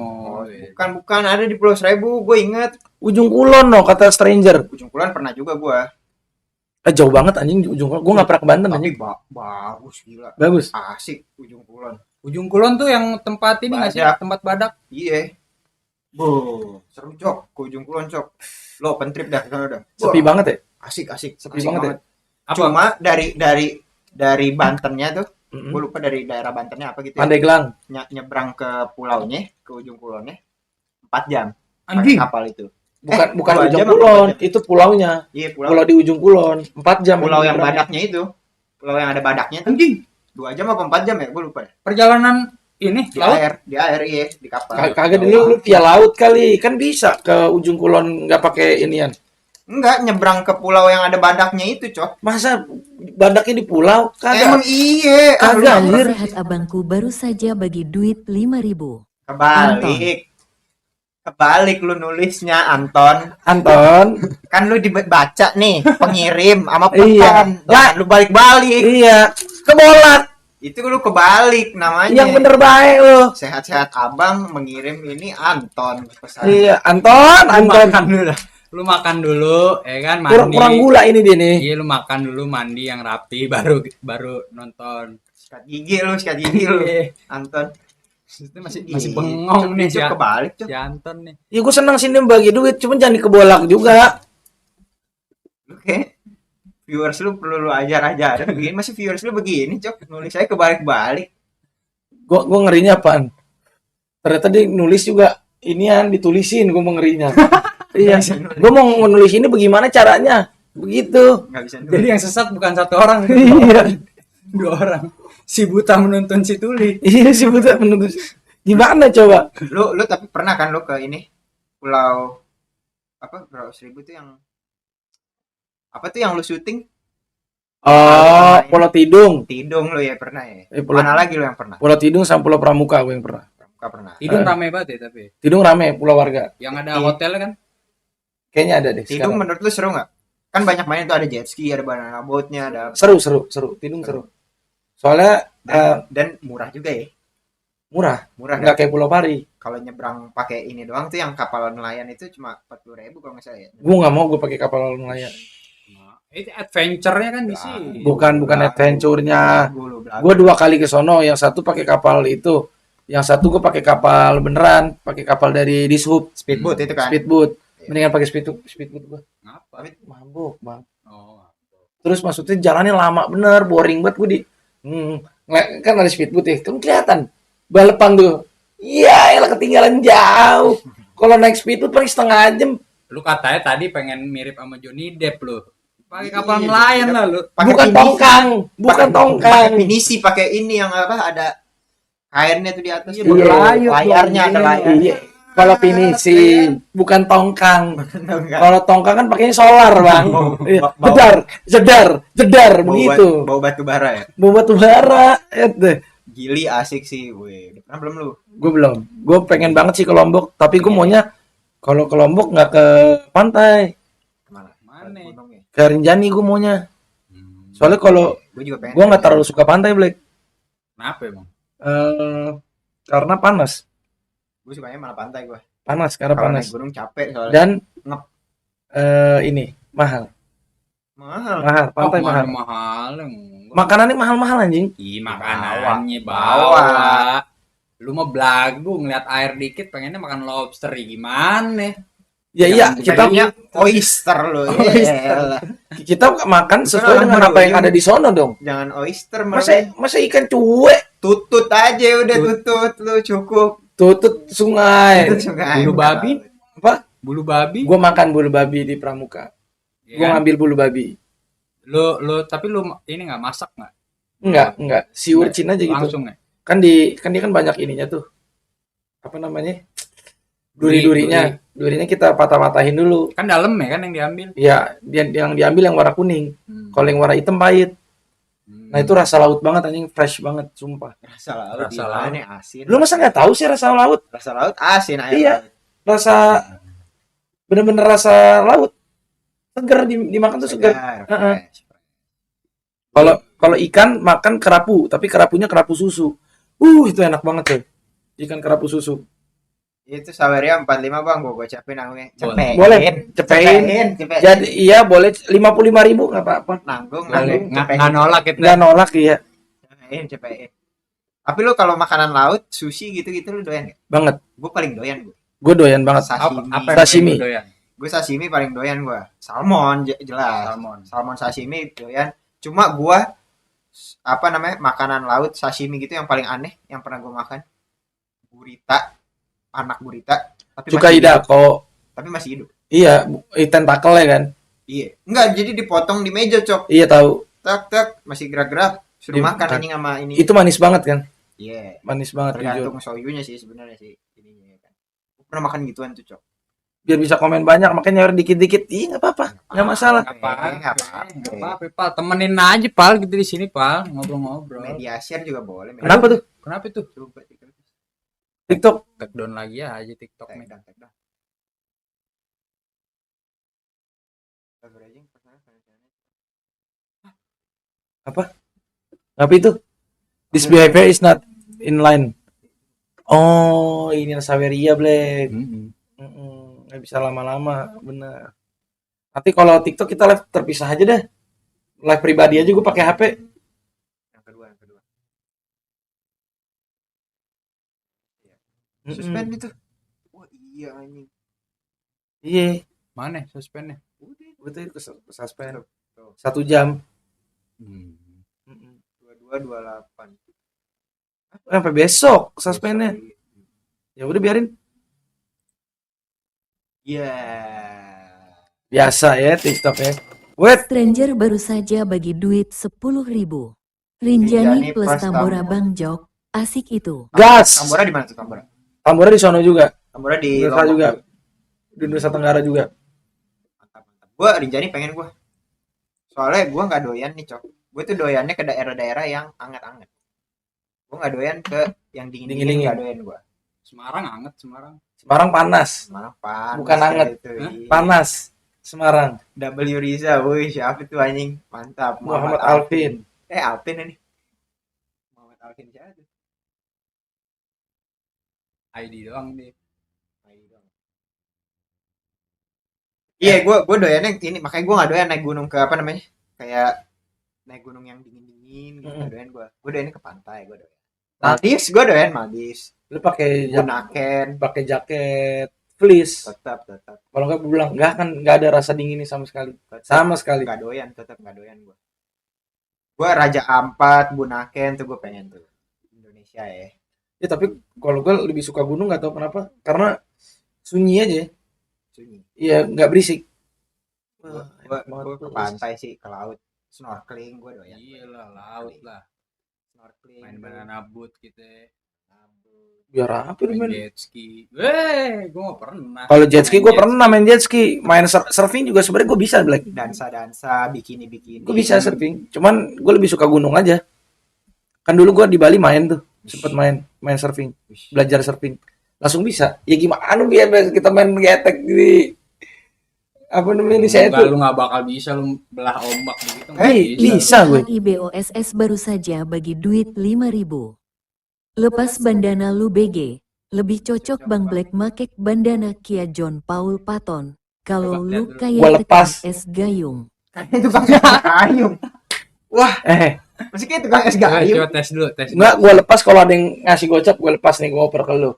iya. Bukan ada di Pulau Seribu, gue inget. Ujung Kulon no, kata stranger. Ujung Kulon pernah juga gue. Jauh banget anjing Ujung Kulon. Gue nggak pernah ke Banten Tapi anjing. bagus gila. Bagus. Asik Ujung Kulon. Ujung Kulon tuh yang tempat ini nggak sih? Badak. Tempat badak. Iya. Seru Cok, ke Ujung Kulon Cok. Lo open trip dah ke sana dah. Sepi Wah, banget ya. Asik. Sepi banget ya. Apa? Cuma dari Bantennya tuh, Mm-mm. gue lupa dari daerah Bantennya apa gitu. Ya. Pandeglang. Nyebrang ke pulaunya, ke Ujung Kulonnya 4 jam. Pakai Anjing. kapal itu. Bukan 2 Ujung jam apa Kulon, 4 jam? itu pulaunya. Iya, Pulau di Ujung Kulon, 4 jam. pulau yang nyebrangnya. badaknya itu. Pulau yang ada badaknya tuh Anjing. 2 jam apa 4 jam ya? Gue lupa. Perjalanan ini Di laut. air iya, di kapal. Kagak lu via laut kali, kan bisa ke Ujung Kulon nggak pakai inian. Enggak, nyebrang ke pulau yang ada badaknya itu, Cok. Masa badaknya di pulau? Kagak. Emang iya. Kagak, lu anjir. Sehat abangku baru saja bagi duit 5.000. Kebalik lu nulisnya, Anton. Anton. Kan lu dibaca nih, pengirim sama Iya. pesan. Jangan lu balik-balik. Iya. Kebolak. Itu lu kebalik namanya. Yang bener baik lu. Sehat-sehat abang mengirim ini Anton pesan. Iya, Anton. Makan dulu dah. Lu makan dulu, ya kan, mandi. Kurang gula ini dia nih. Iya, lu makan dulu, mandi yang rapi, baru nonton. Sikat gigi lu, Iya. Anton. Itu masih bengong nih Cok, si, kebalik, Cok. si Anton nih. Ya gue senang sini bagi duit, cuman jangan dikebolak juga. Oke. Viewers lu perlu lu ajar-ajar. Begini masih viewers lu begini, Cok. Nulis saya kebalik-balik. Gue ngerinya apaan? Ternyata dia nulis juga inian ditulisin, gue mau ngerinya. Iya. Gue mau nulis ini bagaimana caranya? Begitu. Enggak bisa nulis. Jadi yang sesat bukan satu orang, Iya. 2 orang. Si buta menuntun si tuli. Iya sih betul menurut. Gimana coba? Lu tapi pernah kan lu ke ini? Pulau Pulau Seribu tuh yang apa tuh yang lu syuting? Oh, Pulau Tidung. Tidung lu ya pernah ya? Pulau, Mana lagi lu yang pernah? Pulau Tidung sama Pulau Pramuka gue yang pernah. Pramuka pernah. Tidung rame banget ya tapi. Tidung rame pulau warga. Yang ada Iya. hotelnya kan? Kayaknya ada deh Tidung sekarang. menurut lu seru nggak? Kan banyak main tuh, ada jet ski, ada banana boatnya, ada Seru. Tidung seru. Soalnya dan murah juga ya. murah, Murah kan? nggak kayak Pulau Pari. Kalau nyebrang pakai ini doang tuh yang kapal nelayan itu cuma 40.000 kalau nggak salah ya. Gue nggak mau gue pakai kapal nelayan. Nah, itu adventure-nya kan di sini. Bukan adventure-nya. Belagu. Gue 2 kali ke sono, yang satu pakai kapal itu, yang satu gue pakai kapal beneran, pakai kapal dari Dishub, Speedboat itu kan. speedboat. Mendingan pakai speedboat gue. Ngapa? Mabuk bang. Oh. Terus maksudnya jalannya lama bener, boring banget gue kan ada speedboat ya, kan kelihatan balapan tuh. Iya, elah ketinggalan jauh. Kalau naik speedboat paling setengah jam. Lu katanya tadi pengen mirip sama Johnny Depp lu. Pakai kapal Iya, nelayan Johnny lah lu. Pakai Bukan pinisi. tongkang, bukan Pakai tongkang. pinisi, pakai ini yang apa, ada airnya tuh di atas. Iya, tuh. berlayar Layarnya dong, ada iya. layar. Iya. Kalau pinisi, bukan tongkang. Enggak. Kalau tongkang kan pakainya solar bang. Iya. Bau- Jedar, Bau begitu. bau batu bara ya. Bau batu bara. Deh. Gili asik sih, weh. Udah pernah belum lu? Gue belum. Gue pengen banget sih ke Lombok. Tapi gue maunya kalau ke Lombok nggak ke pantai. Kemana? Mana? Gunung ya? Ke Rinjani gue maunya. Soalnya kalau Gue juga pengen. gue nggak terlalu suka pantai, Black. Kenapa emang? Karena panas. Gue sukanya malah pantai gue. Karena Kalau panas. naik gunung capek soalnya. Dan Ngep. ini mahal. Mahal. Pantai mahal. Mahal. Makanannya mahal-mahal anjing. Ih, makanannya Bawa. bawa. Lu mah belagu ngeliat air dikit pengennya makan lobster gimana? Ya iya, kita Tadinya oyster lo. Iyalah. kita makan sesuai Orang dengan baru apa yang ini. ada di sono dong. Jangan oyster Masa ikan cuek tutut aja udah, tutut lu cukup. tutut sungai. Tutut sungai. Bulu babi? Apa? Bulu babi? Gua makan bulu babi di Pramuka. Ya Gua kan? ngambil bulu babi. Lu tapi lu ini nggak masak nggak? Enggak. Si urcin aja gitu. Langsung ya. Kan dia kan banyak ininya tuh. Apa namanya? Duri-durinya. Durinya kita patah-patahin dulu. Kan dalam ya kan yang diambil. Iya, yang diambil yang warna kuning. Kalau yang warna hitam pahit. Nah, itu rasa laut banget anjing, fresh banget, sumpah. Rasa laut Rasa gimana laut. nih, asin. Lu masa nggak tahu sih rasa laut? Rasa laut asin air Iya. laut. Rasa bener-bener rasa laut. Seger dimakan tuh seger. Segar, Heeh. fresh. Kalau ikan makan kerapu, tapi kerapunya kerapu susu. Itu enak banget tuh. Ikan kerapu susu. Itu Saweria 45 bang, gua capek nanggung. Cepein. Boleh, cepein. Cepein. Jadi iya boleh 55.000 nggak apa-apa. Nanggung, Boleh. cepein. Nggak nolak itu. Nggak nolak ya. Cepein. Tapi lu kalau makanan laut, sushi gitu-gitu lu doyan gak? Banget. Gue paling doyan gue. Gue doyan banget. Sashimi. Apa yang Sashimi. paling doyan? Gue sashimi paling doyan gue. Salmon jelas. Salmon sashimi doyan. Cuma gue apa namanya makanan laut sashimi gitu yang paling aneh yang pernah gue makan. Gurita, anak gurita. Tapi Suka masih ida hidup. kok. Tapi masih hidup. Iya, tentakel ya kan? Iya. Enggak, jadi dipotong di meja cok. Iya tahu. Tak masih gerak-gerak. Suruh Iya, makan tak. ini sama ini. Itu manis banget kan? Iya. Manis banget Tergantung jujur. soyunya sih sebenarnya sih ininya kan. Gue pernah makan gituan tuh cok. Biar bisa komen banyak, makanya nyari dikit-dikit. Ih, nggak apa-apa. Nggak masalah. Nggak Apa, Pal? Temenin aja, Pal, gitu di sini, Pal, ngobrol-ngobrol. Media share juga boleh. Kenapa tuh? Kenapa itu? Coba TikTok. TikTok. Take down lagi aja TikTok nih. Take down. Apa itu? This behavior is not in line. Oh, ini Saweria, Black. Nggak bisa lama-lama, bener. Nanti kalau TikTok kita live terpisah aja deh. Live pribadi aja gue pakai HP. Yang kedua. Mm-mm. Suspend itu. Wah iya anjing. Iya, Mana suspennya? gue tuh ke suspend 1 jam. Mm-mm. 2228. Sampai besok suspendnya. Ya udah biarin. Iya. Biasa ya TikTok ya. Wait, Stranger baru saja bagi duit 10.000. Rinjani Rinjani plus plus Tambora Tambora. Bang Jok, asik itu. gas. Tambora di mana tuh Tambora? Tambora di sono juga. Tambora di Nusa Lombok juga. Di Nusa Tenggara juga. Mantap. Gua Rinjani pengen gua. Soalnya gua nggak doyan nih cok. Gue tuh doyannya ke daerah-daerah yang anget-anget. Gue nggak doyan ke yang dingin-dingin. Dingin-dingin. Nggak doyan gua. Semarang anget, Semarang. Semarang panas. Semarang panas. Bukan anget. Itu, Hah? iya. Panas. Semarang. W Riza, woi siapa tuh anjing? Mantap. Muhammad Alvin. Alvin ini. Muhammad Alvin siapa tuh? ID doang dia. Iya, gue doyannya ini makanya gue nggak doyan naik gunung ke apa namanya kayak naik gunung yang dingin gitu nggak doyan gue. Gue doyannya ke pantai gue doyan. Maldives gue doyan Maldives. Lu pakai Bunaken jaket fleece. tetap Kalau enggak gue bilang enggak ada rasa dinginnya sama sekali. Sama sekali. nggak doyan tetap nggak doyan gue. Gue Raja Ampat Bunaken tuh gue pengen tuh Indonesia ya. Ya tapi kalau gue lebih suka gunung nggak tahu kenapa. Karena sunyi aja. Sunyi. Iya, nggak berisik. Gue ke pantai sih ke laut snorkeling gue doyan. Iya lah, laut lah. Snorkeling. Main banana boat gitu. Biar apa lu Main main? jet ski. Gue gak pernah. Kalau jet ski gue pernah main jet ski, main surfing juga sebenarnya gue bisa, Black. Dansa bikini. Gue bisa surfing, cuman gue lebih suka gunung aja. Kan dulu gue di Bali main tuh, sempet main surfing, belajar surfing, langsung bisa. Ya gimana biar kita main getek di apa namanya di saya Enggak, tuh? lu gak bakal bisa lu belah ombak begitu. Bisa gue. HIBOSS baru saja bagi duit 5.000. Lepas bandana lu BG, lebih cocok Bang Black makek bandana Kia John Paul Patton. Kalau Coba lu lihat dulu. Gua kayak lepas. tukang es gayung. Kayaknya tukang es gayung. Wah, masih kayak tukang es gayung. Coba tes dulu. Enggak, gue lepas kalau ada yang ngasih gocap, gue lepas nih, gue oper ke lu.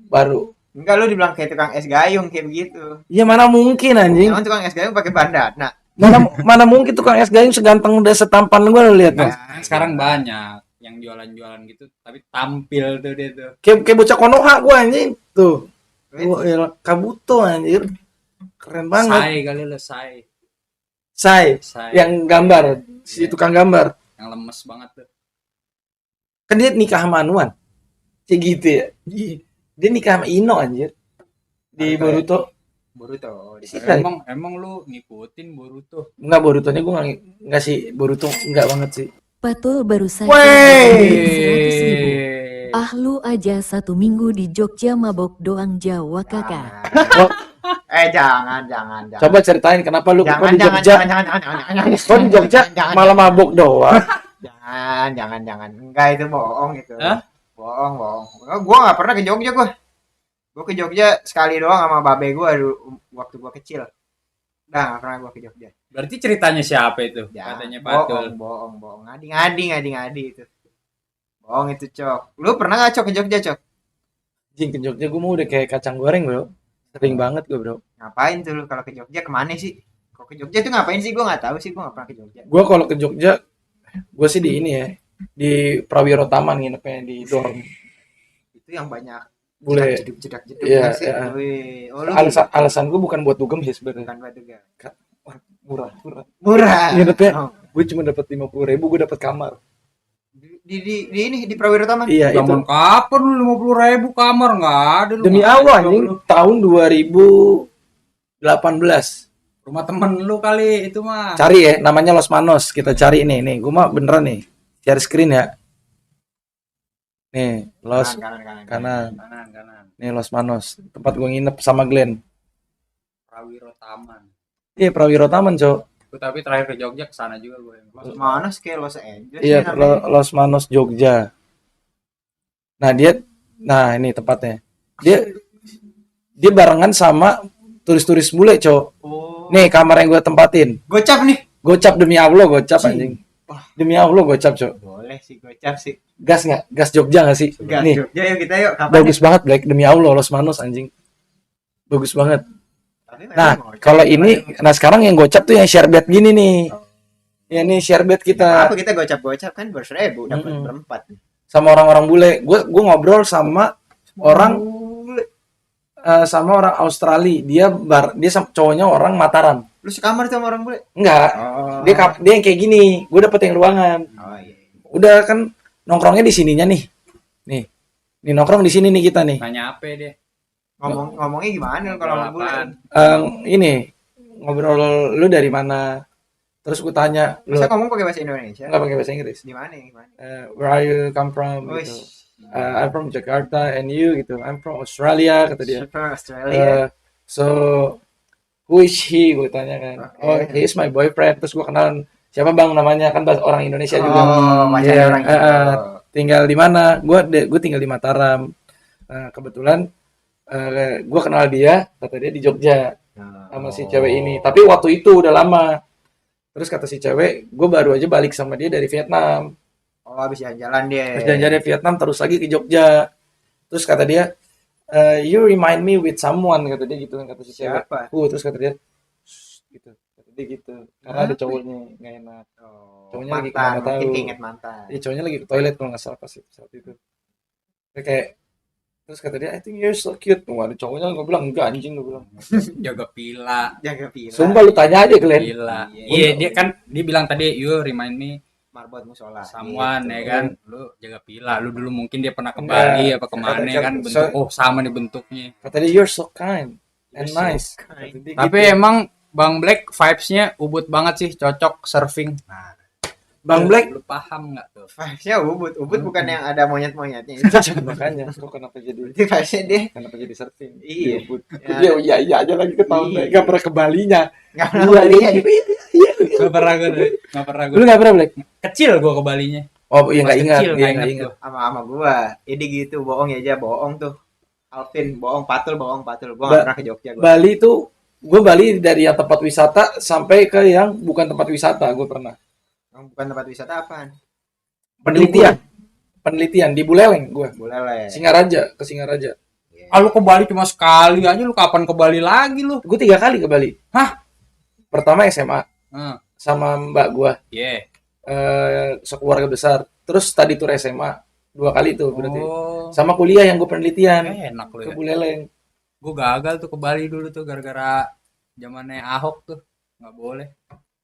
Baru. Enggak, lu dibilang kayak tukang es gayung kayak begitu. Ya mana mungkin anjing. Emang tukang es gayung pakai bandana. Mana mungkin tukang es gayung seganteng udah setampan gue lu lihat tuh. Kan sekarang banyak yang jualan-jualan gitu, tapi tampil tuh dia tuh. Kayak bocah Konoha gue anjing. Tuh. Gua Kabuto anjir. Keren banget. Say kali lu, say. Say Say. yang gambar, si tukang gambar. Yang lemes banget tuh. Kan dia nikah sama Anuan. Kayak gitu ya. Dia nikah sama Ino anjir. Di Naruto ya? Boruto. Boruto di Iya. Emang lu ngikutin Boruto? Enggak, Borutonya gue enggak sih. Boruto enggak banget sih. Patul baru saja Wey. bagi 100.000. Ah lu aja 1 minggu di Jogja mabok doang Jawa kakak. Jangan. Coba ceritain kenapa lu kok Jangan, di jangan, Jogja. jangan. Kok di Jogja malah mabok doang. Jangan. Enggak, itu bohong itu. Hah? Bohong. Gua nggak pernah ke Jogja gua. Gua ke Jogja sekali doang sama babe gua dulu waktu gua kecil. Udah nggak pernah gua ke Jogja. Berarti ceritanya siapa itu? Ya, Katanya Patul. bohong. Ngadi itu. Bohong itu, Cok. Lu pernah nggak, Cok, ke Jogja, Cok? Jing, ke Jogja gue mau udah kayak kacang goreng, bro. Sering banget gue, bro. Ngapain tuh lu kalau ke Jogja, kemana sih? Kalau ke Jogja tuh ngapain sih? Gua nggak tahu sih, gua nggak pernah ke Jogja. Gue kalau ke Jogja, gue sih di ini ya, di Prawiro Taman nginepnya di dorm. Itu yang banyak Boleh. jedak Iya, sih. iya. Wih. Oh, lu Alasan gue bukan buat dugem sih sebenarnya. bukan batu ga. Murah. Nginepnya, Oh. gue cuma dapat 50.000, gue dapat kamar. Di Prawiro Taman. Iya, itu. Zaman kapan lu 50.000 kamar nggak ada lu? Demi ngapain Allah, coba anjing. lu? Tahun 2018. Rumah temen lu kali itu mah. Cari ya, namanya Los Manos. Kita cari nih. Gue mah beneran nih. Share screen ya. Nih, Los kanan. kanan. Kanan. Nih Los Manos. Tempat gue nginep sama Glenn. Prawiro Taman. Iya, Prawiro Taman, Cok. Gua tapi terakhir ke Jogja kesana juga gue. Los Manos kayak Los Angeles. Iya, ya namanya. Los Manos Jogja. Nah ini tempatnya. Dia barengan sama turis-turis bule, Cok. Oh. Nih kamar yang gue tempatin. Gocap nih. Gocap demi Allah, gocap anjing. Demi Allah gocap, Cok. Boleh sih gocap sih. Gas nggak? Gas Jogja nggak sih? Gas Nih, Jogja yuk kita yuk. Kapan bagus banget, Black. Demi Allah, Los Manos anjing. Bagus banget. Tapi memang Nah, gocap. kalau ini, nah sekarang yang gocap tuh yang sherbet gini nih. Ya nih sherbet kita apa kita gocap kan ber-1.000 dapat Mm-mm. berempat. sama orang-orang bule. Gue ngobrol sama orang Australia. Dia sama cowoknya orang Mataram. Lu sekamar tuh sama orang bule? Enggak, Oh. dia yang kayak gini. Gue dapet yang ruangan. Oh iya. Udah kan nongkrongnya di sininya nih. Nih nongkrong di sini nih kita nih. Nanya apa dia? Ngomongnya gimana kalau sama bule? Apaan? Ini ngobrol lu dari mana? Terus gue tanya, lu Masa ngomong pakai bahasa Indonesia? nggak pakai bahasa Inggris? Di mana? Gimana? Where are you come from? Wih. Gitu. I'm from Jakarta and you gitu. I'm from Australia kata dia. Super Australia. So who is he? Gue tanya kan. Oke. Oh, he is my boyfriend. Terus gue kenalan siapa bang namanya kan orang Indonesia juga. Oh, masih Iya, ada orang gitu. Tinggal di mana? Gue tinggal di Mataram. Kebetulan gue kenal dia, kata dia di Jogja sama si cewek ini. Tapi waktu itu udah lama. Terus kata si cewek, gue baru aja balik sama dia dari Vietnam. Oh, habis jalan-jalan dia. Terus jalan-jalan dari Vietnam terus lagi ke Jogja. Terus kata dia, you remind me with someone, kata dia gitu kan, kata si cewek. Siapa? Terus kata dia, "Shh," gitu. Kata dia gitu. Karena ada cowoknya nggak enak. Oh, Cowoknya lagi mantan, kemana mungkin tahu. keinget mantan. Cowoknya lagi ke toilet kalau nggak salah pas saat itu. Dia kayak terus kata dia, I think you're so cute. Ada cowoknya gue bilang enggak anjing, gue bilang. Jaga pila. Jaga pila. Sumpah lu tanya aja Glenn. Pila. Iya. Iya, dia bilang tadi you remind me Marbot musola. someone Gitu. ya kan. Lu jaga pila. Lu dulu mungkin dia pernah ke Bali apa kemana kan bentuk sama nih bentuknya. Kata dia you're so kind and You're so nice. kind. Kata dia Tapi gitu. emang Bang Black vibes-nya ubud banget sih, cocok surfing. Nah, Bang Black lu paham nggak tuh? Vibes-nya ubud. Ubud bukan yang ada monyet-monyetnya. Itu makanya kok kenapa jadi berarti vibes-nya dia. kenapa jadi surfing? Iya. Iya, iya aja lagi ketahuan. Iya. Enggak pernah ke Balinya. Nggak pernah Iya, beli iya, aja. iya. Gak pernah gue, gak pernah gue. Lu enggak pernah Black? Kecil gue ke Balinya. Oh, iya enggak Pas ingat. kecil, Iya nggak enggak ingat ingat. Sama gua. Jadi gitu, bohong ya aja, bohong tuh. Alvin, bohong, Patul. Gua Ba- nggak pernah ke Jogja gua. Bali tuh gue Bali dari yang tempat wisata sampai ke yang bukan tempat wisata gue pernah. Bukan tempat wisata apaan? Penelitian di Buleleng gue. Buleleng. Singaraja, ke Singaraja. Ah, lu ke Bali cuma sekali aja, lu kapan ke Bali lagi lu? Gue 3 kali ke Bali. Hah? Pertama SMA Hmm. sama mbak gue, Yeah. sekeluarga besar. Terus tadi tour SMA 2 kali tuh berarti. Oh, Sama kuliah yang gue penelitian enak lu ke ya. Buleleng. Gue gagal tuh ke Bali dulu tuh gara-gara zamannya Ahok tuh. Nggak boleh.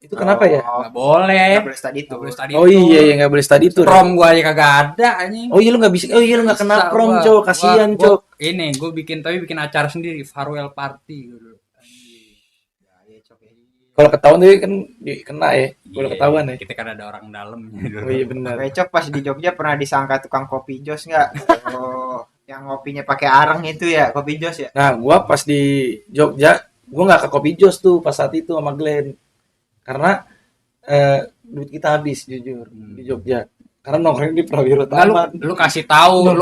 Itu kenapa ya? Nggak boleh. Nggak boleh study Nggak tour. boleh study Oh tour. iya ya nggak boleh study tour. Prom gua aja kagak ada anjing. Oh iya lu nggak bisa. Oh iya lu nggak kena Bisa prom gua. cok. Kasian Gua- cok. Ini gue bikin acara sendiri, farewell party dulu. Anjing. Ya, iya, Cok, ya. Kalau ketahuan tuh kan kena ya. Kalau Iya, ketahuan ya. kita kan ada orang dalamnya dulu. Oh iya benar. Oke, Cok, pas di Jogja pernah disangka tukang kopi jos nggak? Oh, yang ngopinya pakai areng itu ya, kopi jos ya? Nah, gua pas di Jogja, gua nggak ke Kopi Jos tuh pas saat itu sama Glenn. Karena duit kita habis jujur di Jogja. Karena nongkrong di Prawiro Nggak, Taman. lu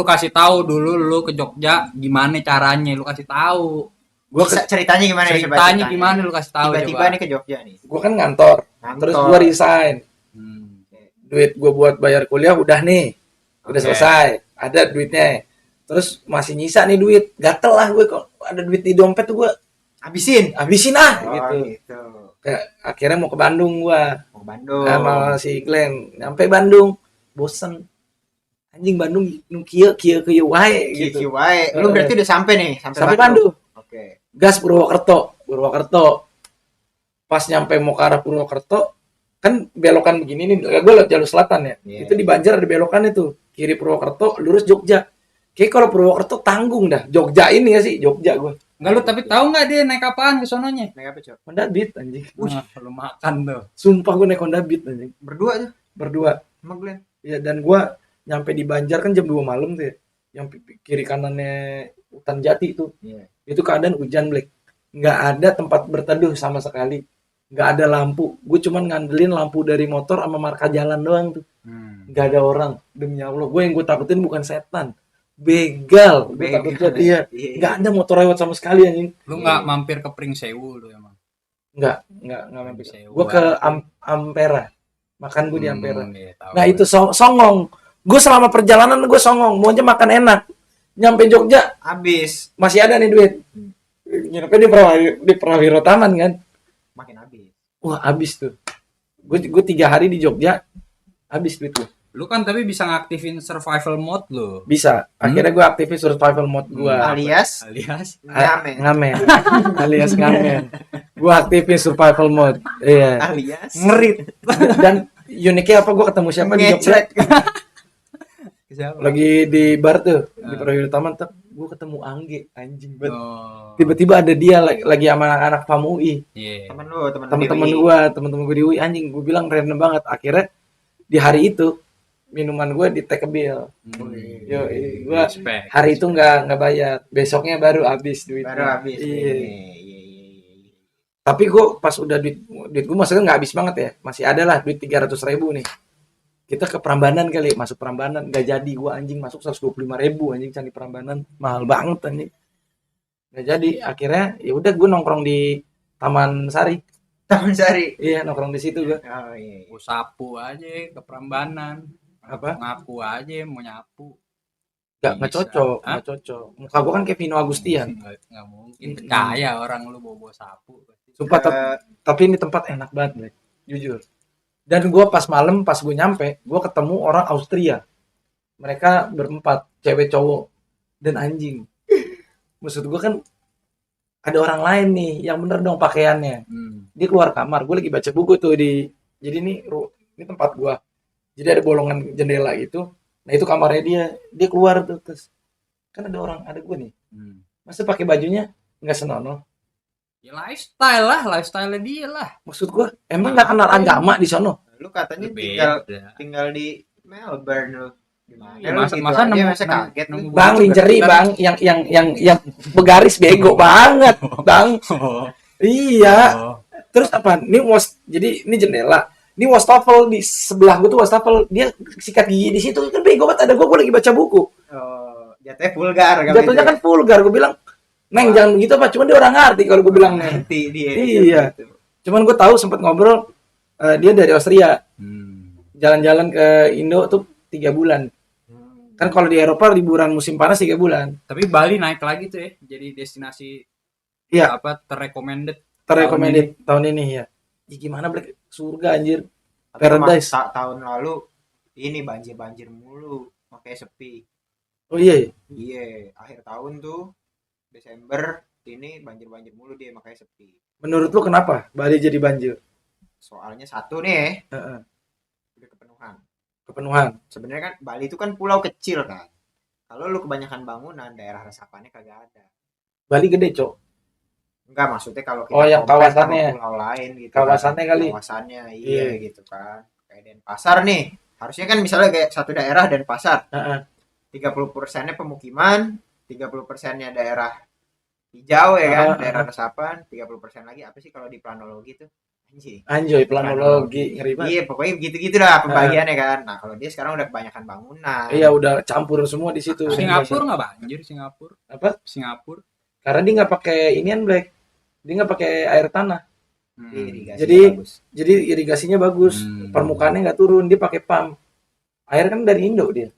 kasih tahu dulu lu ke Jogja gimana caranya, lu kasih tahu. Gua Bisa ceritanya gimana ya? Coba Ceritanya gimana lu kasih tahu Tiba-tiba coba. nih ke Jogja nih. gua kan ngantor. Terus gua resign. Hmm. Duit gua buat bayar kuliah udah nih. Udah Oke. selesai. Ada duitnya. Terus masih nyisa nih duit. Gatel lah gue kok ada duit di dompet tuh gua Habisin. habisin ah Oh, gitu. gitu. Kayak akhirnya mau ke Bandung gua. Mau ke Bandung. Sama si Glenn. Nyampe Bandung, bosen. Anjing Bandung nu kieu wae gitu. Gitu wae. Lu berarti udah sampai nih, Sampai Bandung. Oke. Gas Purwokerto. Pas nyampe mau ke arah Purwokerto, kan belokan begini nih, gue lewat jalur selatan ya. Iya. Itu di Banjar ada belokan itu, kiri Purwokerto, lurus Jogja. Kayak kalau Purwokerto tanggung dah. Jogja ini ya sih, Jogja gue. Enggak, lu tapi tahu nggak dia naik apaan ke sononya? Naik apa, Cok? Honda Beat anjing. Wah, lu makan tuh. Sumpah gue naik Honda Beat anjing. Berdua tuh Berdua. sama Glenn. Ya dan gue nyampe di Banjar kan jam 2 malam tuh ya. Yang kiri kanannya hutan jati itu. Iya. Itu keadaan hujan Black. Nggak ada tempat berteduh sama sekali. Nggak ada lampu. Gue cuman ngandelin lampu dari motor sama marka jalan doang tuh. Nggak ada orang. Demi Allah. Gue yang gue takutin bukan setan. Begal. Gue takut banget. Iya. Nggak ada motor lewat sama sekali anjing. Lu nggak mampir ke Pringsewu lu emang? Nggak mampir. Sewa. Gue ke Ampera. Makan gue di Ampera. Iya, tahu. Nah itu songong. Gue selama perjalanan gue songong. Maunya makan enak. Nyampe Jogja Habis. masih ada nih duit. Nyampe di Prawiro Taman kan. Makin habis. Wah habis tuh. Gue 3 hari di Jogja. Habis duit gue. Lu kan tapi bisa ngaktifin survival mode lu. Bisa. Akhirnya gue aktifin survival mode gue. Alias Alias ngamen. Ngamen. Alias ngamen. Gue aktifin survival mode. Iya. Alias Ngerit. Dan uniknya apa? Gue ketemu siapa di Jogja? ngecret. siapa? Lagi di bar tuh. Di Prawiro Taman tuh. Gue ketemu Angge. Anjing banget. Oh. Tiba-tiba ada dia lagi sama anak-anak FAMUI. Iya. Teman-teman gue di UI. Anjing. Gue bilang random banget. Akhirnya di hari itu minuman gue di take a bill. Yo, gue Respect. hari itu nggak bayar. Besoknya baru habis duit. Baru habis. Iya. Iya. Tapi gue pas udah duit gue maksudnya nggak habis banget ya. Masih ada lah duit 300.000 nih. Kita ke Prambanan kali, masuk Prambanan nggak jadi, gue anjing masuk 125.000 anjing Candi Prambanan, mahal banget anjing. Nggak jadi, akhirnya ya udah gue nongkrong di Taman Sari. Taman Sari. Iya nongkrong di situ gue. Oh iya. Gua sapu aja ke Prambanan. Apa? Ngaku aja mau nyapu. Nggak Bisa. cocok, Hah? nggak cocok. Muka gue kan kayak Vino Agustian. Nggak mungkin. Percaya orang lu bawa sapu. Sumpah, tapi ini tempat enak banget, Bre. Jujur. Dan gue pas malam, pas gue nyampe, gue ketemu orang Austria. Mereka berempat, cewek cowok dan anjing. Maksud gue kan ada orang lain nih yang bener dong pakaiannya. Dia keluar kamar, gue lagi baca buku tuh jadi ini tempat gue. Jadi ada bolongan jendela gitu. Nah itu kamarnya dia keluar tuh terus kan ada gue nih. Masa pakai bajunya nggak senonoh? Ya lifestyle dia lah. Maksud gue emang nggak kenal agama di sono? Lu katanya Beda. tinggal di Melbourne lu. Gimana Ya, lu masa- gitu masa aja, nemu- masa kaget lu. nemu- Bang lingerie bang yang begaris bego banget bang. Iya. Terus apa? Jadi ini jendela. Ini wastafel di sebelah gue tuh wastafel. Dia sikat gigi di situ kan bego banget. Ada gue lagi baca buku. Oh, jatuhnya vulgar Jatuhnya kan vulgar. Gue bilang, Neng jangan begitu apa. Cuman dia orang ngerti kalau gue bilang Neng. nanti dia. Iya. Cuman gue tahu sempat ngobrol. Dia dari Austria. Jalan-jalan ke Indo tuh 3 bulan. Kan kalau di Eropa liburan musim panas 3 bulan. Tapi Bali naik lagi tuh ya. Jadi destinasi Iya. apa terrecommended. Terrecommended tahun ini ya. Ya gimana Black? Surga anjir. Tapi Paradise. tahun lalu ini banjir mulu, makanya sepi. Oh iya. Iya, akhir tahun tuh Desember ini banjir mulu dia makanya sepi. Menurut lu kenapa Bali jadi banjir? soalnya satu nih Heeh. udah kepenuhan. Kepenuhan. Sebenarnya kan Bali itu kan pulau kecil kan. Kalau lu kebanyakan bangunan, daerah resapannya kagak ada. Bali gede, Cok. Enggak, maksudnya kalau kita Oh, yang compare sama kawasannya. pulau lain gitu Kawasannya kan. kali. Kawasannya Iya. iya gitu kan. Kayak Denpasar nih. Harusnya kan misalnya kayak satu daerah Denpasar, Heeh. 30%-nya pemukiman, 30%-nya daerah hijau ya kan, daerah resapan, 30% lagi apa sih kalau di planologi tuh? Anjing. Anjoy planologi, ngeri banget. Iya, pokoknya gitu-gitu dah pembagiannya kan. Nah, kalau dia sekarang udah kebanyakan bangunan. Iya, udah campur semua di situ. Singapura nggak banjir Singapura? Apa? Singapura. Karena dia nggak pakai inian, Black. Dia nggak pakai air tanah. Irigasi Jadi- bagus. Jadi irigasinya bagus. Permukaannya nggak turun, dia pakai pump. Air kan dari Indo dia.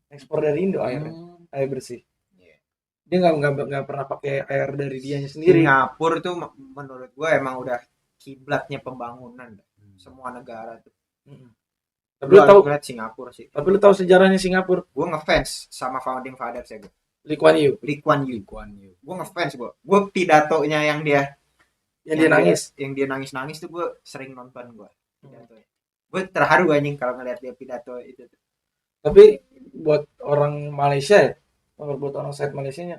Ekspor dari Indo airnya, air bersih. Iya. Dia nggak pernah pakai air dari dianya sendiri. Singapura tuh menurut gua emang udah kiblatnya pembangunan dah. Semua negara tuh. Mm-mm. Tapi lu Gua tahu, ngeliat Singapura sih. tapi lu tahu sejarahnya Singapura? Gua ngefans sama founding fathers ya gua. Lee Kuan Yew Lee Kuan Yew. Kuan Yew. Gua ngefans gua. Gua pidatonya yang dia yang dia nangis. yang dia nangis tuh gua sering nonton gua pidatonya. Gua terharu anjing kalau ngeliat dia pidato itu. Tapi buat orang Malaysia ya, buat orang side Malaysianya,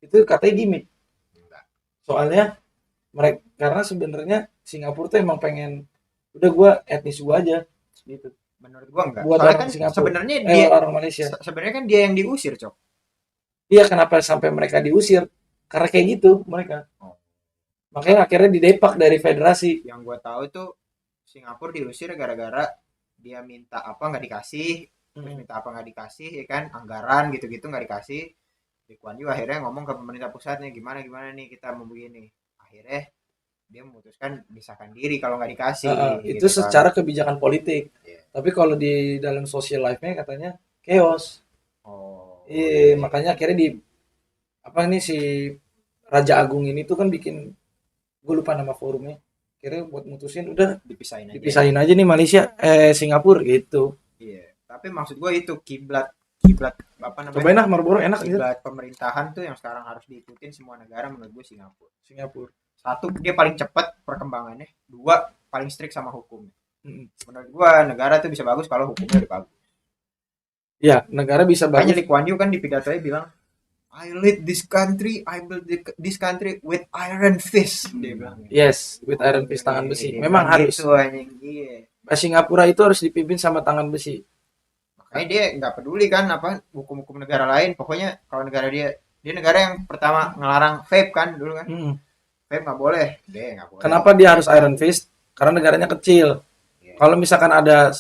itu katanya gimmick. Enggak. Soalnya mereka, karena sebenarnya Singapura tuh emang pengen, udah gua etnis gua aja gitu. Menurut gua enggak. Buat Soalnya orang kan Singapura. sebenarnya dia Orang Malaysia. sebenarnya kan dia yang diusir, Cok. Iya, kenapa sampai mereka diusir? Karena kayak gitu mereka. Oh. Makanya akhirnya didepak dari federasi. Yang gua tahu tuh Singapura diusir gara-gara dia minta apa nggak dikasih, terus minta apa nggak dikasih, ya kan, anggaran gitu-gitu nggak dikasih. Lee Kuan Yew akhirnya ngomong ke pemerintah pusatnya, gimana nih kita mau begini. Akhirnya dia memutuskan misahkan diri kalau nggak dikasih. Itu gitu kan. secara kebijakan politik. Iya. Tapi kalau di dalam social life-nya katanya chaos. Oh. Iya, makanya akhirnya di apa nih si Raja Agung ini tuh kan bikin, gue lupa nama forumnya. Akhirnya buat mutusin udah Dipisahin aja. dipisahin aja nih Malaysia, Singapura gitu. Iya. Tapi maksud gua itu kiblat apa namanya? Cobain lah Marlboro enak gitu. Kiblat pemerintahan tuh yang sekarang harus diikutin semua negara menurut gue Singapura. Singapura. Satu, dia paling cepat perkembangannya. Dua, paling strict sama hukum. Mm. Menurut gua negara tuh bisa bagus kalau hukumnya udah bagus. Ya, negara bisa Makanya bagus. Lee Kuan Yew kan di pidatonya bilang, I lead this country, I build this country with iron fist. Dia bilang. Yes, with iron fist, tangan besi. Dia Memang bilang harus. gitu, anjing. Iya. Singapura itu harus dipimpin sama tangan besi. Makanya dia nggak peduli kan apa hukum-hukum negara lain. Pokoknya kalau negara dia negara yang pertama ngelarang vape kan dulu kan. Mm. Vape nggak boleh. Dia nggak boleh. Kenapa dia harus iron fist? Karena negaranya kecil. Iya. Kalau misalkan ada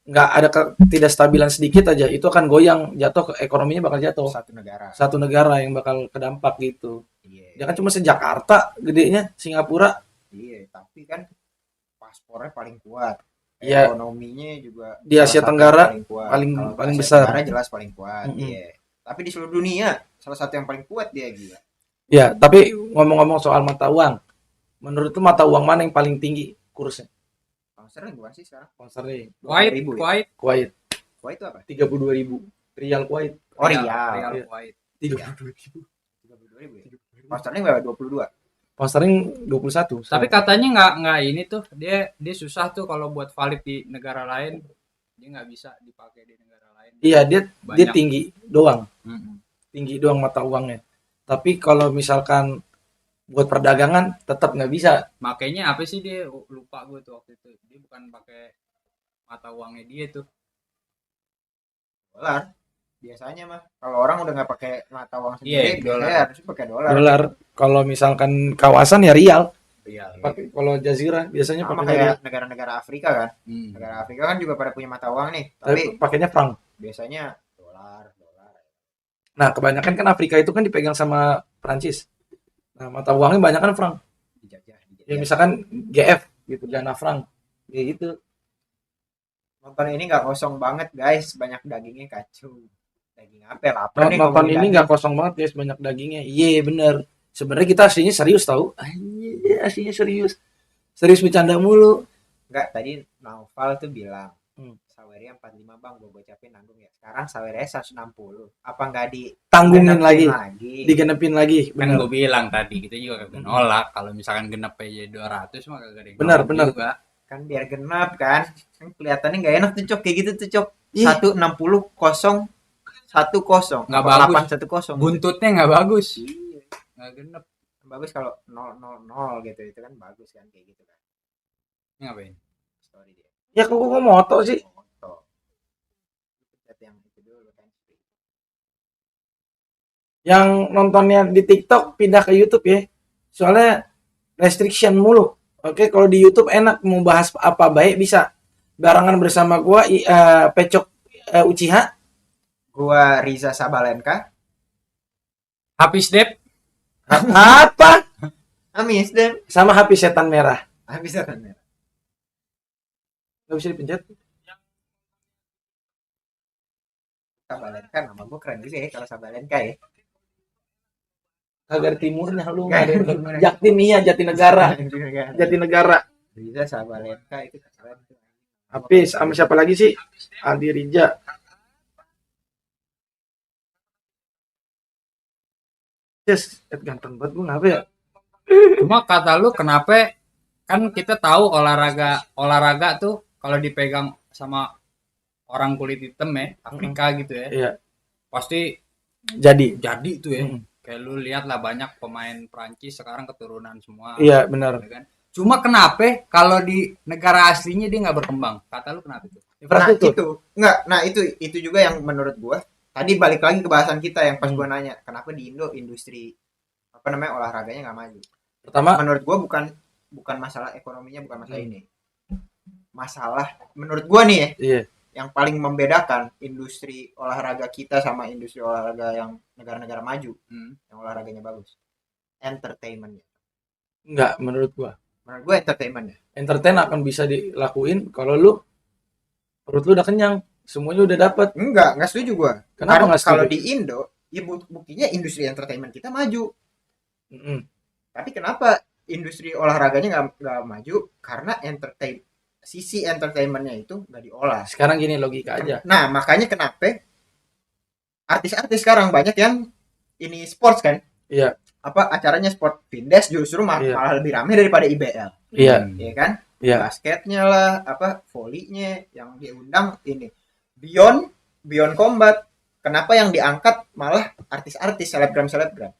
nggak ada ketidakstabilan sedikit aja, itu akan goyang, jatuh, ke ekonominya bakal jatuh. Satu negara. Satu negara yang bakal kedampak gitu. Iya. Dia kan cuma se-Jakarta gedenya, Singapura. Iya, tapi kan paspornya paling kuat. Iya. Ekonominya juga Di Asia salah satu Tenggara yang paling kuat. paling- Kalau di paling Asia besar. Tenggara jelas paling kuat. Mm-mm. Iya. Tapi di seluruh dunia salah satu yang paling kuat dia gila. Ya, tapi ngomong-ngomong soal mata uang, menurut lu mata uang mana yang paling tinggi kursnya? Konsernya bukan sih sekarang? Konsernya Kuwait, 20.000 ya? Kuwait. Kuwait, Kuwait itu apa? 32.000 Rial Kuwait. Oh, Rial Riyal. Kuwait. 32.000. 32.000 ya? Konsernya berapa? 22. Sterling 21. Tapi katanya nggak ini tuh dia susah tuh kalau buat valid di negara lain, dia nggak bisa dipakai di negara lain. Iya, dia Banyak. tinggi doang. Mm-mm. Tinggi doang mata uangnya. Tapi kalau misalkan buat perdagangan tetap nggak bisa. Makanya apa sih dia lupa gue tuh waktu itu. Dia bukan pakai mata uangnya dia tuh. Dolar. Biasanya mah kalau orang udah nggak pakai mata uang Iya, sendiri, dolar. biasanya harus pakai dolar. Dolar. Kalau misalkan kawasan ya rial. Iya. Pakai kalau jazirah biasanya Sama pakai rial. kayak negara-negara Afrika kan. Negara Afrika kan juga pada punya mata uang nih, Tapi tapi pakainya franc. biasanya dolar. Nah, kebanyakan kan Afrika itu kan dipegang sama Prancis. Nah, mata uangnya banyak kan franc. Dijajah. Ya misalkan GF gitu, Ghana franc. Ya gitu. Nonton ini nggak kosong banget guys, banyak dagingnya kacau. Daging apa ya? Lapar nih Nonton ngomongin ini daging. nggak kosong banget guys, banyak dagingnya. Iya bener. Sebenarnya kita aslinya serius tahu. Anjir, aslinya serius. Serius bercanda mulu. Nggak, tadi Naufal tuh bilang Saweria 45 bang, gue gocapin nanggung ya. Sekarang Saweria 160. Apa nggak Tanggungin digenepin lagi, digenepin lagi. Kan Bener. gue bilang tadi kita juga kagak nolak kalau misalkan genep aja 200 mah kagak ada yang Benar, nolak benar. juga. Kan biar genap kan. Kan kelihatannya nggak enak tuh Cok kayak gitu tuh Cok. Ih. 160 0 10 Nggak apa bagus. 810. Buntutnya nggak bagus. Iya. Nggak genep. Bagus kalau 000 gitu itu kan bagus kan kayak gitu kan. Ini ngapain? Story dia. Ya kok gua moto sih. Foto. Pencet yang itu dulu kan. Yang nontonnya di TikTok pindah ke YouTube ya. Soalnya restriction mulu. Oke, kalau di YouTube enak mau bahas apa baik bisa. Barengan bersama gua Pecok Uchiha. Gua Riza Sabalenka. Habis Dep. Apa? Amis deh. Sama HP setan merah. Habis kan. Gak bisa dipencet. Sabalenka nama gua keren juga ya kalau Sabalenka ya. Kagak di timurnya lu. Nggak ada di timurnya. Jaktim iya, Jatinegara. Jatinegara. Riza Sabalenka itu keren. Habis sama siapa lagi sih? Adi Rija. Yes, ganteng banget gue ngapa ya? Cuma kata lu kenapa kan kita tahu olahraga tuh kalau dipegang sama orang kulit hitam ya, Afrika gitu ya. Iya. Pasti Jadi. jadi tuh ya. Mm. Kayak lu lihat lah banyak pemain Prancis sekarang keturunan semua. Iya benar. Ya kan? Cuma kenapa kalau di negara aslinya dia nggak berkembang? Kata lu kenapa itu? Nah Infrastruktur. itu enggak, nah itu juga yang menurut gua tadi balik lagi ke bahasan kita yang pas Hmm. gua nanya kenapa di Indo industri apa namanya olahraganya nggak maju. Pertama, Menurut gua bukan masalah ekonominya, bukan masalah Hmm. ini. Masalah menurut gua nih ya, iya. yang paling membedakan industri olahraga kita sama industri olahraga yang negara-negara maju, yang olahraganya bagus. Entertainmentnya. Enggak menurut gua. Menurut gua entertainmentnya. Entertain akan bisa dilakuin kalau lu perut lu udah kenyang, semuanya udah dapet. Enggak setuju gua. Kenapa Karena nggak setuju? kalau di Indo, ya buktinya industri entertainment kita maju. Mm-mm. Tapi kenapa industri olahraganya nggak maju? Karena sisi entertainmentnya itu nggak diolah. Sekarang gini logika aja. Nah makanya kenapa artis-artis sekarang banyak yang ini sports kan? Iya. Apa acaranya sport Vindes justru Iya. malah lebih ramai daripada IBL, Iya. ya kan? Iya. Basketnya lah, apa volleynya yang diundang ini Beyond Combat. Kenapa yang diangkat malah artis-artis selebgram? Karena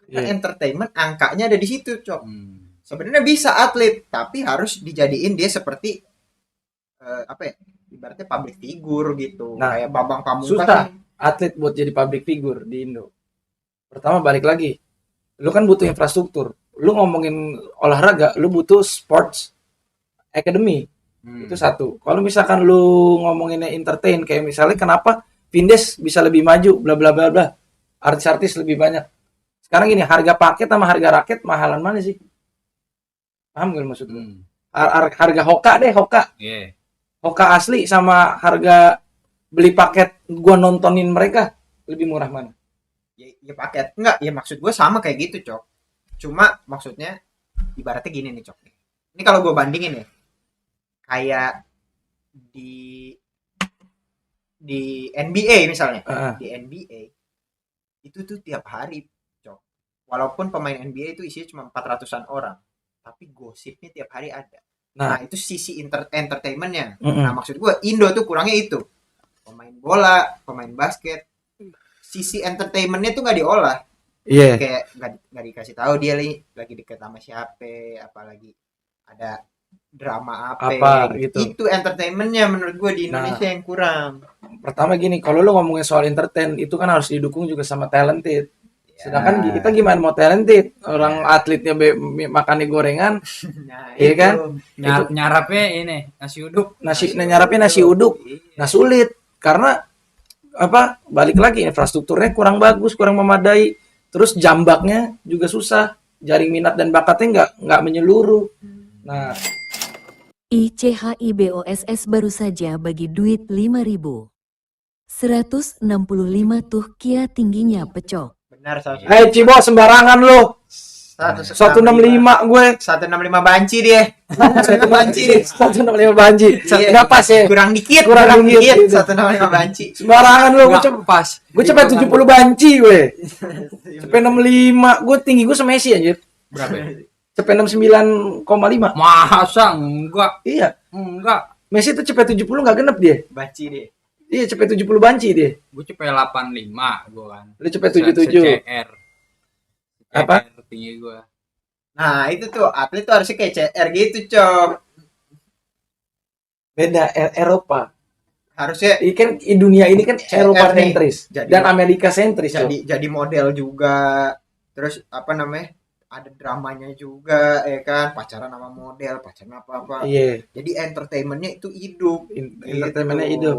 Iya. entertainment angkanya ada di situ, Cok. Hmm. Sebenarnya bisa atlet, tapi harus dijadiin dia seperti apa ya? Ibaratnya public figure gitu. Nah, Kayak Bambang Pamungkas. susah. nih. Atlet buat jadi public figure di Indo. Pertama balik lagi. Lu kan butuh infrastruktur. Lu ngomongin olahraga, lu butuh sports academy. Itu satu. Kalau misalkan lu ngomonginnya entertain kayak misalnya kenapa Vindes bisa lebih maju bla bla bla bla. Artis-artis lebih banyak. Sekarang gini, harga paket sama harga raket mahalan mana sih? Paham gak maksud gue? Hmm. Harga Hoka deh, Hoka. Iya. Hoka asli sama harga beli paket gua nontonin mereka lebih murah mana? Ya paket. Enggak, ya maksud gue sama kayak gitu, Cok. Cuma maksudnya ibaratnya gini nih, Cok. Ini kalau gue bandingin ya. Kayak di NBA misalnya. Heeh. Di NBA itu tuh tiap hari, Cok. Walaupun pemain NBA itu isinya cuma 400-an orang, tapi gosipnya tiap hari ada. Nah, Nah, itu sisi entertainmentnya. Mm-mm. Nah, maksud gue Indo tuh kurangnya itu. Pemain bola, pemain basket, sisi entertainmentnya tuh nggak diolah. iya. Kayak nggak dikasih tahu dia lagi deket sama siapa, apalagi ada drama Apa, gitu. gitu. Itu entertainmentnya menurut gue di Indonesia yang kurang. Pertama gini, kalau lu ngomongin soal entertain itu kan harus didukung juga sama talented. Ya. Sedangkan kita gimana mau talented? Orang atletnya makannya gorengan, Nah, Iya itu. kan? Nyarapnya ini nasi uduk. nyarapnya nasi uduk. Iya. Nah, sulit karena apa? Balik lagi infrastrukturnya kurang bagus, kurang memadai. Terus jambaknya juga susah. Jaring minat dan bakatnya nggak menyeluruh. Nah, ICHIBOSS baru saja bagi duit 5.000. 165 tuh kia tingginya Pecok. Benar, Cibo sembarangan lu. 165 gue. 165 banci dia. 1 banci. 165 banci. Iya. Enggak pas ya. Kurang dikit, Kurang dikit. 165 banci. Sembarangan lu. Gue Nggak pas. cepet 70 banci gue. Cepet 65. Gue tinggi gue semesi anjir. Berapa ya? cepet 69,5. Masa enggak? Iya, Enggak. Messi tuh cepet 70 nggak genep dia. Baci deh. Iya, cepet 70 banci dia. Gue cepet 85 gue kan. Lu cepet 77. CR. Apa? CR tinggi gue. Nah, itu tuh atlet tuh harusnya kayak CR gitu, Cok. Beda Eropa. Harusnya Ini kan di dunia ini kan CR Eropa nih. sentris Jadi- dan Amerika sentris. jadi model juga. Terus apa namanya? Ada dramanya juga, ya kan? Pacaran sama model, pacaran apa-apa. Iya, Jadi entertainmentnya itu hidup. entertainmentnya Gitu. hidup.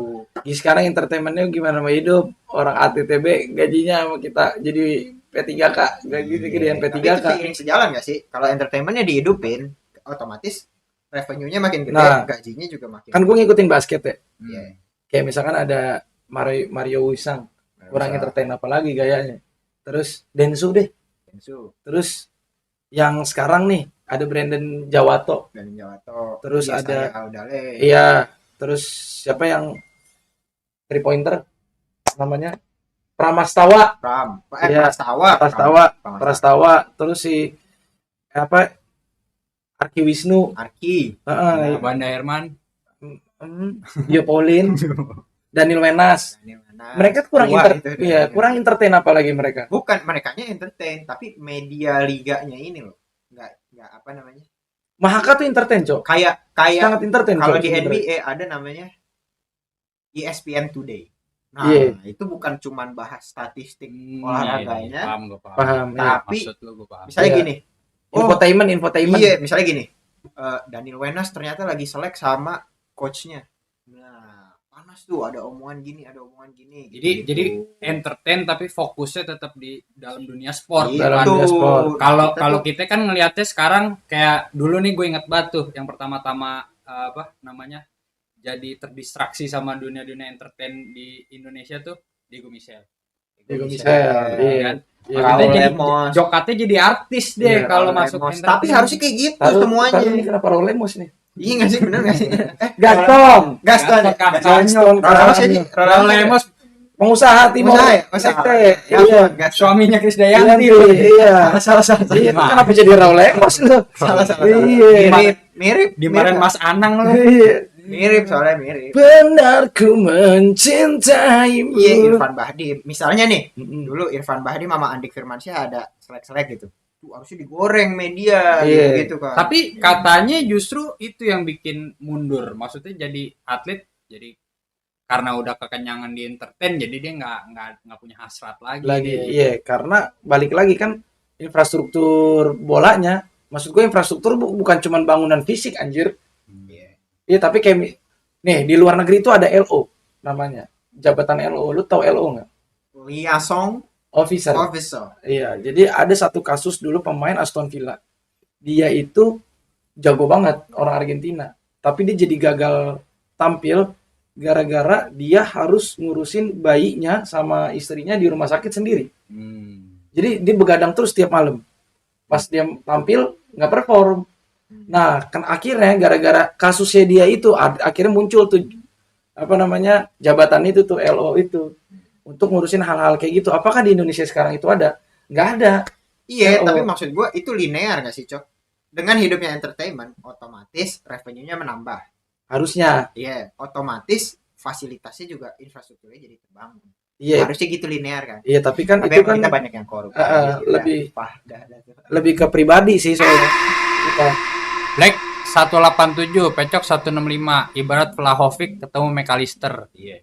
Sekarang entertainmentnya gimana mau hidup? Orang ATTB gajinya sama kita jadi P3K, gaji gedean Tapi itu P3K. seiring sejalan gak sih? Kalau entertainmentnya dihidupin, otomatis revenue-nya makin gede, Nah, gajinya juga makin Kan gue ngikutin basket ya. Iya. Kayak misalkan ada Mario Wisang, kurang entertain apa lagi gayanya. Terus Densu deh. Densu Terus yang sekarang nih ada Brandon Jawato. dan Jawato. Terus ada- Audale. Iya, terus siapa yang 3 pointer namanya? Pramastawa. Pram. Iya, Prastawa, terus si apa? Arki Wisnu, Arki. heeh, Banda Herman. Dio Paulin, Daniel Wenas. Mereka tuh kurang kurang entertain apalagi mereka. Bukan merekanya entertain, tapi media liganya ini loh. Enggak apa namanya? Mahaka tuh entertain, Cok. Kayak Sangat entertain, kalau Cok, di sebenarnya. NBA ada namanya ESPN Today. Nah, Iya. itu bukan cuman bahas statistik Iya, olahraganya. paham, gue paham. Paham, iya. Tapi Maksud lu gue paham. misalnya Iya. gini. Infotainment. Iya, misalnya gini. Daniel Wenas ternyata lagi selek sama coachnya. Nah, panas tuh, ada omongan gini. Jadi entertain tapi fokusnya tetap di dalam dunia sport. Gitu. dalam dunia sport. Kalau kita kan ngelihatnya sekarang kayak dulu nih gue inget banget tuh yang pertama-tama apa namanya jadi terdistraksi sama dunia-dunia entertain di Indonesia tuh Diego Michel. Diego Michel, iya. Kan? Iya, Makanya Raul jadi Lemos. jokatnya jadi artis deh Iya, kalau Raul masuk Lemos. entertain. Tapi harusnya kayak gitu Taruh semuanya. ini kenapa Raul Lemos nih? Iya nggak sih, bener nggak sih? Gaston, Gaston. Gaston, Raul siapa sih? Raul Lemos pengusaha Timor Pengusaha ya? Pengusaha. Sekte. Iya. Gaston, Gaston. suaminya Chris Iya, Dayanti. iya. Salah. Iya, itu kenapa jadi Raul Lemos lu? Salah. Iya. Mirip. Dimarahin Mas Anang lu. Iya. Mirip soalnya mirip. Benar ku mencintaimu. Iya, Irfan Bahdim. Misalnya nih, Mm-mm. dulu Irfan Bahdim sama Andik Firmansyah ada selek-selek gitu. Tuh harusnya digoreng media Iya. gitu kan. Tapi katanya justru itu yang bikin mundur. Maksudnya jadi atlet jadi karena udah kekenyangan di entertain jadi dia nggak punya hasrat lagi. Iya, karena balik lagi kan infrastruktur bolanya. Maksud gue infrastruktur bukan cuma bangunan fisik anjir. Iya. Iya, tapi kayak nih di luar negeri itu ada LO namanya. Jabatan LO. Lu tahu LO nggak? Liaison Officer. Officer. Iya, jadi ada satu kasus dulu pemain Aston Villa. Dia itu jago banget orang Argentina, tapi dia jadi gagal tampil gara-gara dia harus ngurusin bayinya sama istrinya di rumah sakit sendiri. Jadi dia begadang terus tiap malam. Pas dia tampil nggak perform. Nah, kan akhirnya gara-gara kasusnya dia itu akhirnya muncul tuh apa namanya jabatan itu tuh LO itu untuk ngurusin hal-hal kayak gitu. Apakah di Indonesia sekarang itu ada? Nggak ada. Iya, Oh. tapi maksud gua itu linear gak sih, Cok? Dengan hidupnya entertainment, otomatis revenue-nya menambah. Harusnya. Iya, otomatis fasilitasnya juga infrastrukturnya jadi terbangun. Iya. Harusnya gitu linear kan. Iya, tapi kan Tapi itu emang kan kita banyak yang korup. lebih ke pribadi sih soalnya. Kita. Black 187, Pecok 165, ibarat Vlahovic ketemu McAllister. Iya.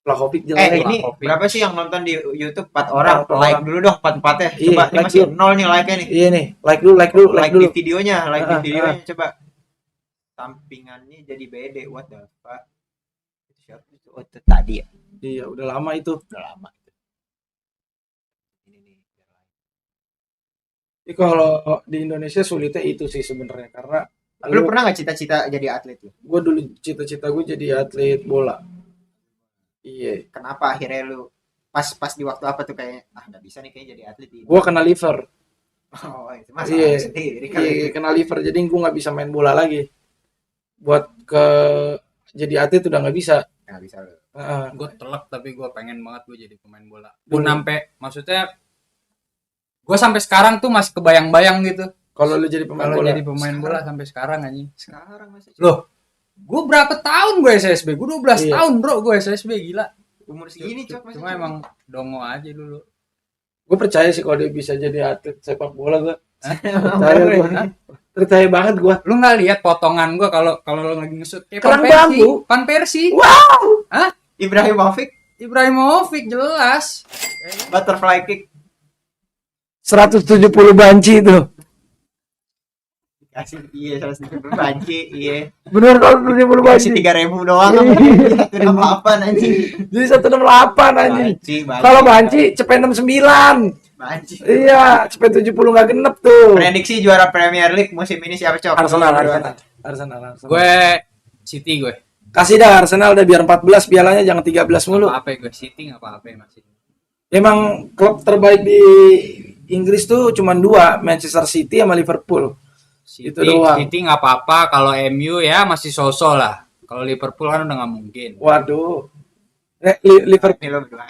Vlahovic jelek. Ini Vlahovic. berapa sih yang nonton di YouTube? 4 orang. 4 Like orang. dulu dong 4-4-nya. Iya, Coba ini like masih dulu. 0 nih like-nya nih. Iya nih, like dulu. Like di videonya, like di Ah, videonya coba. Sampingannya jadi beda. What the fuck? Itu siapa itu? Oh, itu tadi ya. Iya, udah lama itu. Udah lama. Ini nih. Tapi kalau di Indonesia sulitnya itu sih sebenarnya karena Lu pernah nggak cita-cita jadi atlet lu? gue dulu cita-cita gue jadi atlet bola. Iya. Kenapa akhirnya lu pas di waktu apa tuh kayak nggak bisa nih kayak jadi atlet ini. Gue kena liver. Oh, itu masalah Iya. sendiri kali. Iya, kena liver jadi gue nggak bisa main bola lagi. Buat jadi atlet udah nggak bisa. Nggak bisa lu. Heeh. Gue telak tapi gue pengen banget gue jadi pemain bola. Dulu. Pun sampai maksudnya Gue sampai sekarang tuh masih kebayang-bayang gitu. Kalau lu jadi pemain Kalau bola. jadi pemain bola sampai sekarang anjing. Sekarang masih Loh, gue berapa tahun gue SSB? Gue 12 Iya. tahun bro gue SSB, gila. umur segini cok masih. Cuma emang dongo aja dulu. Gue percaya sih kalau dia bisa jadi atlet sepak bola gue. Percaya gue. Percaya banget gue. Lu nggak lihat potongan gue kalau lu lagi ngesut kayak Kerang Van Persie. bambu. Van Persie. Wow. Hah? Ibrahimovic Ibrahimovic jelas. butterfly kick 170 banci itu. kasih iya 170 banci iya Bener kalau 170 banci. kasih 3.000 doang satu nama apa anjing Jadi 168 anjing. banci Kalau banci cepet 69. banci Iya, cepet 70 nggak genep tuh. prediksi juara Premier League musim ini siapa cok? Arsenal. Gue City gue. Kasih dah Arsenal udah biar 14 pialanya jangan 13 mulu. Apa gue City nggak apa-apa masih. Emang klub terbaik di Inggris tuh cuma 2, Manchester City sama Liverpool. City, Itu doang. City nggak apa-apa. Kalau MU ya masih sosok lah. Kalau Liverpool kan udah nggak mungkin. Waduh. Liverpool. Ini lo berdua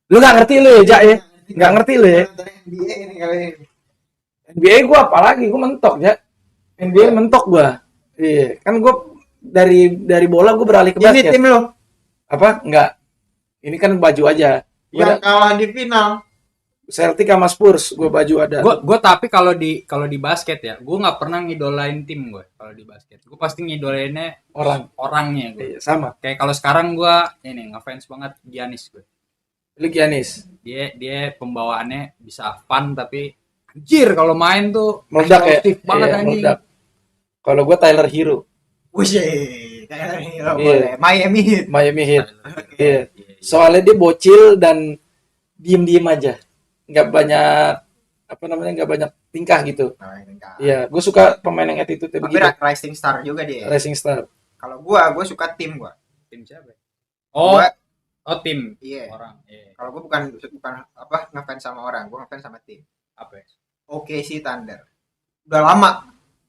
Lu nggak ngerti lu ya, Jak ya? Nggak ngerti lu ya? NBA ini kali ini NBA gua apalagi gua mentok ya. NBA mentok gua. Iya, kan gua dari bola gua beralih ke ini basket. tim lo Apa? Enggak. Ini kan baju aja. Gua yang kalah di final Celtic sama Spurs, gua baju ada. Gue tapi kalau di basket ya, gue nggak pernah ngidolain tim gue. Kalau di basket, gue pasti ngidolainnya orangnya gue. Iya, sama. Kayak kalau sekarang gue ini ngefans banget Giannis gue. Lu Giannis. Dia pembawaannya bisa fun tapi anjir kalau main tuh Meledak ya. eksplosif banget Iya, anjing. meledak. Kalau gua Tyler Hero, Wih, kayak ini lo Iya. boleh Miami Heat Miami Heat. Iya. Iya. Soalnya dia bocil dan diem-diem aja. Nggak banyak nggak banyak tingkah gitu. Iya, gue suka pemain yang attitude tapi begitu. rising star juga dia Racing Star. kalau gue suka tim gue Tim siapa? Oh, Gua- tim iya orang. Iya. kalau gue bukan apa ngefans sama orang gue ngefans sama tim Apa ya? OKC Thunder udah lama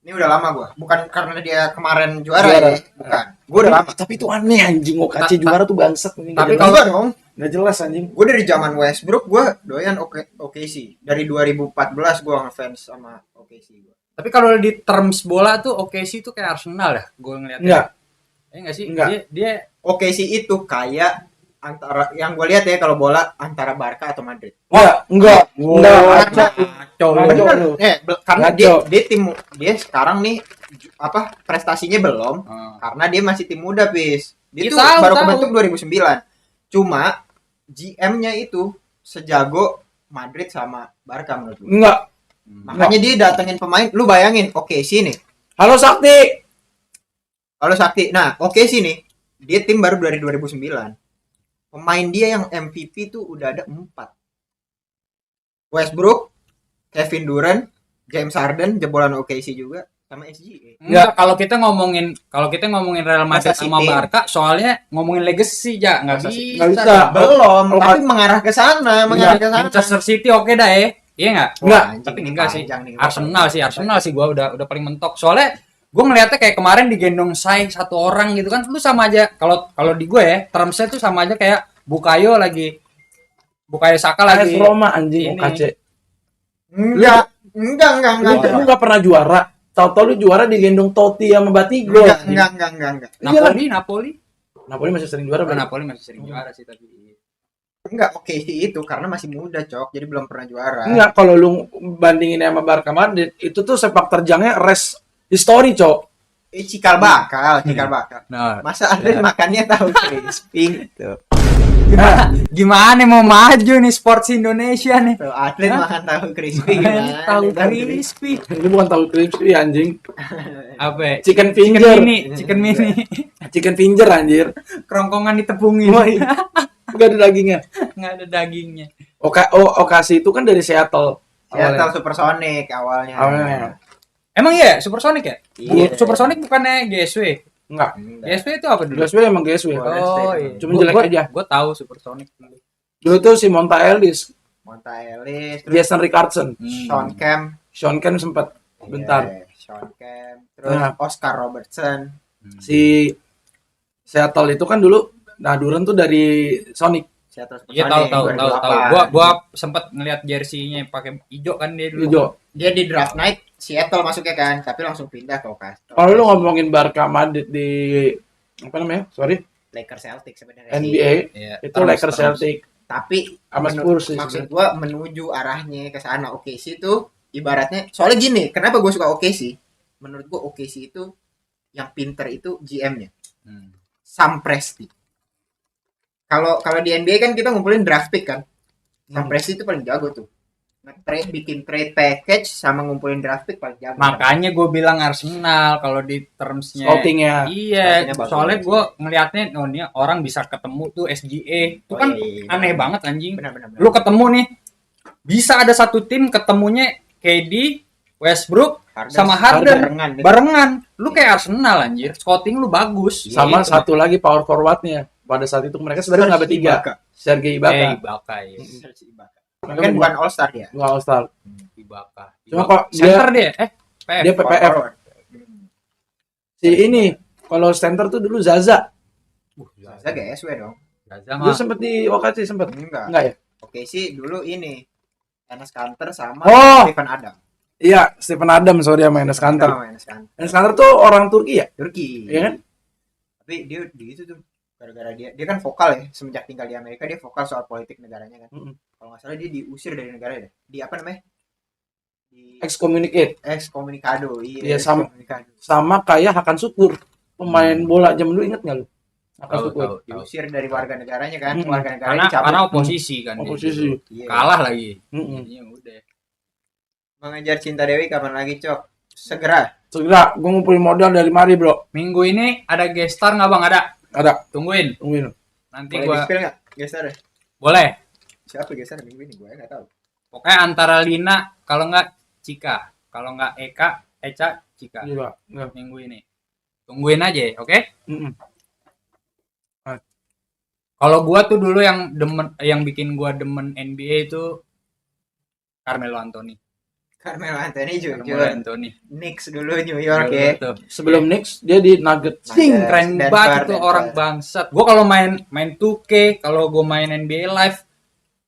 ini udah lama gue bukan karena dia kemarin juara. Juara. Ya bukan gue udah lama Tapi itu aneh anjing, OKC juara tuh bangsat. Tapi Nggak kalau- jelas. dong Nggak jelas anjing. gue dari zaman Westbrook gue doyan OKC dari 2014 gue ngefans sama OKC gue Tapi kalau di terms bola tuh OKC tuh kayak Arsenal ya, gue ngeliatnya. Enggak. Enggak sih? Enggak. Dia OKC itu kayak antara yang gue lihat ya kalau bola antara Barca atau Madrid Enggak. ngaco Ngaco lu. lu. karena Ngaco. dia sekarang nih apa prestasinya belum Oh. karena dia masih tim muda bis dia Kita tuh tahu, baru tahu. kebentuk 2009 cuma GM-nya itu sejago Madrid sama Barca menurut gue Enggak. makanya dia datengin pemain lu bayangin oke sih nih Halo Sakti. kalau Sakti nah oke sih nih dia tim baru dari 2009 pemain dia yang MVP tuh udah ada 4 Westbrook Kevin Durant James Harden jebolan OKC juga sama SGA Enggak, kalau kita ngomongin Real Madrid Masa sama City? Barca, soalnya ngomongin legacy ya, nggak Masa bisa. City? Nggak bisa. belum Kalau- tapi mengarah ke sana mengarah ke sana Manchester City oke dah ya. Iya nggak? Enggak. anjing, Tapi ini enggak sih. panjang nih. Arsenal sih gua udah paling mentok. Soalnya gue ngeliatnya kayak kemarin digendong Sai satu orang gitu kan, lu sama aja. Kalau di gue ya, termsnya tuh sama aja kayak Bukayo Saka AS lagi. Roma anjing Ini. OKC. enggak Lu nggak pernah juara. Tahu-tahu lu juara digendong Totti sama Batigo. enggak Napoli. Napoli masih sering juara. berarti. Napoli masih sering juara sih tapi. enggak oke sih itu karena masih muda cok jadi belum pernah juara Enggak, kalau lu bandingin sama Barca Madrid, itu tuh sepak terjangnya res history, Cok. cikal bakal Nah, masa ada makannya tahu crispy tuh gimana mau maju nih sports Indonesia nih? tuh atlet makan tahu crispy gimana Tahu Tahu crispy. Ini bukan tahu crispy anjing. Apa? ya? Chicken Chicken finger. mini. Chicken finger anjir. Kerongkongan ditepungin. Oh, iya. Enggak ada dagingnya. Nggak ada dagingnya. OKC itu kan dari Seattle. Seattle Supersonic awalnya Awalnya. Emang iya Supersonic ya? Iya. Supersonic bukannya GSW. Enggak. GSW itu apa dulu? GSW emang GSW. Oh, iya. Cuma jelek aja. Gue tahu Supersonic. Dulu tuh si Monta Ellis, Monta Ellis terus Jason Richardson, Sean Kemp Sean Kemp sempat bentar. Iya, Sean Kemp terus Nah. Oscar Robertson Si Seattle itu kan dulu, nah Durant tuh dari Seattle Supersonics. Iya tahu. 2008. Gua sempet ngeliat jersey-nya pakai hijau kan dia dulu. Hijau. Dia di draft night Seattle masuknya kan, tapi langsung pindah ke OKC. Kalau lu ngomongin Barca Madrid di apa namanya? Sorry, Lakers Celtics sebenarnya sih. NBA Iya, itu terus, Lakers terus. Celtic Tapi sama Spurs sih maksud sebenarnya. gua menuju arahnya ke sana OKC itu ibaratnya soalnya gini, kenapa gua suka OKC? Menurut gua OKC itu yang pinter itu GM-nya. Sam Presti. Kalau di NBA kan kita ngumpulin draft pick kan. Sam Presti itu paling jago tuh. Nge-trade, bikin trade package sama ngumpulin draft pick paling jago. Makanya gue bilang Arsenal kalau di termsnya. Scoutingnya. Iya, Scoutingnya bagus. soalnya gue ngelihatnya oh ini orang bisa ketemu tuh SGA. Itu kan aneh banget anjing. Benar. Lu ketemu nih bisa ada satu tim ketemunya KD, Westbrook sama Harden barengan. Lu kayak Arsenal anjir. Scouting lu bagus. Sama Gitu. satu lagi power forwardnya. Pada saat itu mereka sebenarnya nggak bertiga. Sergei Ibaka. Ibaka ya. Kan bukan All Star dia. Nggak All-Star. Ibaka. Cuma kok Center dia. PF. Dia PPF. Si ini kalau center tuh dulu Zaza. Zaza GSW dong. Zaza Dulu mah. sempet di OKC sempet. Enggak. Enggak ya? Oke sih dulu ini Enes Kanter sama Oh! Stephen Adam. Iya, Stephen Adams sorry sama Enes Kanter. Enes Kanter. Enes Kanter tuh orang Turki ya? Turki. Iya kan? Tapi dia gitu tuh gara-gara dia kan vokal ya semenjak tinggal di Amerika dia vokal soal politik negaranya kan. Kalau nggak salah dia diusir dari negara ya. Di apa namanya? Di Excommunicate. excommunicado. Iya, sama- excommunicado. Sama kayak Hakan Sukur. Pemain bola zaman dulu inget nggak lu? Hakan Tahu, Sukur. tahu. Diusir dari warga negaranya kan. Mm-mm. Warga negaranya Karena dicabut. karena oposisi kan. dia. Oposisi. Iya. Kalah lagi. Mm-mm. Jadinya udah. Mengejar cinta Dewi kapan lagi, Cok? Segera. Segera, gue ngumpulin modal dari mari bro. Minggu ini ada guest star nggak bang? Ada. Ada, Tungguin. tungguin. Nanti Boleh gua di-spill nggak? Geser ya? boleh. Siapa geser minggu ini? Gue nggak tahu. Pokoknya antara Lina kalau nggak Cika, kalau nggak Eka, Eca, Cika. Iya, Pak. Minggu ini. Tungguin aja, oke? Mm-mm. Kalau gua tuh dulu yang bikin gua demen NBA itu Carmelo Anthony. Carmelo Anthony Carmelo jujur. Anthony. Knicks dulu New York ya. Tuh. Sebelum Knicks dia di Nuggets. Sing, Nuggets, keren Denver, banget tuh Denver. orang bangsat. Gua kalau main 2K, kalau gua main NBA Live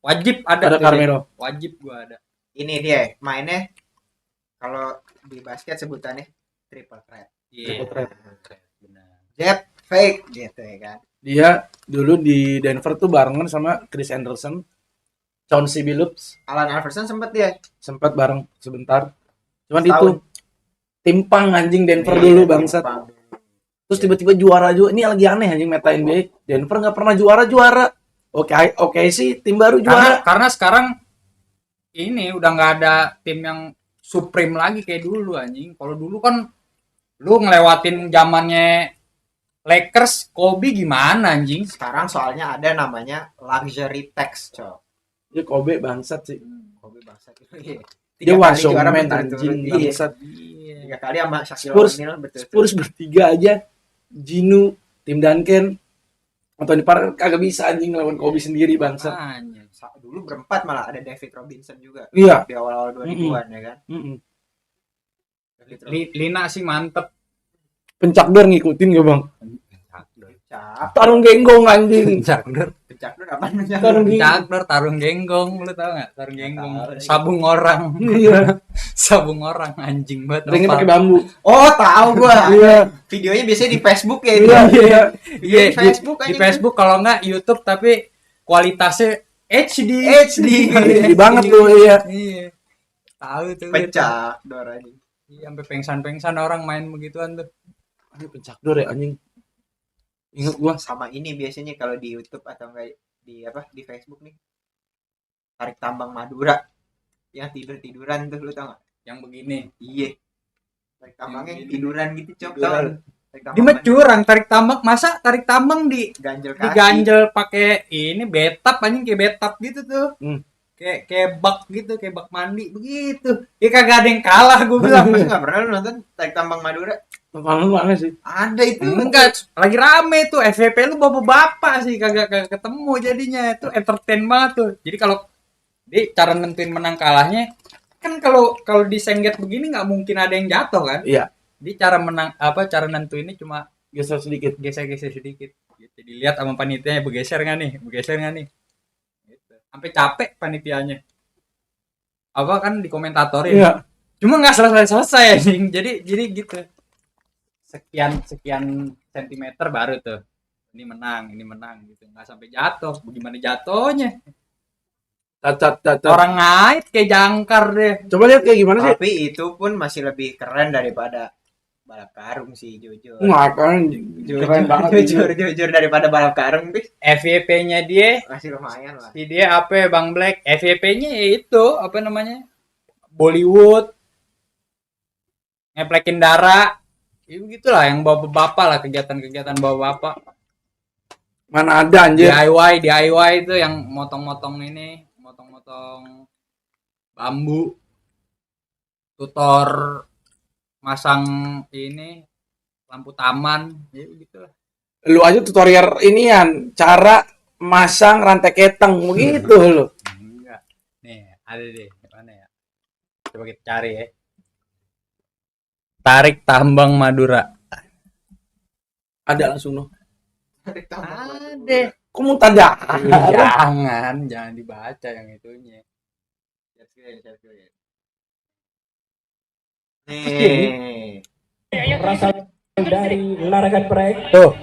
wajib ada Ada tuh Carmelo. dia. Wajib gua ada. Ini dia mainnya kalau di basket sebutannya triple threat. Iya. Triple threat. Benar. Jab, fake gitu ya kan. Dia dulu di Denver tuh barengan sama Chris Anderson, Chauncey Billups, Alan Iverson sempet dia. sempat bareng sebentar. Cuman Setahun. itu timpang anjing Denver Iya, dulu bangsat. timpang. Terus tiba-tiba juara juga. Ini lagi aneh anjing meta NBA. Denver nggak pernah juara. Oke sih tim baru juara. Karena sekarang ini udah nggak ada tim yang supreme lagi kayak dulu anjing. Kalau dulu kan lu ngelewatin zamannya Lakers, Kobe gimana anjing? Sekarang soalnya ada namanya luxury tax, Cok. Dia Kobe bangsat sih. Kobe bangsat. Iya. Dia Tiga one kali shot juara man berturut-turut. anjing Iya. bangsat. Iya. 3 kali sama Shaquille Spurs. O'Neal betul. Spurs bertiga aja. Ginu, Tim Duncan, Anthony Parker kagak bisa anjing lawan Kobe sendiri bangsat. Makanya. Dulu berempat malah ada David Robinson juga Iya. di awal-awal 2000-an ya kan. Mm-mm. David Robinson. Lina sih mantep. Pencakdor ngikutin gak bang? Cap, Tarung genggong anjing. Pencakdor. pencakdor apa Tarung genggong. Pencakdor, tarung genggong, lu tau gak? Tarung genggong. tahu lagi. Sabung orang. Iya. Sabung orang anjing banget. Ringnya Nopal. pakai bambu. Oh, tahu gua. Iya. Videonya biasanya di Facebook ya itu. Iya. Iya. Iya, Di Facebook di aja. Facebook kalau nggak YouTube tapi kualitasnya HD. HD. Gede banget tuh iya. Iya. Tahu tuh. Pencakdor aja. Iya, sampai pengsan-pengsan orang main begituan tuh. Ini pencakdor ya anjing. Ingat gua. Sama ini biasanya kalau di YouTube atau enggak di apa di Facebook nih. Tarik tambang Madura. Yang tiduran tuh lu tau gak? Yang begini. Iya. Tarik tambangnya Yang tiduran gitu, Cok. Tiduran. Tau nggak? Tarik tambang Di curang tarik tambang, masa tarik tambang ganjel kaki. diganjel pakai ini betap anjing kayak betap gitu tuh. Hmm. Kayak bak gitu, kayak bak mandi begitu. Ya kagak ada yang kalah gue bilang. Masa nggak pernah lu nonton Tarik Tambang Madura? Tontonan lu aneh sih. Ada itu. Enggak, lagi rame tuh FVP lu bapak-bapak sih kagak ketemu jadinya. Itu entertain banget tuh. Jadi kalau di cara nentuin menang kalahnya kan kalau disengget begini nggak mungkin ada yang jatuh kan? Iya. Di cara menang cara nentuinnya cuma Geser sedikit. geser-geser sedikit. Gitu. Dilihat sama panitianya bergeser nggak nih? sampai capek panitianya. Apa kan dikomentatorin. Iya. Cuma nggak selesai anjing. Jadi gitu. Sekian sentimeter baru tuh. Ini menang gitu. Nggak sampai jatuh. Bagaimana jatuhnya? Cacat. Orang ngait kayak jangkar deh. Coba lihat kayak gimana sih? Tapi itu pun masih lebih keren daripada balap karung sih, jujur. Nggak kan, keren banget. Jujur daripada balap karung tuh FYP-nya dia masih lumayan lah. si dia apa ya, Bang Black, FYP-nya itu apa namanya, Bollywood, ngeplekin darah, ya begitulah yang bawa bapak lah, kegiatan bawa bapak. Mana ada anjir. DIY itu yang motong bambu, tutor masang ini lampu taman, ya begitulah. Lu aja tutorial inian cara masang rantai keteng begitu lu. Enggak. Nih, ada deh. Mana ya? Coba kita cari ya. Tarik tambang Madura. Ada langsung no. Ada. Kok mau tanda? Jangan dibaca yang itunya. Nih. berasal dari larangan break. Tuh.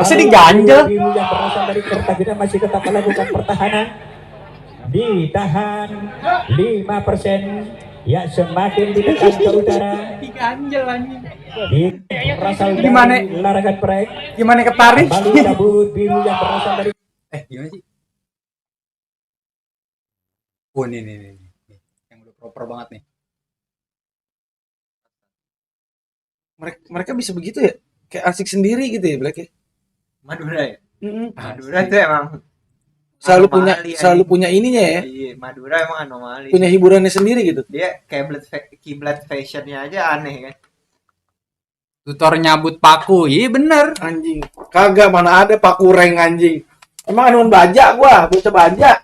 Masih diganjel. Biru yang berasal dari Kertajina masih tetap melakukan pertahanan. Ditahan 5%. Ya semakin didekat ke udara. Diganjel anjing. Berasal Gimana? dari larangan break. Gimana ketarik? Kembali cabut biru yang berasal dari Gimana sih? Oh, nih. Yang udah proper banget nih. Mereka bisa begitu ya? Kayak asik sendiri gitu ya, Black ya? Madura ya? Mm-mm. Madura tuh emang anomali, selalu punya ininya ya. Iya, Madura emang anomali. Punya hiburannya sendiri gitu. Dia kiblat fashionnya aja aneh kan. Tutor nyabut paku. Iya bener. Anjing. Kagak, mana ada Pak Kureng anjing. Emang anuan baja gua, bocah baja.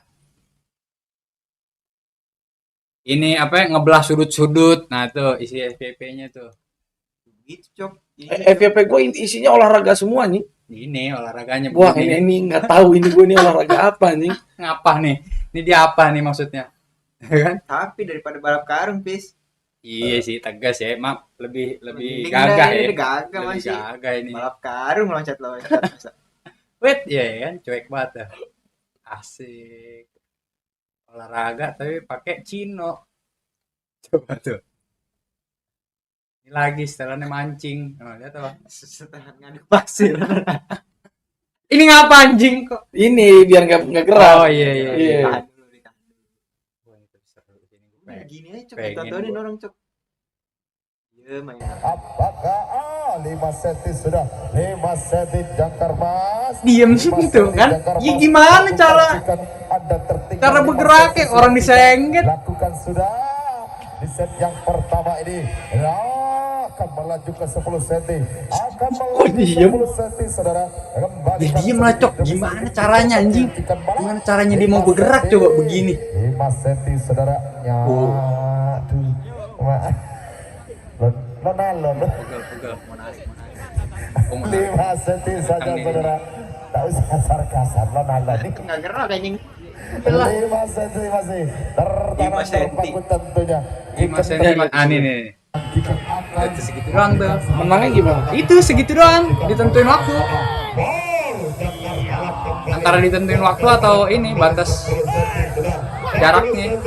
Ini apa ya, ngebelah sudut-sudut. Nah, tuh isi FVP-nya tuh. Gitu, Cok. FYP gua isinya olahraga semua nih. Ini olahraganya Wah, begini. ini nggak tahu ini gua ini olahraga apa nih. Ngapa nih? Ini dia apa nih maksudnya? Kan? Tapi daripada balap karung, Pis. Iya sih, tegas ya. Mak lebih Mending gagah dah, ya. ini gagah Lebih masih. gagah ini. Balap karung loncat-loncat. Wait, ya kan, cuek banget dah. Asik. Olahraga tapi pakai chino. Coba tuh. Ini lagi setelannya mancing. Oh, lihat apa? Setelah ngaduk pasir. Ini ngapa anjing kok? Ini biar nggak gerak. Oh iya. Iya. Ditahan dulu. Wah, itu seru ini. Gue Nah, gini aja, Cok. pengen Tontonin gua. orang, Cok. Iya, main. Apakah 5 senti sudah 5 senti jangkar mas Diem gitu kan? Ya gimana cara bergeraknya orang disengget. lakukan sudah di set yang pertama ini akan melaju ke 10 senti akan melaju diem? 10 senti saudara kembali Ya diem lah, Cok. Gimana caranya anjing? Gimana caranya dia mau bergerak coba begini? 5 senti saudara ya Lonalon Pegel. Mau naik. 5 senti saja saudara tak usah sarkasan Lonalon ini Nggak gerak anjing. 5 senti masih tertanam 5 senti. terpaku tentunya 5 senti. Nih. Itu segitu doang tuh. Menangnya gimana? Itu segitu doang. Ditentuin waktu. Antara ditentuin waktu atau ini batas jaraknya.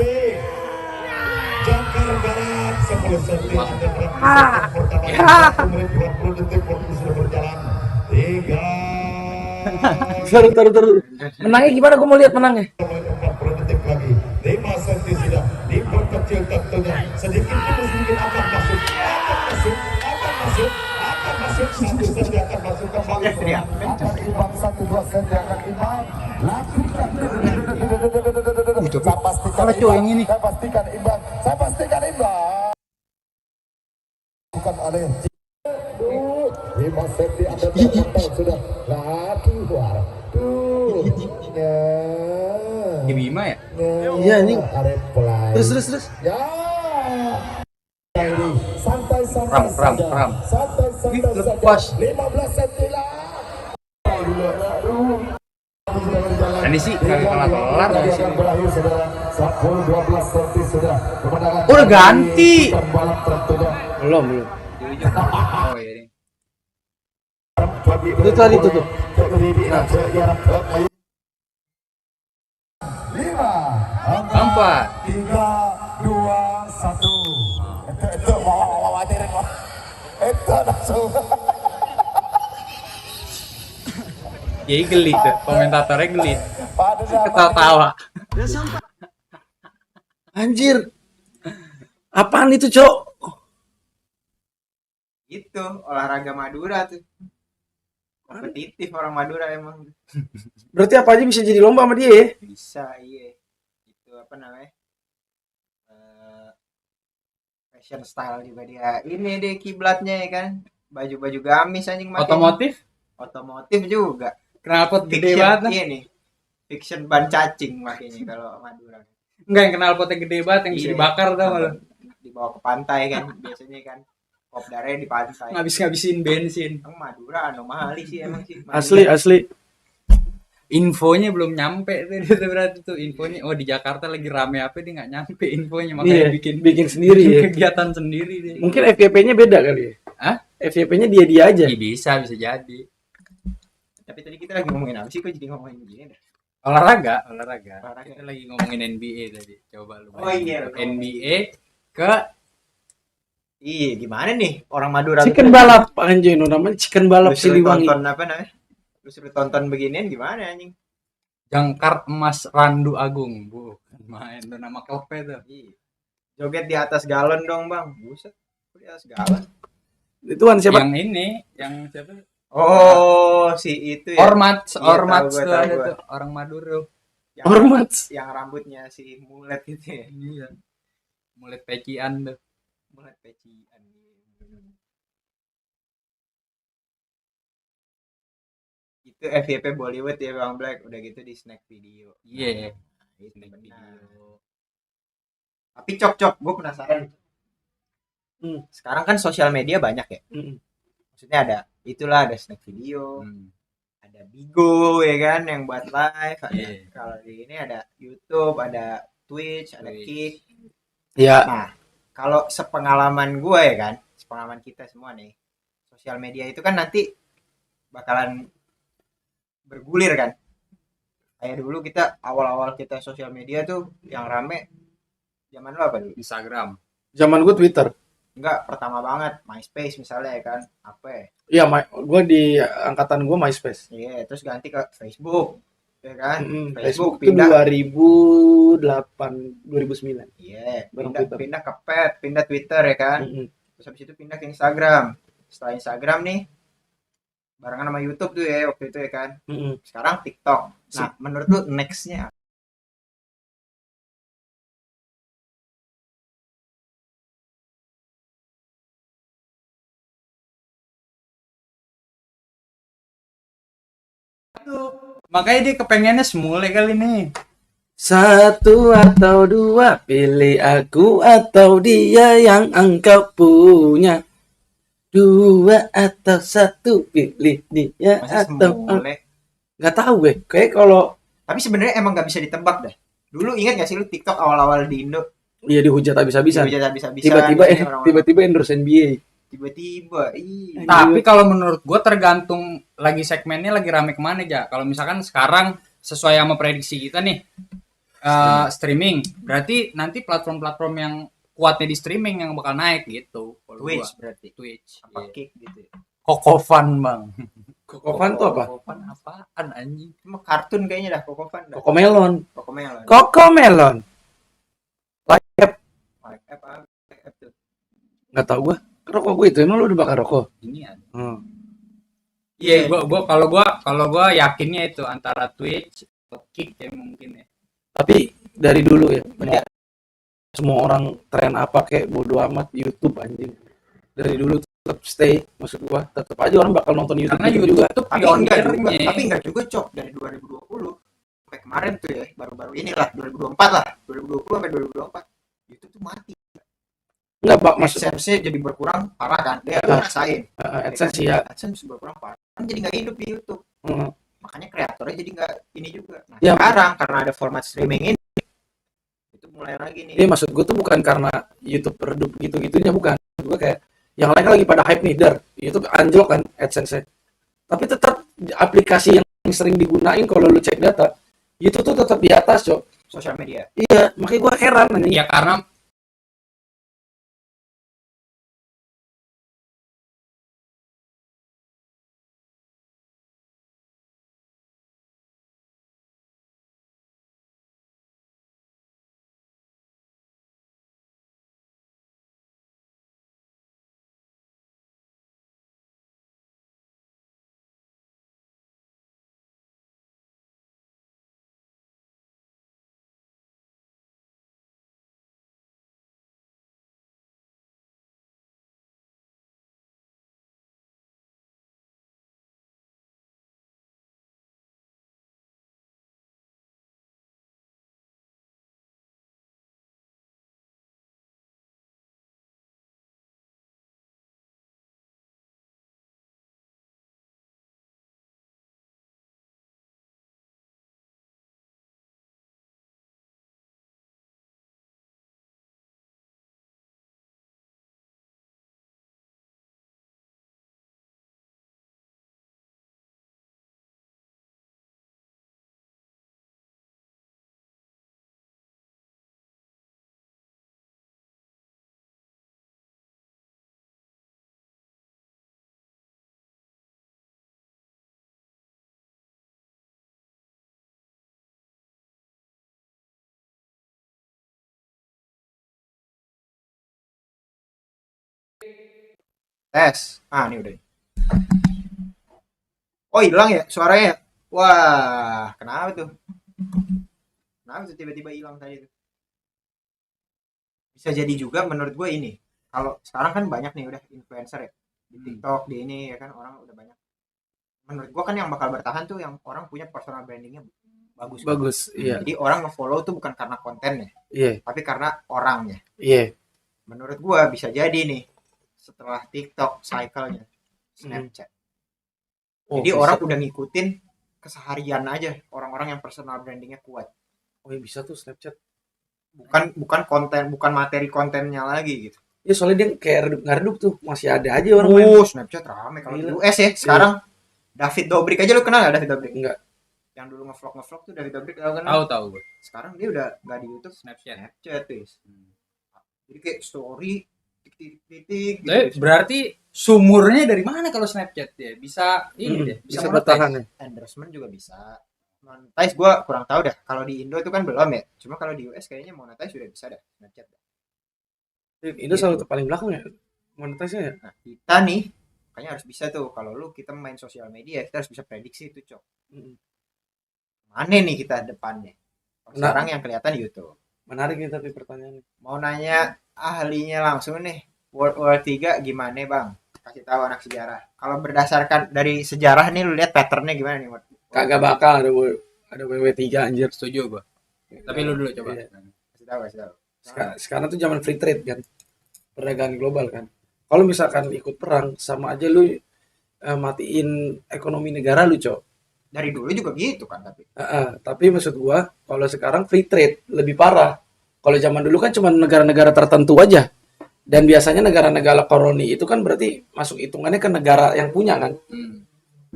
Taruh. Menangnya gimana? Gua mau lihat menangnya. 5 senti sudah diperkecil tentunya sedikit demi sedikit akan masuk satu senti akan masuk kembali akan imbang 1-2 senti akan imbang lakukan saya pastikan Salah, cuy, yang ini. saya pastikan imbang bukan oleh 5 senti ada terpantau sudah lagi keluar Di Bima ya? Iya, anjing. Terus. Ya. Santai Ram. Santai Wih, lepas. saja. 15 senti lah. Ini sih kelar di sini. Berakhir saudara 10-12 cm sudah kemenangan. Udah ganti. Pembalap tentunya. Belum. Oh iya nih. Itu tadi tuh. Nah. 5, 4. 3, 2, 1. Itu bawa direk. Itu langsung. Jadi gelit tuh, komentatornya gelit. Pada Ketawa-tawa. Anjir. Apaan itu, Cok? Itu olahraga Madura tuh. Kompetitif orang Madura emang. Berarti apa aja bisa jadi lomba sama dia ya? Bisa, iya. Itu apa namanya? Fashion style juga dia. Ini deh kiblatnya ya kan. Baju-baju gamis anjing makanya. Otomotif juga. Knalpot gede Fiction, banget. iya nih. Fiction ban cacing makanya kalau Madura. Enggak, yang knalpotnya gede banget yang bisa Iya. dibakar tau gak lo? Dibawa ke pantai kan biasanya kan. Kopdarnya di pantai. Ngabis-ngabisin bensin. Emang Madura anomali sih emang sih. Madura. Asli. Infonya belum nyampe tuh itu berarti tuh infonya. Oh di Jakarta lagi rame apa dia nggak nyampe infonya makanya Iya, bikin bikin sendiri ya. kegiatan sendiri deh. Mungkin FYP-nya beda kali ya. Hah? FYP-nya dia aja. Iya, bisa jadi. Tapi tadi kita lagi ngomongin apa sih? Kok jadi ngomongin gini dah? Olahraga. Olahraga. Kita lagi ngomongin NBA tadi. Coba lu. Oh, iya. NBA ke Iya, gimana nih orang Madura? Chicken balap anjing, namanya chicken balap Lu suruh Siliwangi. tonton apa namanya? Lu suruh tonton beginian gimana anjing? Jangkar Emas Randu Agung. Bukan main tuh nama klubnya tuh. Iya. Joget di atas galon dong, Bang. Buset. Kok di atas galon? Ituan siapa? Yang ini, yang siapa? Oh, si itu ya. Ormats Iya, tahu tuh gua. ada tuh orang Madura. Yang, Ormats. yang rambutnya si mulet gitu ya. Iya. Mulai pecian tuh. Mulet pecian. Itu FYP Bollywood ya Bang Black. Udah gitu di snack video. Iya. Itu benar. Video. Tapi cok, gue penasaran. Sekarang kan sosial media banyak ya. Maksudnya ada snack video, ada Bigo ya kan yang buat live, ada Iya. kalau di ini ada YouTube, ada Twitch, ada Kick. Ya, Nah, kalau sepengalaman gue ya kan, sepengalaman kita semua nih, sosial media itu kan nanti bakalan bergulir kan. Kayak dulu kita awal-awal kita sosial media tuh yang rame zaman lu apa dulu? Instagram. zaman gue Twitter. Enggak, pertama banget MySpace misalnya ya kan. Apa ya? Iya, gue di angkatan gue MySpace. Iya, terus ganti ke Facebook. Ya kan? Facebook itu pindah 2008, 2009. iya, Baru pindah, Twitter. pindah ke Pet, pindah Twitter ya kan. Terus habis itu pindah ke Instagram. Setelah Instagram nih barengan sama YouTube tuh ya waktu itu ya kan. Sekarang TikTok. Nah, menurut lu next-nya Makanya dia kepengennya semule kali nih. Satu atau dua, pilih aku atau dia yang engkau punya. Dua atau satu, pilih dia masih atau semule. nggak tahu gue. Kayak kalau Tapi sebenarnya emang nggak bisa ditebak dah. Dulu ingat gak sih lu TikTok awal-awal di Indo? dia dihujat habis-habisan. Bisa-bisa Tiba-tiba endorse NBA. tiba-tiba. Iya. Tapi kalau menurut gue tergantung lagi segmennya lagi rame kemana aja. Kalau misalkan sekarang sesuai sama prediksi kita nih streaming, berarti nanti platform-platform yang kuatnya di streaming yang bakal naik gitu. Kalau Twitch gua. berarti. Twitch. Apa Iya. Kick gitu. Kokofan bang. Kokofan tuh apa? Kokofan apaan anjing? Cuma kartun kayaknya dah Kokofan dah. Kokomelon. Kokomelon. Kokomelon. Like apa? Tuh. Nggak tahu gue. Rokok gue itu emang lu udah bakar rokok? Ini ada. Iya, Iya, kalau gua yakinnya itu antara Twitch atau Kick ya mungkin ya. Tapi dari dulu ya, semua orang tren apa kayak bodo amat YouTube anjing. Dari dulu tetap stay, maksud gua tetap aja orang bakal nonton YouTube, Karena YouTube juga. tuh Tapi pionirnya. enggak juga Cok dari 2020 sampai kemarin tuh ya, baru-baru inilah 2024 lah. 2020 sampai 2024. YouTube tuh mati. Enggak, Pak, maksud AdSense-nya jadi berkurang parah kan. Dia rasain. AdSense ya. AdSense berkurang parah. Kan jadi enggak hidup di YouTube. Makanya kreatornya jadi nggak ini juga. Nah, Ya. sekarang karena ada format streaming ini itu mulai lagi nih. Iya, maksud gue tuh bukan karena YouTube redup gitu-gitunya, bukan. Gue kayak yang lain lagi pada hype nih, YouTube anjlok kan AdSense-nya. Tapi tetap aplikasi yang sering digunain kalau lu cek data, itu tuh tetap di atas, Cok. Sosial media. Iya, makanya gue heran nih. Ya karena Tes. Ini udah. Oh, hilang ya suaranya. Wah, kenapa tuh? Kenapa tuh tiba-tiba hilang tadi tuh? Bisa jadi juga menurut gue ini. Kalau sekarang kan banyak nih udah influencer ya. Di TikTok, di ini ya kan orang udah banyak. Menurut gue kan yang bakal bertahan tuh yang orang punya personal brandingnya bagus. Bagus, iya. Jadi orang nge-follow tuh bukan karena kontennya, Iya, tapi karena orangnya. iya. Menurut gue bisa jadi nih setelah TikTok cycle-nya Snapchat. Oh, Jadi bisa. orang udah ngikutin keseharian aja orang-orang yang personal brandingnya kuat. Oh, iya, bisa tuh Snapchat. Bukan konten, bukan materi kontennya lagi gitu. Ya soalnya dia kayak redup tuh, masih ada aja orang main. Snapchat rame kalau di Gila. US ya. Sekarang David Dobrik aja, lu kenal gak David Dobrik? Enggak. Yang dulu ngevlog tuh David Dobrik, tau kan? tahu gue Sekarang dia udah nggak di YouTube, Snapchat. Snapchat guys. Jadi kayak story titik-titik gitu. Berarti sumurnya dari mana kalau Snapchat ya? Bisa ini deh, Bisa monetize. bertahan ya. Endorsement juga bisa. Monetize gue kurang tahu dah. Kalau di Indo itu kan belum ya. Cuma kalau di US kayaknya monetize sudah bisa dah Snapchat. Itu selalu paling belakang ya monetisnya ya. Nah, kita nih makanya harus bisa tuh. Kalau lu kita main sosial media, kita harus bisa prediksi itu, Cok. Mana nih kita depannya? Sekarang yang kelihatan YouTube. Menarik nih tapi pertanyaannya. Mau nanya ahlinya langsung nih. World War 3 gimana, Bang? Kasih tahu anak sejarah. Kalau berdasarkan dari sejarah nih lu lihat patternnya gimana nih, Kagak bakal ada WW3 anjir. Setuju gue. Tapi lu dulu coba. Iya. Kasih tahu. Sekarang tuh zaman free trade kan. Perdagangan global kan. Kalau misalkan ikut perang sama aja lu matiin ekonomi negara lu, Cok. Dari dulu juga gitu kan Tapi maksud gua kalau sekarang free trade lebih parah. Kalau zaman dulu kan cuma negara-negara tertentu aja. Dan biasanya negara-negara koloni itu kan berarti masuk hitungannya ke negara yang punya kan.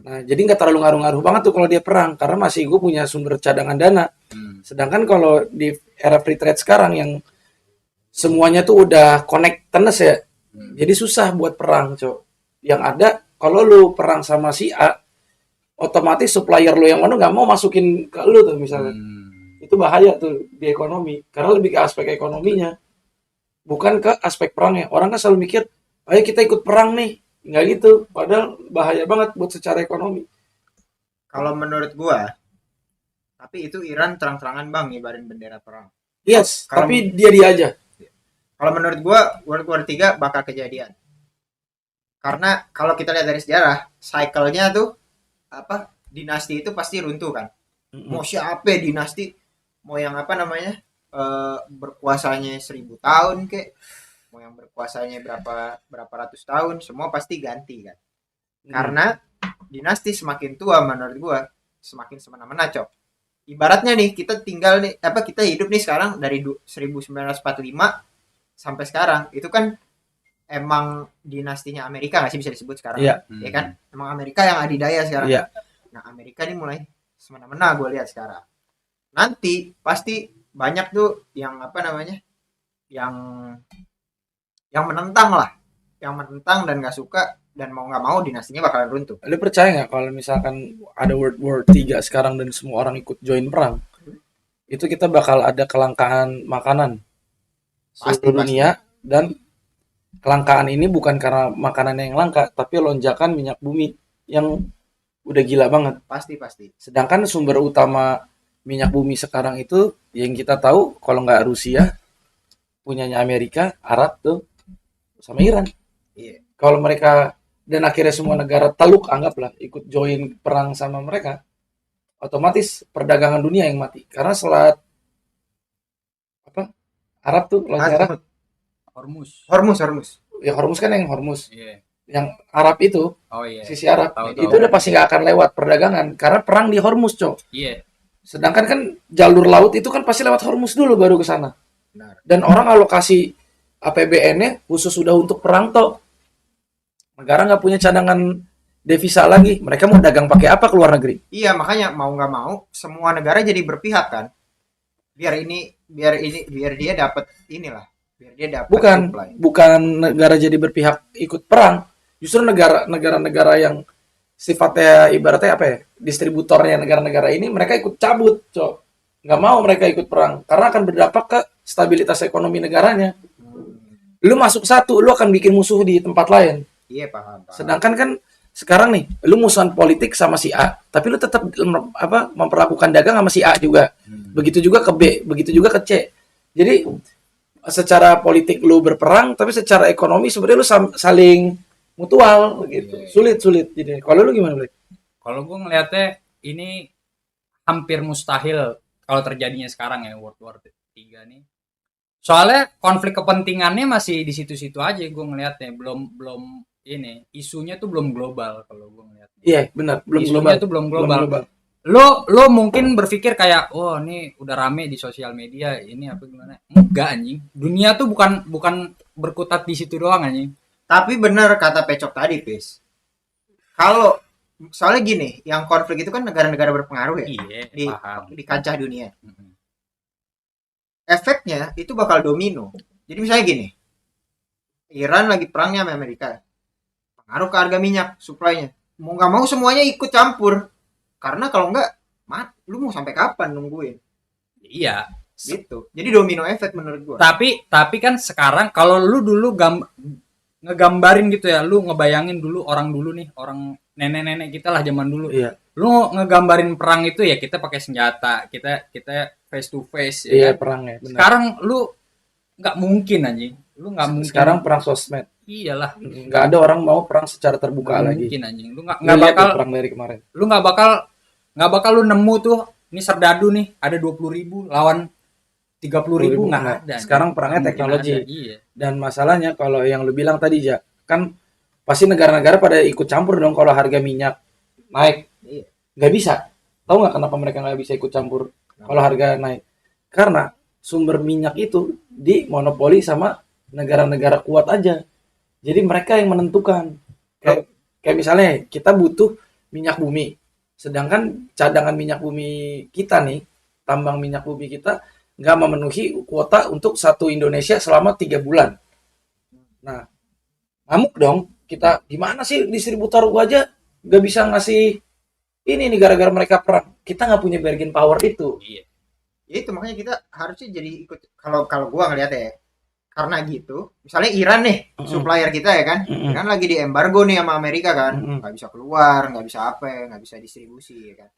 Nah, jadi nggak terlalu ngaruh-ngaruh banget tuh kalau dia perang karena masih gue punya sumber cadangan dana. Sedangkan kalau di era free trade sekarang yang semuanya tuh udah connectedness ya. Jadi susah buat perang, Cok. Yang ada kalau lu perang sama si A, otomatis supplier lu yang mana nggak mau masukin ke lu tuh misalnya. Itu bahaya tuh di ekonomi karena lebih ke aspek ekonominya. Bukan ke aspek perangnya. Orang kan selalu mikir, ayo kita ikut perang nih. Nggak gitu. Padahal bahaya banget buat secara ekonomi. Kalau menurut gua, tapi itu Iran terang-terangan Bang ngibarin bendera perang. Yes, Kalau- tapi dia aja. Kalau menurut gua World War 3 bakal kejadian. Karena kalau kita lihat dari sejarah, cycle-nya tuh dinasti itu pasti runtuh kan. Mau siapa dinasti, mau yang berkuasanya 1000 tahun kek, mau yang berkuasanya berapa ratus tahun, semua pasti ganti kan. Karena dinasti semakin tua menurut gua semakin semena-mena, Cok. Ibaratnya nih kita tinggal nih kita hidup nih sekarang dari 1945 sampai sekarang. Itu kan emang dinastinya Amerika nggak sih bisa disebut sekarang? Iya. Ya kan? Emang Amerika yang adidaya sekarang. Iya. Nah, Amerika ini mulai semena-mena gue lihat sekarang. Nanti pasti banyak tuh yang yang menentang lah, yang menentang dan nggak suka dan mau nggak mau dinastinya bakalan runtuh. Lu percaya nggak kalau misalkan ada World War 3 sekarang dan semua orang ikut join perang, itu kita bakal ada kelangkaan makanan seluruh dunia, dan kelangkaan ini bukan karena makanan yang langka, tapi lonjakan minyak bumi yang udah gila banget. Pasti. Sedangkan sumber utama minyak bumi sekarang itu yang kita tahu kalau nggak Rusia, punyanya Amerika, Arab tuh, sama Iran. Iya. Kalau mereka dan akhirnya semua negara teluk anggaplah ikut join perang sama mereka, otomatis perdagangan dunia yang mati. Karena selat Arab tuh laut merah, Hormuz. ya Hormuz kan yang Hormuz. Iya. Yang Arab itu, Oh iya. sisi Arab, Tahu. itu udah pasti nggak akan lewat perdagangan karena perang di Hormuz, Cok. Iya. Sedangkan kan jalur laut itu kan pasti lewat Hormuz dulu baru ke sana. Benar. Dan orang alokasi APBN-nya khusus sudah untuk perang toh. Negara nggak punya cadangan devisa lagi. Mereka mau dagang pakai apa ke luar negeri? Iya, makanya mau nggak mau semua negara jadi berpihak kan. Biar dia dapat inilah. Biar dia dapat supply. Bukan negara jadi berpihak ikut perang. Justru negara-negara yang sifatnya ibaratnya apa ya? Distributornya negara-negara ini mereka ikut cabut, Cok. Nggak mau mereka ikut perang karena akan berdampak ke stabilitas ekonomi negaranya. Lu masuk satu, lu akan bikin musuh di tempat lain. Iya, paham. Sedangkan kan sekarang nih, lu musuhan politik sama si A, tapi lu tetap memperlakukan dagang sama si A juga. Begitu juga ke B, begitu juga ke C. Jadi secara politik lu berperang, tapi secara ekonomi sebenarnya lu saling mutual gitu. Sulit. Jadi kalau lu gimana, Blake? Kalau gue ngelihatnya ini hampir mustahil kalau terjadinya sekarang ya World War 3 nih. Soalnya konflik kepentingannya masih di situ-situ aja gue ngelihatnya, belum ini isunya tuh belum global kalau gue ngelihatnya. Iya, benar, belum Isunya global. tuh belum global. global. Lo mungkin berpikir kayak, oh ini udah rame di sosial media, ini apa gimana? Enggak anjing. Dunia tuh bukan berkutat di situ doang anjing. Tapi benar kata Pecok tadi, Pis. Kalau soalnya gini, yang konflik itu kan negara-negara berpengaruh ya Iya, paham. di kancah dunia. Efeknya itu bakal domino. Jadi misalnya gini, Iran lagi perangnya sama Amerika, pengaruh ke harga minyak, supply-nya. Mau nggak mau semuanya ikut campur. Karena kalau nggak, lu mau sampai kapan nungguin? Iya. Gitu. Jadi domino efek menurut gua. Tapi kan sekarang kalau lu dulu ngegambarin gitu ya, lu ngebayangin dulu nih, orang nenek-nenek kita lah zaman dulu. Iya. Lu ngegambarin perang itu ya kita pakai senjata, kita face to face ya. Iya, Kan? perang ya, benar. Sekarang lu nggak mungkin anjing. Lu nggak mungkin. Sekarang perang sosmed. Iyalah. Nggak ada orang mau perang secara terbuka Nggak lagi. mungkin anjing. Lu Nggak nggak bakal perang dari kemarin. lu nggak bakal lu nemu tuh ini serdadu nih ada 20.000 lawan 30.000 nggak Nah, ada. sekarang perangnya Mungkin teknologi. ada, iya. Dan masalahnya kalau yang lu bilang tadi, Ja, kan pasti negara-negara pada ikut campur dong kalau harga minyak naik. Iya. Nggak bisa. Tahu nggak kenapa mereka nggak bisa ikut campur kalau harga naik? Karena sumber minyak itu dimonopoli sama negara-negara kuat aja. Jadi mereka yang menentukan. Kayak misalnya kita butuh minyak bumi. Sedangkan cadangan minyak bumi kita nih, tambang minyak bumi kita nggak memenuhi kuota untuk satu Indonesia selama 3 bulan. Nah, ngamuk dong kita, gimana sih distributor gua aja nggak bisa ngasih ini nih gara-gara mereka perang. Kita nggak punya bargain power itu. Iya. Ya itu makanya kita harusnya jadi ikut, kalau gua ngeliat ya, karena gitu misalnya Iran nih supplier kita ya kan, Iran lagi di embargo nih sama Amerika kan, nggak bisa keluar, nggak bisa nggak bisa distribusi ya kan,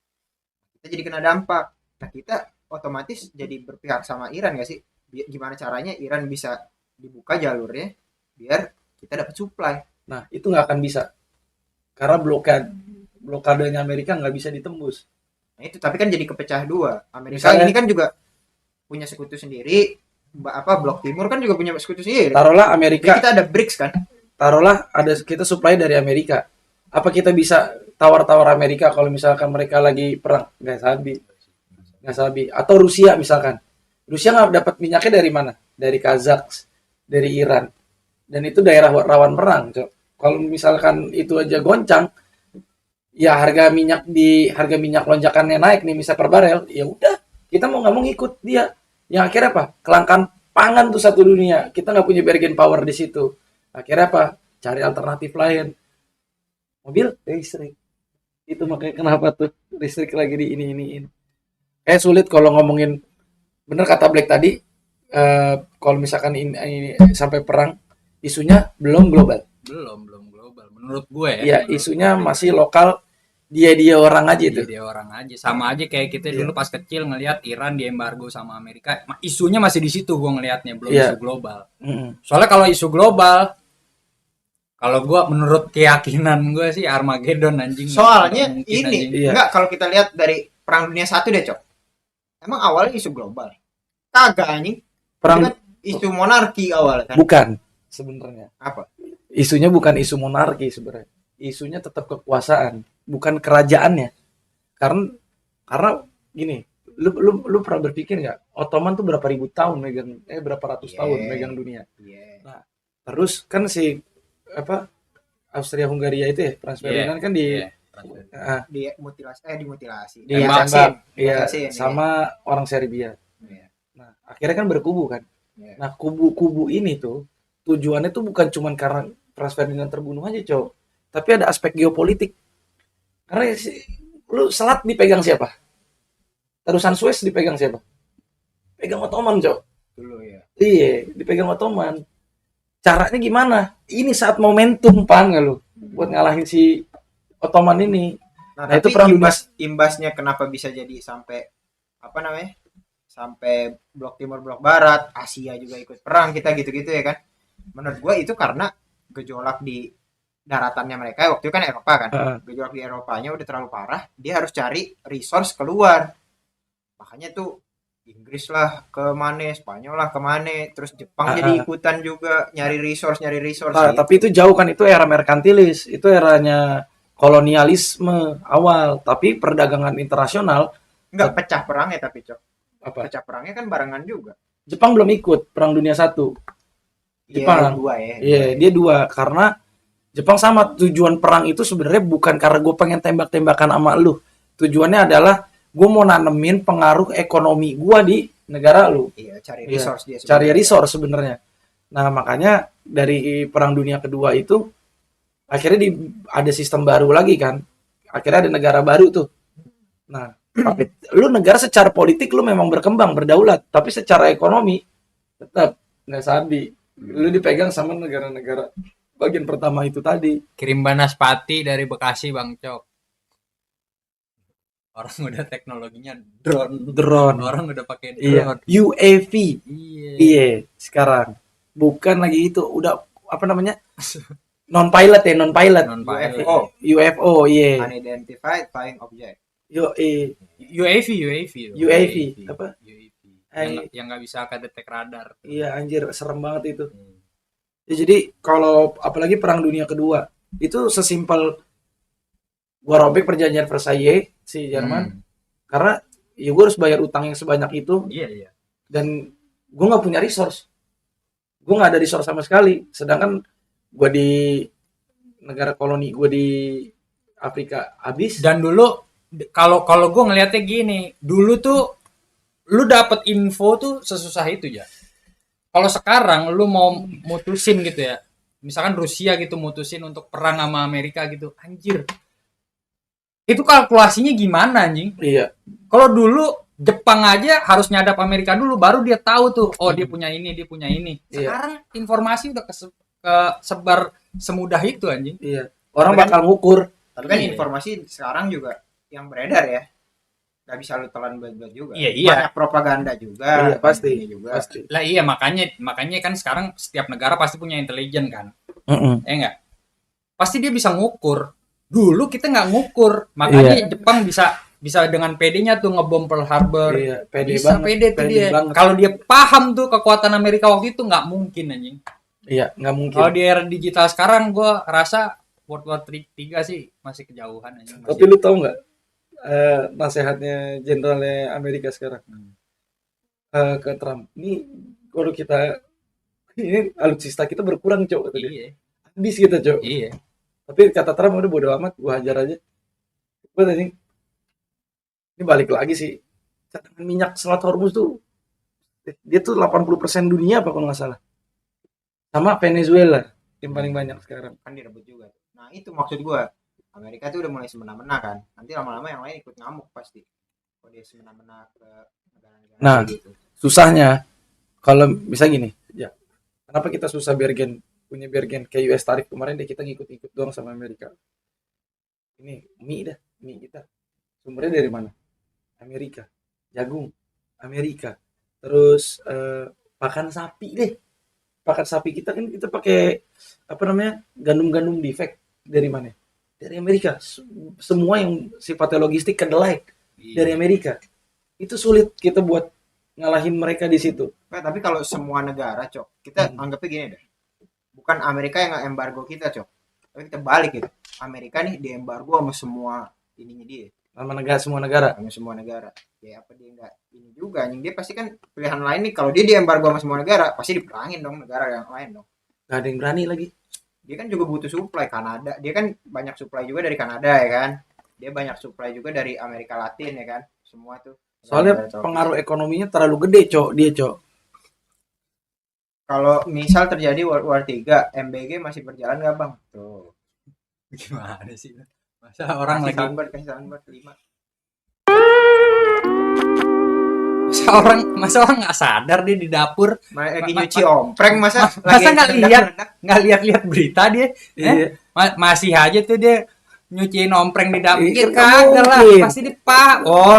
kita jadi kena dampak. Nah kita otomatis jadi berpihak sama Iran gak sih? Gimana caranya Iran bisa dibuka jalurnya biar kita dapat supply. Nah itu nggak akan bisa karena blokadenya Amerika nggak bisa ditembus. Nah itu tapi kan jadi kepecah dua. Amerika ini kan juga punya sekutu sendiri, blok timur kan juga punya sekutu sendiri. Taruhlah Amerika, jadi kita ada BRICS kan. taruhlah ada kita supply dari Amerika. Apa kita bisa tawar-tawar Amerika kalau misalkan mereka lagi perang, nggak sabi. Atau Rusia misalkan, Rusia nggak dapat minyaknya dari mana? Dari Kazakh, dari Iran, dan itu daerah rawan perang, Cok. Kalau misalkan itu aja goncang, ya harga minyak lonjakannya naik nih, misal per barel, ya udah kita mau nggak mau ngikut dia. Yang akhirnya apa? Kelangkaan pangan tuh satu dunia. Kita nggak punya bargain power di situ. Akhirnya apa? Cari alternatif lain. Mobil listrik. Itu makanya kenapa tuh listrik lagi di ini. Kayak sulit kalau ngomongin, bener kata Black tadi, kalau misalkan ini sampai perang, isunya belum global. Belum global menurut gue ya. Iya, isunya masih lokal, dia orang aja itu. Dia orang aja. Sama aja kayak kita dulu pas kecil ngelihat Iran diembargo sama Amerika. Isunya masih di situ gue ngelihatnya, belum isu global. Soalnya kalau isu global, kalau gue menurut keyakinan gue sih Armageddon anjing. Soalnya Mungkin, ini anjing. enggak, kalau kita lihat dari Perang Dunia 1 deh, Cok. Emang awalnya isu global. Kagak anjing. Perang Itu kan isu monarki awalnya kan. bukan sebenarnya. Apa? Isunya bukan isu monarki sebenarnya. Isunya tetap kekuasaan, bukan kerajaannya. Karena gini, lu pernah berpikir nggak? Ottoman tuh berapa ribu tahun megang, berapa ratus tahun megang dunia. Nah, terus kan si Austria Hungaria itu ya, Franz Ferdinand kan Dimutilasi. ditembak, Diasasin, sama orang Serbia. Iya. Nah, akhirnya kan berkubu kan. Iya. Nah, kubu-kubu ini tuh tujuannya tuh bukan cuma karena Franz Ferdinand terbunuh aja, Cok. Tapi ada aspek geopolitik. Karena lu Selat dipegang siapa? Terusan Suez dipegang siapa? Pegang Ottoman, Cok. Dulu ya. Iya, dipegang Ottoman. Caranya gimana? Ini saat momentum, paham nggak lu? Buat ngalahin si Ottoman ini. Nah, Nah, itu tapi perang dunia. imbasnya kenapa bisa jadi sampai sampai blok timur, blok barat, Asia juga ikut perang, kita gitu-gitu ya kan. Menurut gua itu karena gejolak di daratannya mereka waktu itu kan Eropa kan. Gejolak di Eropanya udah terlalu parah, dia harus cari resource keluar. Makanya tuh Inggris lah ke mana, Spanyol lah ke mana, terus Jepang jadi ikutan juga nyari resource gitu. Tapi itu jauh kan, itu era merkantilis, itu eranya kolonialisme awal. Tapi perdagangan internasional Enggak pecah perangnya, tapi Cok. apa? Pecah perangnya kan barengan juga. Jepang belum ikut Perang Dunia 1. Jepang. Dua ya. Iya, dia 2 karena Jepang sama tujuan perang itu sebenarnya bukan karena gue pengen tembak-tembakan sama lu. Tujuannya adalah gue mau nanemin pengaruh ekonomi gue di negara lu. Iya, cari Iya, resource dia. Cari resource sebenarnya. Nah, makanya dari Perang Dunia Kedua itu akhirnya ada sistem baru lagi kan. Akhirnya ada negara baru tuh. Nah, tapi lu negara secara politik lu memang berkembang, berdaulat, tapi secara ekonomi tetap nggak sabi. Lu dipegang sama negara-negara bagian pertama itu tadi. Kirim banaspati dari Bekasi, Bang Cok. Orang udah teknologinya drone. Orang udah pakai Iya, drone. UAV. Iya. Iya, sekarang bukan lagi itu, udah apa namanya? Non-pilot. Non-pilot. UFO, iya. Unidentified flying object. UAV. UAV, apa? UAV. Yang nggak bisa kedetek radar. Iya, anjir, serem banget itu. Ya, jadi kalau apalagi Perang Dunia Kedua itu sesimpel gua robek perjanjian Versailles si Jerman karena ya gua harus bayar utang yang sebanyak itu. Iya. Dan gua nggak punya resource, gua nggak ada resource sama sekali. Sedangkan gua di negara koloni gua di Afrika habis. Dan dulu kalau gue ngelihatnya gini, dulu tuh lu dapet info tuh sesusah itu ya. Kalau sekarang lu mau mutusin gitu ya, misalkan Rusia gitu mutusin untuk perang sama Amerika gitu, anjir. Itu kalkulasinya gimana anjing? Iya. Kalau dulu Jepang aja harus nyadap Amerika dulu, baru dia tahu tuh, oh dia punya ini. Sekarang informasi udah kesebar semudah itu anjing. Iya. Orang bakal ngukur. Tapi kan informasi sekarang juga yang beredar ya, nggak bisa lu telan bulat-bulat juga. Iya. Banyak propaganda juga. Iya, pasti. Ini juga. Pasti. Lah iya makanya kan sekarang setiap negara pasti punya intelijen kan. Enggak. Pasti dia bisa ngukur. Dulu kita nggak ngukur, makanya Jepang bisa dengan PD-nya tuh ngebom Pearl Harbor. Iya, pede Bisa banget. pede tuh dia. Banget. Kalau dia paham tuh kekuatan Amerika waktu itu nggak mungkin anjing. Iya, nggak mungkin. Kalau di era digital sekarang gue rasa World War 3 sih masih kejauhan aja. Tapi lu tahu nggak nasihatnya jenderalnya Amerika sekarang ke Trump? Ini kalau kita ini alutsista kita berkurang, Cok, kata dia. Iya. Habis kita, Cok. Iya. Tapi kata Trump udah bodo amat, gua hajar aja. Gua tadi ini balik lagi sih. Cadangan minyak Selat Hormuz tuh dia tuh 80% dunia apa kalau nggak salah. Sama Venezuela yang paling banyak sekarang. Kan direbut juga. Nah itu maksud gua, Amerika tuh udah mulai semena-mena kan, nanti lama-lama yang lain ikut ngamuk pasti kalau dia semena-mena ke negara-negara Nah, gitu. susahnya kalau bisa gini ya, kenapa kita susah punya bergen kayak US tarif kemarin deh, kita ngikut-ngikut doang sama Amerika. Ini mie kita sumbernya dari mana? Amerika. Jagung Amerika. Terus pakan sapi deh, pakan sapi kita kan kita pakai apa namanya, gandum defect dari mana? Dari Amerika. Semua yang sifatnya logistik kedelai dari Amerika. Itu sulit kita buat ngalahin mereka di situ. Nah, tapi kalau semua negara, Cok, kita anggapnya gini deh, bukan Amerika yang nge-embargo kita, Cok, tapi kita balik gitu, Amerika nih diembargo sama semua ininya dia, Semua negara. sama semua negara. Ya apa dia nggak ini juga, anjing, dia pasti kan pilihan lain nih, kalau dia diembargo sama semua negara pasti diperangin dong negara yang lain dong. Gak ada yang berani lagi. Dia kan juga butuh supply. Kanada, dia kan banyak supply juga dari Kanada ya kan, dia banyak supply juga dari Amerika Latin ya kan, semua tuh. Soalnya pengaruh ekonominya terlalu gede, Cok, dia, Cok. Kalau misal terjadi World War 3, MBG masih berjalan nggak bang? Tuh. Gimana sih? Masa orang lagi Kasih soundboard 5. masa orang nggak sadar dia di dapur Lagi nyuci ompreng, masa nggak lihat berita dia. Iya. Masih aja tuh dia nyuciin ompreng di dapur. Iya, Kagak lah, mungkin. pasti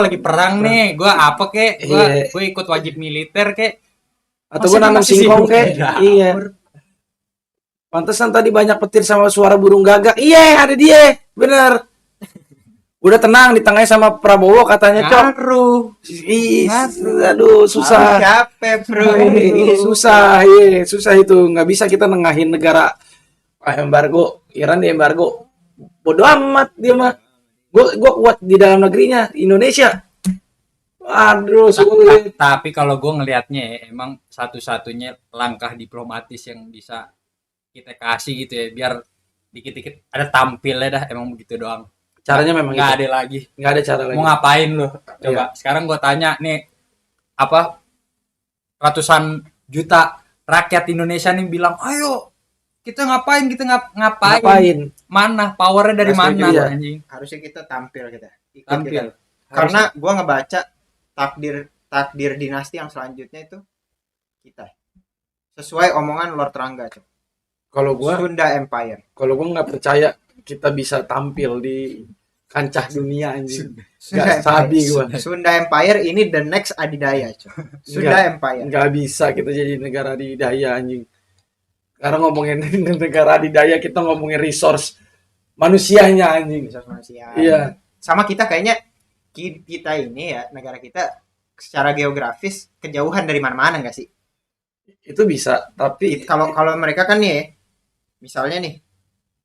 lagi perang nih, gua apa kek, gua ikut wajib militer kek, Atau Masa gue dia nanam masih singkong sibuk kayak. di dapur? Iya. Pantesan tadi banyak petir sama suara burung gagak. Iya, ada dia. Bener. Udah tenang, ditengahnya sama Prabowo katanya, Cok. Ngaruh. Ih, aduh, susah. Capek bro. Susah, susah itu. Nggak bisa kita nengahin negara embargo. Iran di embargo. Bodoh amat dia mah. Gua kuat di dalam negerinya, Indonesia. Aduh, sulit. Tapi kalau gue ngelihatnya ya, emang satu-satunya langkah diplomatis yang bisa kita kasih gitu ya, biar dikit-dikit ada tampilnya dah, emang begitu doang. Caranya memang nggak gitu. ada lagi. Nggak ada cara lagi. Mau ngapain lo? Coba Iya. sekarang gue tanya nih, apa ratusan juta rakyat Indonesia nih bilang, ayo kita ngapain, Ngapain? Mana powernya dari Nggak mana setuju, ya. anjing? Harusnya kita tampil kita. Ikut Tampil. kita. Karena gua ngebaca takdir dinasti yang selanjutnya itu kita. Sesuai omongan Lord Rangga, Cok. Kalau gua nggak percaya kita bisa tampil di kancah dunia anjing. Nggak sabi gua. Sunda Empire ini the next adidaya, Cok. Sunda Empire. Nggak bisa kita jadi negara adidaya anjing. Karena ngomongin negara adidaya, kita ngomongin resource manusianya anjing. Resource manusia. Iya. Sama kita kayaknya kita ini ya, negara kita secara geografis kejauhan dari mana-mana nggak sih? Itu bisa, tapi Kalau mereka kan nih, misalnya nih,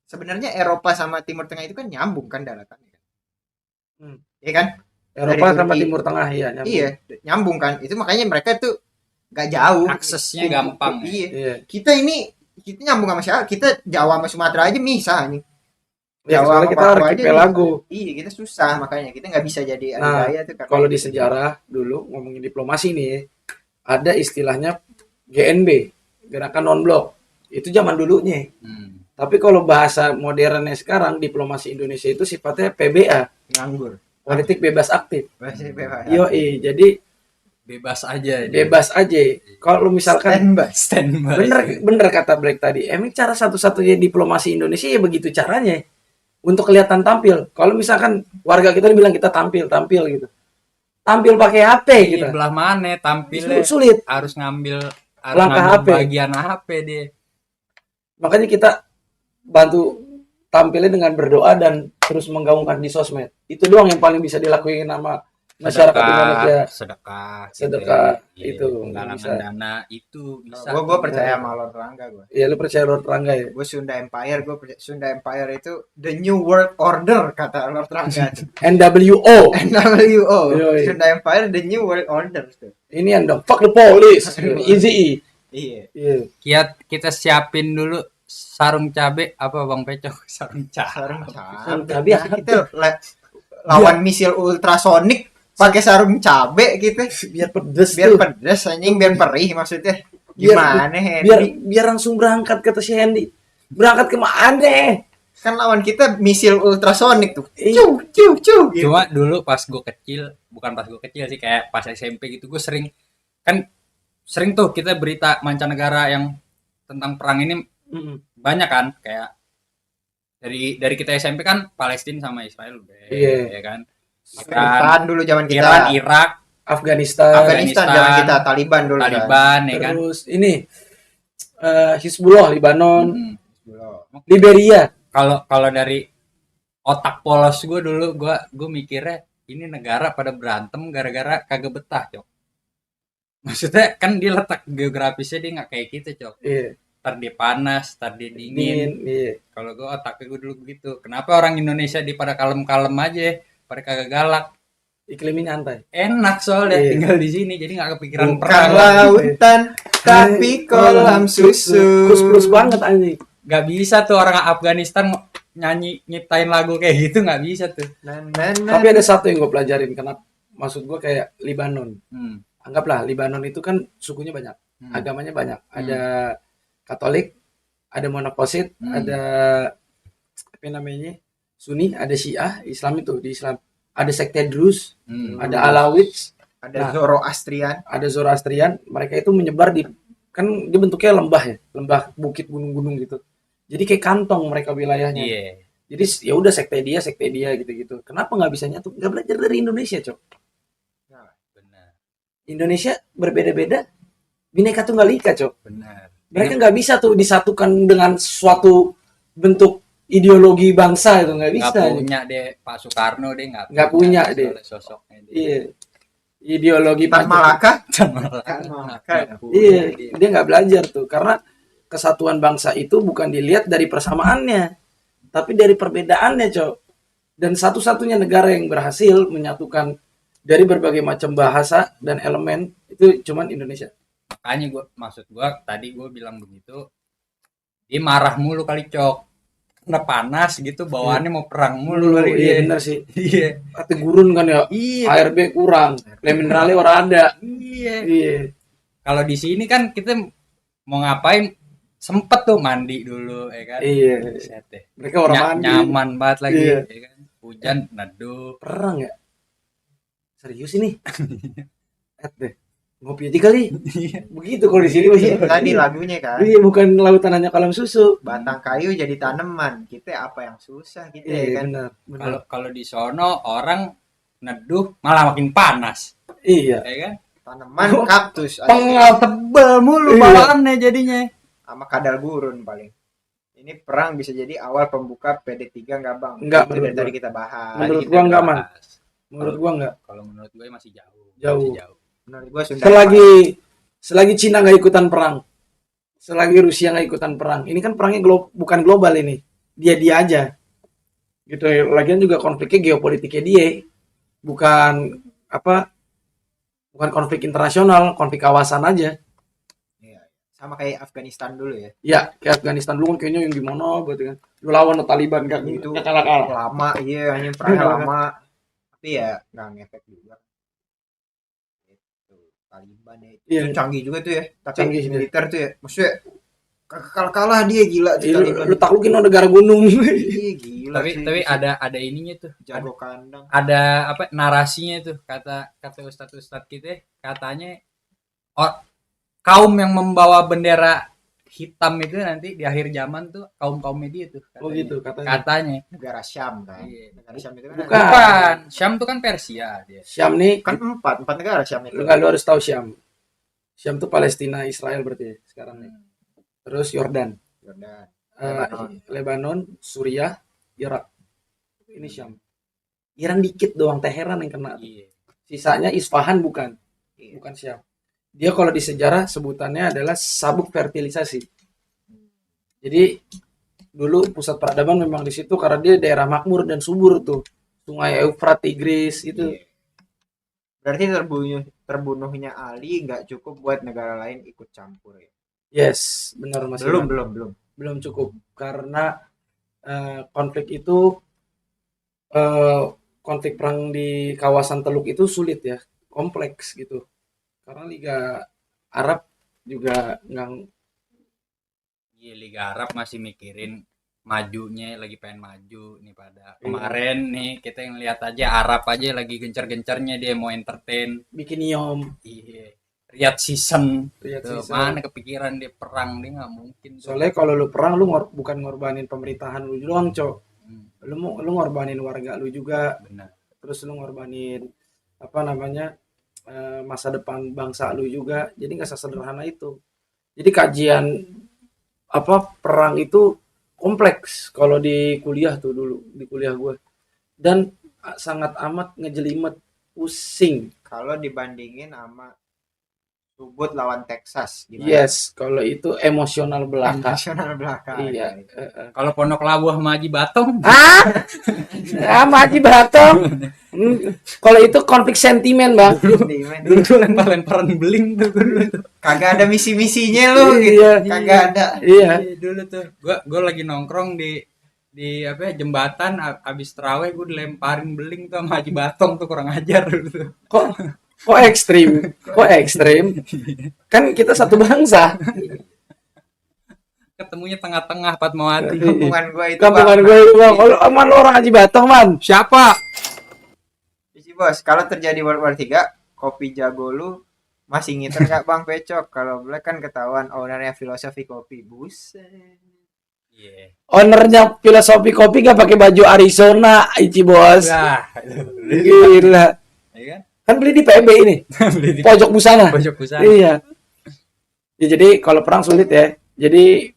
sebenarnya Eropa sama Timur Tengah itu kan nyambung kan daratannya kan? Iya kan? Eropa dari sama Turki. Timur Tengah ya nyambung. Iya, nyambung kan. Itu makanya mereka tuh nggak jauh. Aksesnya gampang. Iya. Iya. Kita nyambung sama siapa? Kita Jawa sama Sumatera aja bisa nih. Ya, Jawa soalnya sama kita Papua aja archipelago. bisa. Iya, kita susah makanya kita nggak bisa jadi Nah, adidaya tuh karena Kalau di gitu. sejarah dulu ngomongin diplomasi nih, ada istilahnya GNB, gerakan non blok. Itu zaman dulunya. Tapi kalau bahasa modernnya sekarang, diplomasi Indonesia itu sifatnya PBA, nganggur. politik bebas aktif. Masih bebas. Yoi, jadi Bebas aja. bebas aja. Kalau misalkan Standby. bener kata Black tadi, emang cara satu-satunya diplomasi Indonesia ya begitu caranya, untuk kelihatan tampil. Kalau misalkan warga kita bilang kita tampil gitu, tampil pakai HP gitu, Belah mana tampilnya sulit. harus ngambil Langkah HP. bagian HP dia. Makanya kita bantu tampilnya dengan berdoa dan terus menggaungkan di sosmed. Itu doang yang paling bisa dilakuin sama masyarakat Indonesia. sedekah Sedekah, Iya, itu penggalangan bisa. dana itu bisa. Gue percaya sama Lord Rangga gue. Iya, lu percaya Lord Rangga ya? Gue Sunda Empire, Sunda Empire itu the new world order kata Lord Rangga. NWO. NWO. Yoi. Sunda Empire the new world order tuh. Ini yang dong, fuck the police. Easy. Iya. Iya. Kita siapin dulu sarung cabe apa Bang Pecok? Sarung cabe. Sarung Sarung cabe. cabe apa? Kita lawan misil ultrasonik pakai sarung cabe gitu. Biar pedes Biar tuh. pedes anjing, biar perih maksudnya. Biar- Gimana Hendy? biar langsung berangkat kata si Hendy. Berangkat ke mana? Kan lawan kita misil ultrasonik tuh. Iya. Cuh gitu. Cuma dulu pas gue kecil, bukan pas gue kecil sih, kayak pas SMP gitu, gue sering tuh kita berita mancanegara yang tentang perang ini banyak kan, kayak dari kita SMP kan Palestina sama Israel udah, Iya. ya kan. Afghanistan dulu zaman kita. Iran, Irak, Afghanistan. zaman kita, Taliban dulu kan. Taliban, ya kan. Terus ini Hizbullah Lebanon, Hmm. Liberia. Kalau dari otak polos gue dulu, gue mikirnya ini negara pada berantem gara-gara kagak betah, Cok. Maksudnya kan dia letak geografisnya dia nggak kayak kita, Cok. Iya. Ntar dia panas, ntar dia dingin. Dingin, iya. Kalau gue otaknya gue dulu begitu. Kenapa orang Indonesia di pada kalem-kalem aja, pada kagak galak? Iklimnya nyantai. Enak soalnya Iya. tinggal di sini, jadi nggak kepikiran Bukan perang. lautan, tapi kolam susu. Kus banget anjing. Gak bisa tuh orang Afghanistan nyiptain lagu kayak gitu, nggak bisa tuh. Tapi ada satu yang gue pelajarin, kenapa? Maksud gue kayak Lebanon. Hmm. Anggaplah Lebanon itu kan sukunya banyak, agamanya banyak. Ada Katolik, ada Monokosit, ada apa namanya? Sunni, ada Syiah, Islam itu di Islam. Ada sekte Druze, ada Alawits, Ada Zoroastrian. ada Zoroastrian. Mereka itu menyebar di, kan dia bentuknya lembah ya, lembah bukit gunung-gunung gitu. Jadi kayak kantong mereka wilayahnya. Iya. Jadi ya udah sekte dia gitu-gitu. Kenapa nggak bisa nyatu? Nggak belajar dari Indonesia, Cok. Benar, Indonesia berbeda-beda, bineka tunggal ika, Cok. benar. Mereka nggak bisa tuh disatukan dengan suatu bentuk ideologi bangsa itu nggak bisa. Nggak punya deh Pak Soekarno, deh Nggak punya deh. sosoknya deh. Iya. Ideologi Tan Pancasila. Malaka. Nggak punya Iya, dia. dia nggak belajar tuh karena kesatuan bangsa itu bukan dilihat dari persamaannya, tapi dari perbedaannya, Cok. Dan satu-satunya negara yang berhasil menyatukan dari berbagai macam bahasa dan elemen itu cuman Indonesia. Makanya maksud gue tadi gue bilang begitu, dia marah mulu kali, Cok. Karena panas gitu, bawaannya mau perang mulu kali Iya dia. benar sih. Iya. Kata gurun kan ya. Iya. ARB kurang, le mineralnya orang ada. Iya. Iya. Kalau di sini kan kita mau ngapain sempet tuh mandi dulu, ya kan. Iya. Buset deh. Mereka orang mandi. Nyaman banget lagi, Iya. ya kan. Hujan neduh. Perang ya? Serius ini? Deh. Ngopi aja kali. Begitu kalau di sini masih. Tadi lagunya kan. Iya, bukan lautan hanya kolam susu. Batang kayu jadi tanaman. Kita apa yang susah gitu ya Iya, kan. benar. Kalau di sono orang neduh malah makin panas, Iya. ya kan. Tanaman kaktus Pengal tebel mulu Iya. bawaannya jadinya. sama kadal gurun paling. Ini perang bisa jadi awal pembuka PD3 nggak bang? Nggak, Itu menurut dari tadi gua. kita bahas. Menurut Tadi kita gua nggak, Man. bahas. Menurut gua enggak. Kalau menurut gue masih jauh. Jauh. Masih jauh. Menurut gua Sunda Selagi Cina nggak ikutan perang, selagi Rusia nggak ikutan perang, ini kan perangnya bukan global ini, dia aja, gitu. Lagian juga konfliknya geopolitiknya dia, bukan bukan konflik internasional, konflik kawasan aja. Iya. Sama kayak Afghanistan dulu ya. Ya, kayak Afghanistan dulu kan kayaknya yang gimana gitu kan, lu lawan Taliban kan Itu nggak kalah. lama, iya hanya perangnya lama. Tapi ya nggak ngefek juga. Itu Taliban ya. Iya. Itu canggih juga tuh ya. Tapi Canggih dia. militer tuh ya. Maksudnya kalah dia gila di Taliban. Lu taklukin negara gunung. Iya gila. Tapi ada ininya tuh. jago kandang. Ada apa narasinya tuh, kata ustadz kita, katanya kaum yang membawa bendera hitam itu nanti di akhir zaman tuh kaum media tuh katanya. Oh gitu katanya. Katanya. Negara Syam kan. Iya. Negara Syam itu kan. Bukan. Bukan, Syam tuh kan Persia dia. Syam nih, Kan empat negara Syam itu. lu harus tahu Syam. Syam tuh Palestina, Israel berarti ya, sekarang nih. Terus Yordan, Yordan. Lebanon, Suriah, Irak. Ini Syam. Iran dikit doang, Teheran yang kena. Iya. Sisanya Isfahan bukan. Iya. Bukan Syam. Dia kalau di sejarah sebutannya adalah sabuk fertilisasi. Jadi dulu pusat peradaban memang di situ karena dia daerah makmur dan subur tuh. Sungai Eufrat, Tigris itu. Iya. Berarti terbunuhnya Ali nggak cukup buat negara lain ikut campur ya. Yes, benar Mas. Belum, Iwan. belum. Belum cukup karena konflik itu konflik perang di kawasan Teluk itu sulit ya, kompleks gitu. Karena Liga Arab juga nggak. Iya, Liga Arab masih mikirin majunya, lagi pengen maju nih pada kemarin nih kita yang lihat aja Arab aja lagi gencar-gencarnya dia mau entertain. Bikin iom. Iya, Riyadh season. Riyadh Tuh, season. mana kepikiran dia perang, dia nggak mungkin. Soalnya kalau lu perang lu bukan ngorbanin pemerintahan lu doang, Cok. Lu ngorbanin warga lu juga, Benar. terus lu ngorbanin apa namanya masa depan bangsa lu juga. Jadi nggak sesederhana itu. Jadi kajian apa perang itu kompleks kalau di kuliah tuh dulu di kuliah gue, dan sangat amat ngejelimet, pusing. Kalau dibandingin sama Subud lawan Texas gimana? Yes, kalau itu emosional belaka. Nasional belaka. Iya. Kalau Pondok Labu sama Haji Batong, Ah, sama Haji Batong. Kalau itu konflik sentimen, Bang. dulu tuh lempar-lemparan beling tuh dulu tuh. Kagak ada misi-misinya lu gitu. Iya. Kagak ada. Iya. Iya, dulu tuh gua lagi nongkrong di apa ya, jembatan abis terawih gue dilemparin beling tuh sama Haji Batong tuh, kurang ajar dulu tuh. Kok ekstrim? Kok ekstrim? Kan kita satu bangsa. Ketemunya tengah-tengah Fatmawati. Kampungan gua itu. Kampungan Bang. gue itu, Bang. Kalau aman lo orang Haji Batong, Man. Siapa? Isi bos, kalau terjadi World War 3, kopi jago lu masih ngiter nggak Bang Pecok? Kalau boleh kan ketahuan ownernya Filosofi Kopi. Buset. Iya. Ownernya Filosofi Kopi gak pakai baju Arizona, Ici bos. Wah, Gila. iya kan? Kan beli di PB ini, Beli di pojok busana. pojok pusat. Iya. Ya, jadi kalau perang sulit ya. Jadi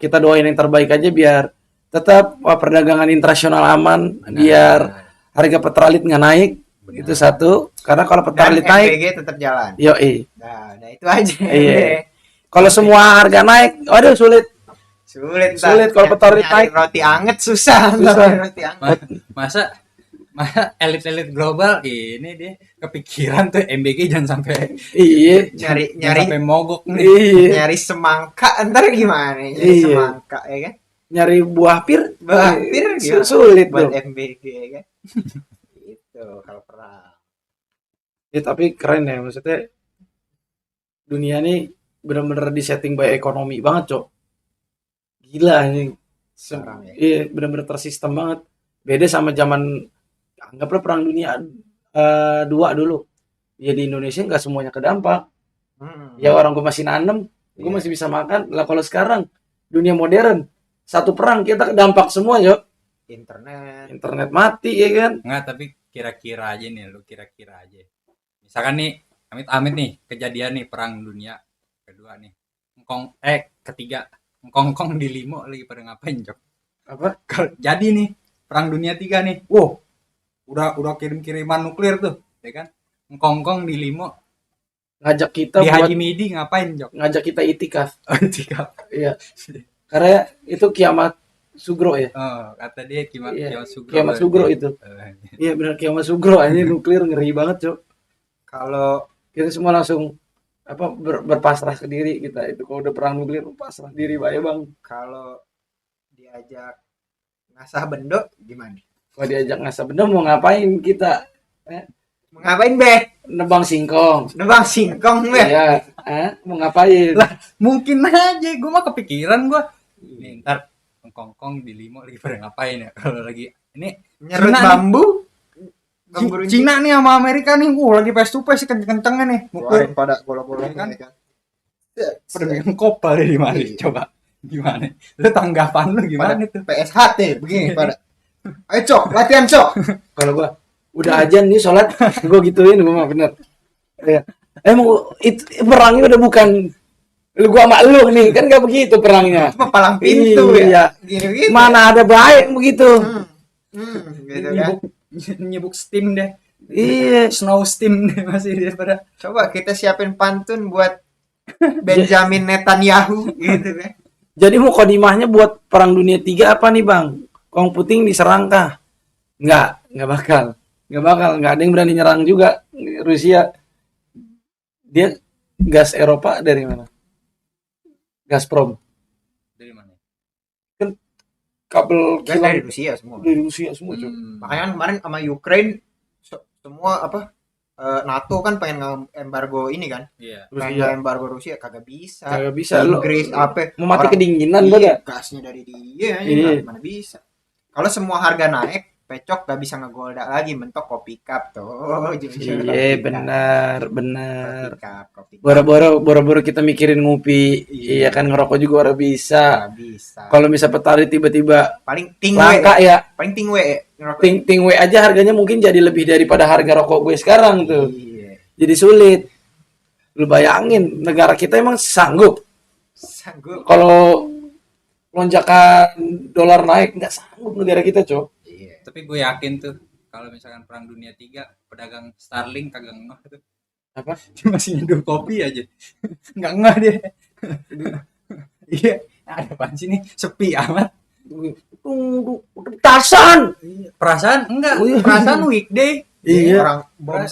kita doain yang terbaik aja biar tetap perdagangan internasional aman, biar harga petralit nggak naik. Itu satu. Karena kalau Dan petralit naik, MPG tetap jalan. yoi. Nah itu aja. Iya. Kalau semua harga naik, waduh sulit. Sulit kalau petralit nyari naik. roti anget susah. Susah. Nyari roti anget. Masa elit-elit global ini dia kepikiran tuh MBG jangan sampai Iya. Nyari sampai mogok nih. Iya. nyari semangka ntar gimana? Nyari Iya. semangka ya kan? Nyari buah pir, Buah pir gimana? sulit Buat dong. MBG ya kan? Itu kalau perang. Ya, tapi keren ya, maksudnya dunia ini benar-benar disetting by ekonomi banget, Cok. Gila ini. Sekarang ya. Iya, benar-benar tersistem banget. Beda sama zaman anggaplah perang dunia 2 dulu. Ya di Indonesia nggak semuanya kedampak. Ya orang gue masih nanem, gue Iya. masih bisa makan. Lah kalau sekarang dunia modern, satu perang kita kedampak semua, Cok. Internet mati ya kan. Enggak, tapi kira-kira aja nih, lu kira-kira aja. Misalkan nih, amit-amit nih kejadian nih perang dunia kedua nih. Ketiga. Kongkong di Limo lagi pada ngapain, Cok? Apa? Kalau jadi nih perang dunia 3 nih. Wow. Udah kirim-kiriman nuklir tuh, ya kan? Kongkong di Limo Ngajak kita di buat Haji Midi ngapain, Cok? ngajak kita itikaf. Tiga. Iya. Karena itu kiamat sugro ya. Oh, kata dia kiamat Iya, sugro. kiamat sugro itu. Iya benar, kiamat sugro. Ini nuklir ngeri banget, Cok. Kalau Kita semua langsung berpasrah ke diri kita. Itu kalau udah perang nuklir pasrah diri bae, Bang. kalau diajak ngasah bendo gimana? Kalau diajak ngasah benda mau ngapain kita? Mau ngapain be? Nebang singkong. Nebang singkong be? Iya, mau ngapain? Lah, mungkin aja gue mah kepikiran gue. Nih, ntar kongkong di Limo lagi pada ngapain ya? Kalau lagi ini Nyerut Cina nih. bambu? Bambu runcing. Cina nih sama Amerika nih, lagi face to face kenceng-kencengnya nih. Keluarin pada golok-golok Kan? kan? Pada bikin kopal di mana? Coba gimana? Lu tanggapan lu gimana tuh? PSHT begini pada. Ayo Cok, latihan Cok. Kalau gua udah ajan nih sholat, gua gituin gua mah bener. Ya. Emang itu perangnya udah bukan lu gua sama lu nih, kan gak begitu perangnya. Cuma palang pintu Iya. ya. Gini-gini. Mana ada baik begitu. Gitu kan. Nyebuk Steam deh. Iya. Snow steam deh masih daripada. Coba kita siapin pantun buat Benjamin Netanyahu gitu kan. Jadi mukodimahnya buat perang dunia 3 apa nih bang? Kong Puting diserang kah? Nggak bakal. Nggak ada yang berani nyerang juga Rusia. Dia gas Eropa dari mana? Gazprom. Dari mana? Kabel Kan dari Rusia semua. dari Rusia semua cuy. Makanya kan kemarin sama Ukraine semua apa NATO kan pengen embargo ini kan. Iya. Pengen Rusia embargo Rusia kagak bisa. kagak bisa lo. Inggris apa Mau mati orang- kedinginan iya, pada. gasnya dari dia Iya. mana bisa. Kalau semua harga naik, Pecok gak bisa ngegolda lagi, mentok kopi cup tuh. Jujur, Iya kopi benar. cup, kopi cup. Boro-boro kita mikirin ngopi, iya kan ngerokok juga orang bisa. Nggak bisa. Kalau bisa petani tiba-tiba Paling tingwe, langka ya, paling tingwe ngerokok. ting we aja harganya mungkin jadi lebih daripada harga rokok gue sekarang tuh. Iya. Jadi sulit. Lu bayangin negara kita emang sanggup Sanggup. kalau lonjakan dolar naik, nggak sanggup negara kita, Cok. Iya. Tapi gue yakin tuh kalau misalkan perang dunia 3 pedagang Starling kagak ngeh tuh. Apa? Dia masih nyeduh kopi aja. Nggak ngeh dia. Iya, ada apaan sih nih? Sepi amat. Tasan. Perasaan enggak, Oh, iya. perasaan weekday. Iya. Orang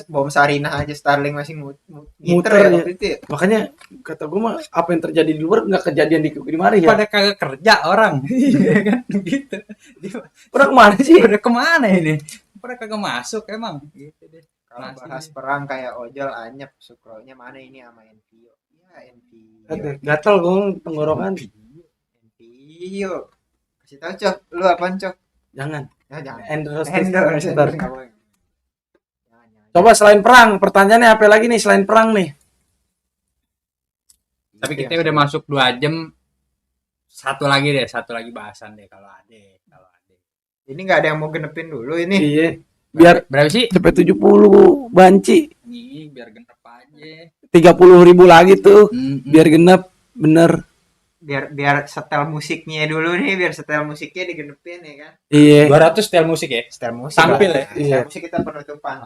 bom Sarinah aja Starling masih Muter muter ya. ya waktu itu ya. Makanya kata gue mah apa yang terjadi di luar nggak kejadian di mari ya. Pada kagak kerja orang. Iya kan gitu. Dia Udah kemana sih? pada kemana ini? Pada kagak masuk emang gitu deh. Kalau Masih. bahas perang kayak ojol anyep sukronya mana ini sama Envio. Ya Envio. Gatel gue tenggorokan. Envio. Kasih tahu Cok, lu apaan Cok? Jangan. Ya jangan. Endorse. Endorse. Ntar. Nggak boleh. Jangan. Coba selain perang, pertanyaannya apa lagi nih selain perang nih? Tapi Itu kita yang udah seru. masuk 2 jam. Satu lagi bahasan deh kalau ada. Ini nggak ada yang mau genepin dulu ini. Iya. Biar Berapa sih? sampai 70 banci. Nih, biar genep aja. 30.000 lagi tuh. Biar genep bener. Biar setel musiknya dulu nih, biar setel musiknya digenepin ya kan. Iya. 200 setel musik ya. Setel musik. Tampil lah. ya? Setel Iya. musik kita penutupan.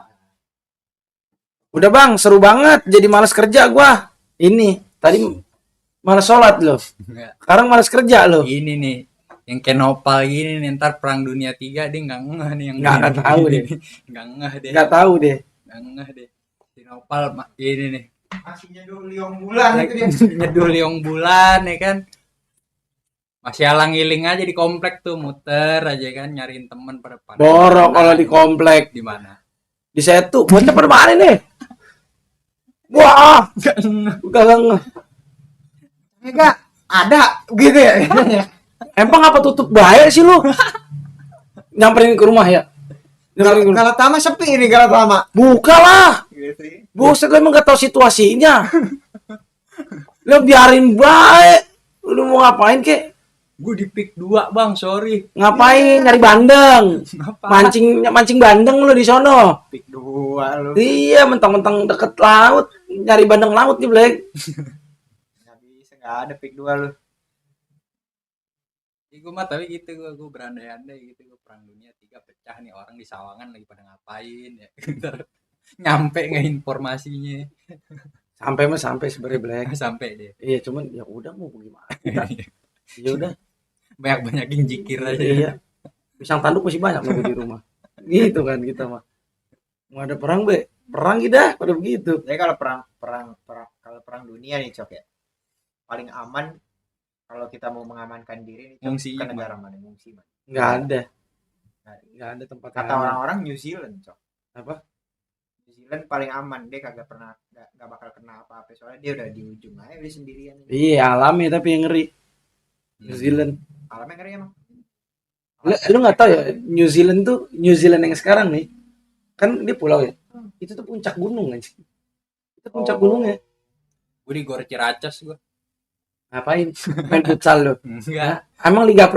Udah bang, seru banget. Jadi males kerja gua. Ini tadi males sholat loh. Enggak. Sekarang males kerja loh. Ini nih yang kayak nopal gini nih, ntar perang dunia 3 dia nggak ngeh nih yang Nggak tahu deh. nggak ngeh deh Nggak tahu deh. nggak ngeh deh si nopal ini nih Masih nyeduh liong bulan itu dia. nyeduh liong bulan ya kan, masih alang iling aja di komplek tuh muter aja kan nyariin temen pada Borok kalau di komplek. di mana Di Setu. Bocah pada mana nih? Wah, nggak ngeh. kagak ngeh. Enggak ada gitu ya. Emang apa tutup bahaya sih lu? Nyamperin ke rumah ya? Nyamperin ke rumah. Galatama sepi ini Galatama. Buka lah. Gitu. Buset, lu emang gak tahu situasinya. Lu biarin baik. Lu mau ngapain kek? Gue di pick 2 bang, sorry. Ngapain? Nyari bandeng. Ngapa? Mancing bandeng lu di sono. Pick 2 lu. Iya, mentang-mentang deket laut. Nyari bandeng laut nih, Black. Nggak bisa, nggak ada pick 2 lu. Ya, gue mah tapi gitu gue berandai-andai gitu, gue perang dunia 3 pecah nih, orang di Sawangan lagi pada ngapain ya. Ntar nyampe nggak informasinya. Sampai sebenarnya, Black. Sampai deh. Iya, cuman ya udah mau gimana. Ya udah. Banyak-banyakin jikir aja. Iya. Pisang tanduk masih banyak nunggu di rumah. Gitu kan kita mah. Mau ada perang, Be. Perang kita pada begitu. Jadi kalau kalau perang dunia nih Cok ya. Paling aman kalau kita mau mengamankan diri nih Cok, Ngungsi ke mana? negara mana? Ngungsi mana? Nggak ada. Nggak ada tempat Kata aman. orang-orang New Zealand Cok. Apa? New Zealand paling aman, dia kagak pernah nggak bakal kena apa-apa soalnya dia udah di ujung aja udah sendirian. Iya, alami tapi yang ngeri. New Zealand. Alamnya ngeri emang. Lu nggak tahu ya, New Zealand tuh, New Zealand yang sekarang nih, kan dia pulau ya. Itu tuh puncak gunung anjing. Itu puncak gunungnya. Gue di Gor Ciracas gue. Ngapain? Main futsal lu. Enggak. Emang Liga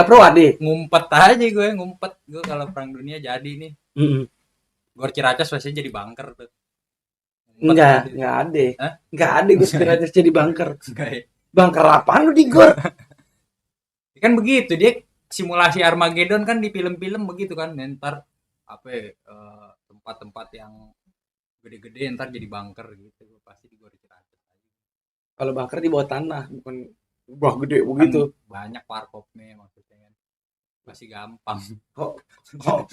Pro ada? Ngumpet aja gue, ngumpet. Gue kalau perang dunia jadi nih. Mm-mm. Gor Ciracas pasti jadi bunker tuh. Enggak ada. Hah? Enggak ada gue sekiranya jadi bunker. Enggak ya. Bunker apaan lu di gor? Kan begitu dia simulasi Armageddon kan di film-film begitu kan, ntar apa ya, tempat-tempat yang gede-gede ntar jadi bunker gitu. Gua pasti di Gor Ciracas aja. Kalau bunker di bawah tanah, bukan wah gede Kan begitu. banyak warkopnya maksudnya kan. Masih gampang. Oh,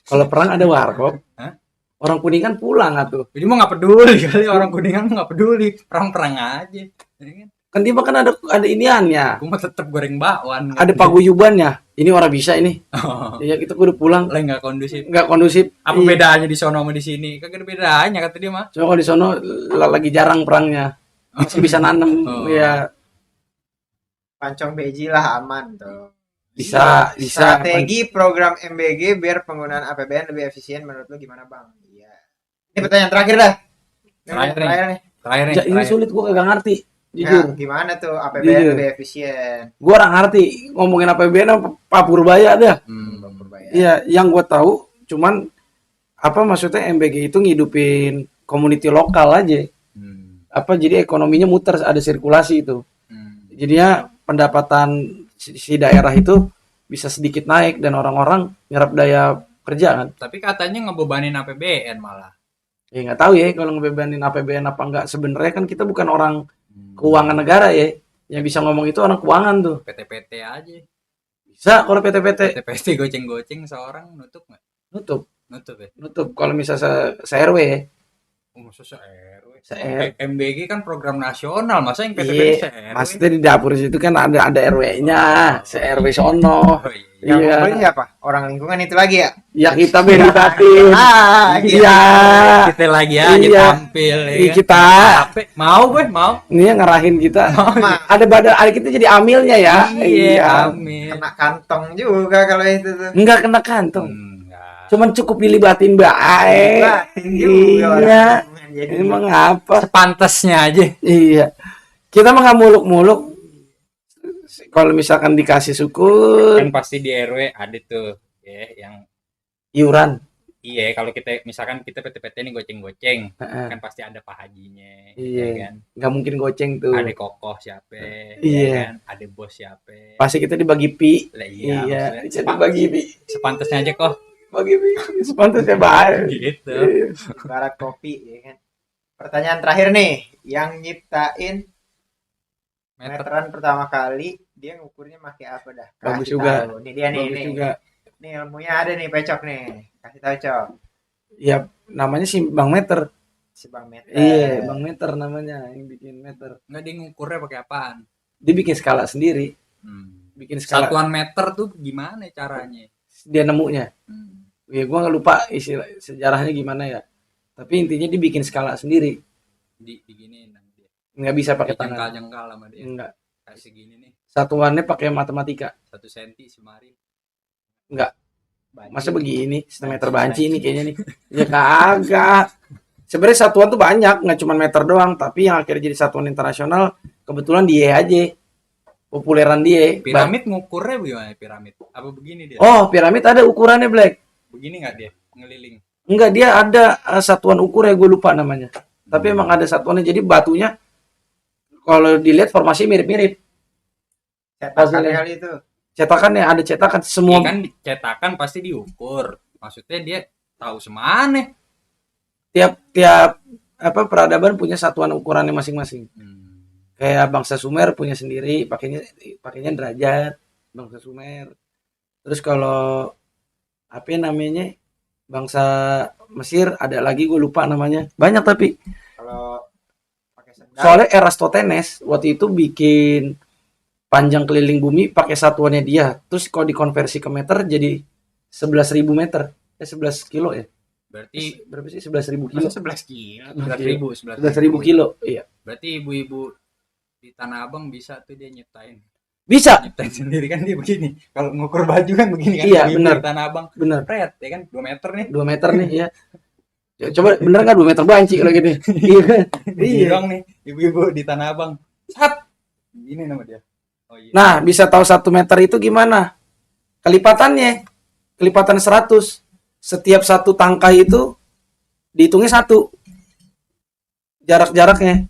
kalau perang ada warkop. Hah? Orang Kuningan pulang atuh. Jadi mah nggak peduli kali orang Kuningan nggak peduli, perang-perang aja. Ya kan? Kan dia mah kan ada iniannya, Gua mah tetep goreng bakwan. ada paguyubannya. Ini orang bisa ini. Oh, Ya kita kudu pulang. lah nggak kondusif. Nggak kondusif. Apa Iya. bedanya di sono sama di sini? Kagak ada bedanya kata dia mah. Cuma kalau di sono lagi jarang perangnya. Masih bisa nanem. Oh. Ya Pancong beji lah aman tuh. bisa. Strategi program MBG biar penggunaan APBN lebih efisien menurut lu gimana bang? Iya. Ini pertanyaan terakhir dah. Terakhir nih. nih. Terakhir nih. Ja, ini terakhir. sulit, gua kagak ngerti. Ya, Jujur. gimana tuh APBN Jujur. lebih efisien? Gua orang ngerti ngomongin APBN apa Pak Purbaya dah. Berbayar. Iya, yang gua tahu cuman apa maksudnya MBG itu ngidupin community lokal aja. Apa jadi ekonominya muter, ada sirkulasi itu. Jadinya pendapatan si daerah itu bisa sedikit naik dan orang-orang nyerap daya kerja kan. Tapi katanya ngebebanin APBN malah. Ya nggak tahu ya kalau ngebebanin APBN apa enggak. Sebenarnya kan kita bukan orang keuangan negara ya. Yang bisa ngomong itu orang keuangan tuh. PT-PT aja. Bisa kalau PT-PT PT-PT goceng-goceng seorang nutup nggak? nutup. Nutup ya. Nutup kalau misalnya se-RW ya. Oh, masa se-RW? Se-RW. MBG kan program nasional, masa yang PT-PT Iya, se-RW? maksudnya di dapur situ kan ada RW-nya, se-RW sono. Oh, iya. Yang Iya. ngumpulin siapa? Orang lingkungan itu lagi ya? Ya kita beribatin. Iya. Kita lagi aja Iya. tampil ya Iya, kan? kita Apa? Mau gue, mau. ini yang ngarahin kita. Ma, Ada badan, ada kita jadi amilnya ya. Iya, amin. kena kantong juga kalau itu tuh. Enggak kena kantong. Enggak. Cuman cukup dilibatin baik. Batin juga orang Iya. lingkungan jadi. Emang apa? Sepantasnya aja. Iya. Kita mah nggak muluk-muluk. Kalau misalkan dikasih syukur, Kan pasti di RW ada tuh ya yang iuran. iya kalau kita misalkan kita PT-PT nih goceng-goceng Heeh. kan pasti ada Pak Hajinya Iya. ya kan. Nggak mungkin goceng tuh. Ada kokoh siapa Iya. ya kan, ada bos siapa. Pasti kita dibagi pi. Lah Iya, maksudnya jadi bagi pi. sepantasnya aja kok Bagi pi. Sepantasnya baik. gitu. Ibarat kopi ya kan. Pertanyaan terakhir nih, yang nyiptain Meter meteran pertama kali dia ngukurnya pakai apa dah? Bagus Kasih juga. tahu. Nih dia nih, Bagus nih. juga. Nih ilmunya ada nih pecok nih. Kasih tahu cok. Ya namanya sih Bang Meter. Si Bang Meter. Iya, Bang Meter namanya yang bikin meter. nggak dia ngukurnya pakai apaan? Dia bikin skala sendiri. Bikin skala. Satuan meter tuh gimana caranya? Dia nemunya. Hmm. Ya gua nggak lupa istilah sejarahnya gimana ya. Tapi intinya dia bikin skala sendiri. Diginiin nanti dia. Nggak bisa pakai tangan. Jengkal-jengkal sama dia. Enggak. Kayak segini nih, Satuannya pakai matematika. 1 senti semari. Masa begini, setengah meter banci ini kayaknya nih. Ya kagak. Sebenarnya satuan tuh banyak, nggak cuma meter doang, tapi yang akhirnya jadi satuan internasional kebetulan dia aja. Populeran dia. Piramid ngukurnya gimana piramid? Apa begini dia? Oh, piramid ada ukurannya, Black. Begini nggak dia? Ngeliling. Enggak, dia ada satuan ukurnya, gue lupa namanya. Tapi emang ada satuannya, jadi batunya kalau dilihat formasinya mirip-mirip. Cetakan Hasilnya. kali itu. Cetakannya ada cetakan semua. Iya kan cetakan pasti diukur. Maksudnya dia tahu semana. Tiap apa peradaban punya satuan ukurannya masing-masing. Kayak bangsa Sumer punya sendiri, pakainya derajat bangsa Sumer. Terus kalau apa namanya bangsa Mesir ada lagi gue lupa namanya. Banyak tapi Kalau pakai sendal. soalnya Eratosthenes waktu itu bikin panjang keliling bumi pakai satuannya dia. Terus kalau dikonversi ke meter jadi 11.000 meter. 11 kilo ya. Berarti Berapa sih 11.000 kilo? 11 kilo. 11.000 kilo. Iya. Berarti ibu-ibu di Tanah Abang bisa tuh dia nyiptain Bisa. sendiri kan dia begini. Kalau ngukur baju kan begini kan. Iya, Ibu-ibu benar. di Tanah Abang. Bener. Pret ya kan 2 meter nih. 2 meter nih ya. Coba bener nggak 2 meter banci kalau gini? Iya. Iya. Girong nih ibu-ibu di Tanah Abang. Sat. Gini nama dia. Oh iya. Nah, bisa tahu 1 meter itu gimana? Kelipatannya. Kelipatan 100. Setiap satu tangkai itu dihitungnya 1. Jarak-jaraknya.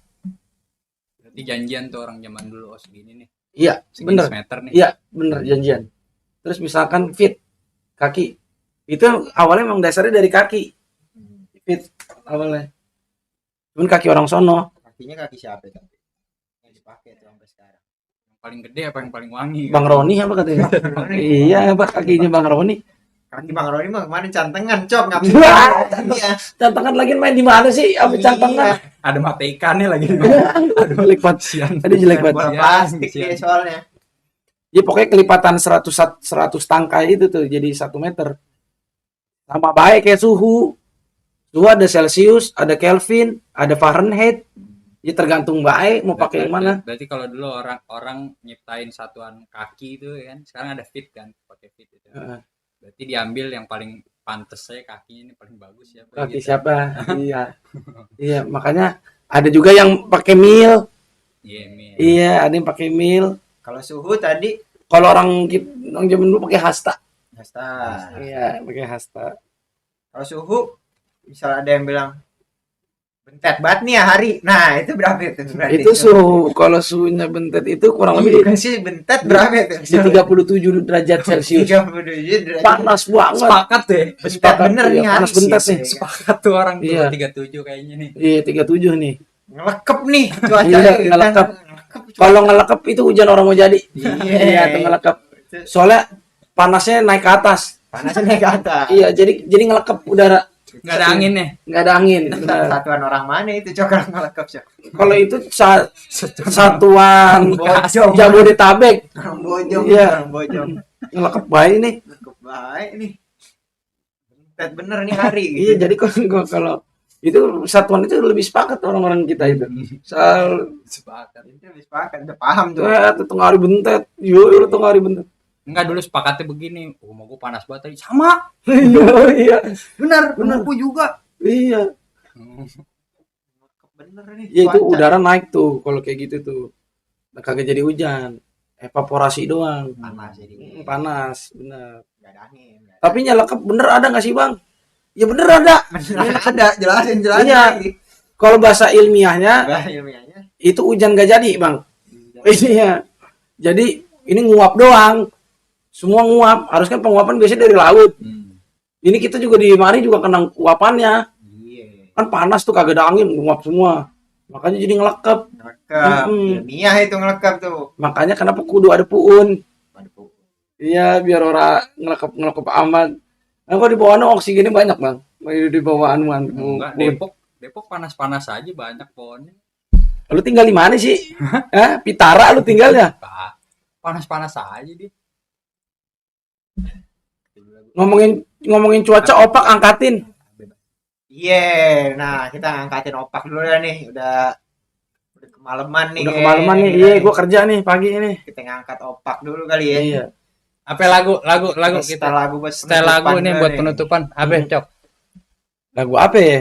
Berarti janjian tuh orang zaman dulu oh segini nih. Iya, Segini bener. meter nih. Iya, bener janjian. Terus misalkan fit kaki. Itu awalnya memang dasarnya dari kaki. fit awalnya. Cuman kaki orang sono. Kakinya kaki siapa tapi? Yang dipakai tuh sampai sekarang. Yang paling gede apa yang paling wangi? Bang Roni apa katanya? Iya, Pak, kakinya Bang Roni. Kaki Bang Roni mah kemarin cantengan, Cok. Ngapain Wah. tadi ya? Cantangan lagi main di mana sih? Apa cantangan? Ada mata ikannya lagi. Aduh, jelek banget. Aduh, jelek Bola banget. plastik Sian. dia soalnya. Ya pokoknya kelipatan 100 tangkai itu tuh jadi 1 meter. Sama baik kayak suhu. Suhu ada Celsius, ada Kelvin, ada Fahrenheit. Ya tergantung baik mau pakai yang mana. Berarti kalau dulu orang nyiptain satuan kaki itu kan, sekarang ada fit kan, pakai fit itu. Heeh. Berarti diambil yang paling pantes saya kakinya ini paling bagus ya. Kaki siapa? Iya. Iya, makanya ada juga yang pakai mil. Iya, Min. Iya, ada yang pakai mil. Kalau suhu tadi Kalau orang zaman dulu pakai hasta. Hasta. Iya, pakai hasta. Kalau suhu misal ada yang bilang bentet banget nih ya hari. Nah, itu berapa itu? Berarti Itu suhu. Kalau suhunya bentet itu kurang Iya, lebih sih bentet berapa itu? di 37 derajat Celcius. 37 derajat. Panas banget. Sepakat deh. Sepakat, bener iya, nih panas hari bentet sih. nih. Sepakat tuh orang tuh Iya. 37 kayaknya nih. Iya, 37 nih. Ngelekep nih cuaca. Iya, ngelekep. Kalau ngelekep itu hujan orang mau jadi. Iya, itu ngelekep. Soalnya panasnya naik ke atas. Panasnya naik ke atas. Iya, jadi ngelekep udara. Nggak ada anginnya. Nggak ada angin. Benar. Satuan orang mana itu Cok ngelekep Cok? Kalau itu satuan Bojong. Jabodetabek Orang bojong, Iya. orang bojong. ngelekep baik nih. Ngelekep baik nih. Bentet bener nih hari gitu. Iya, jadi kalau itu satuan itu lebih sepakat orang-orang kita itu. Soal Sepakat. Itu habis pakai udah paham tuh. tengah hari bentet. Yo, tengah hari bentet. Enggak, dulu sepakatnya begini. Oh, mau gue panas banget tadi. Sama. Iya, Bener, Bener. aku juga. iya. Bener nih. Ya itu cuaca. udara naik tuh kalau kayak gitu tuh. Nah, kagak jadi hujan. Evaporasi doang. Panas jadi. Panas, bener. Enggak ada angin. nggak ada- Tapi nyelekep bener ada nggak sih, Bang? Ya bener ada. Ada, jelasin Iya. Kalau bahasa ilmiahnya Bah, ilmiahnya. itu hujan gak jadi, Bang. Iya. Jadi ini nguap doang. Semua nguap. Harus kan penguapan biasanya dari laut. Ini kita juga di mari juga kena uapannya. Iya. Kan panas tuh kagak ada angin, nguap semua. Makanya jadi ngelekep. Ngelekep. Mm-mm. Ilmiah itu ngelekep tuh. Makanya kenapa kudu ada puun. Waduh. Iya, biar orang ngelekep aman. Nah, kok di bawahnya oksigennya banyak, Bang. Di bawah anuan. Enggak, Depok panas-panas aja banyak pohonnya. Lu tinggal di mana sih? Hah? Pitara lu tinggalnya? Pak, panas-panas aja dia. Ngomongin cuaca, opak angkatin. Iya, nah kita ngangkatin opak dulu ya nih. Udah kemalaman nih. Udah kayaknya. kemalaman nih. Iya, gua kerja nih pagi ini. Kita ngangkat opak dulu kali ya. Iya. Apa lagu Setel kita? lagu buat Setel lagu penutupan nih dulu buat penutupan. Apa, Cok? Lagu apa ya?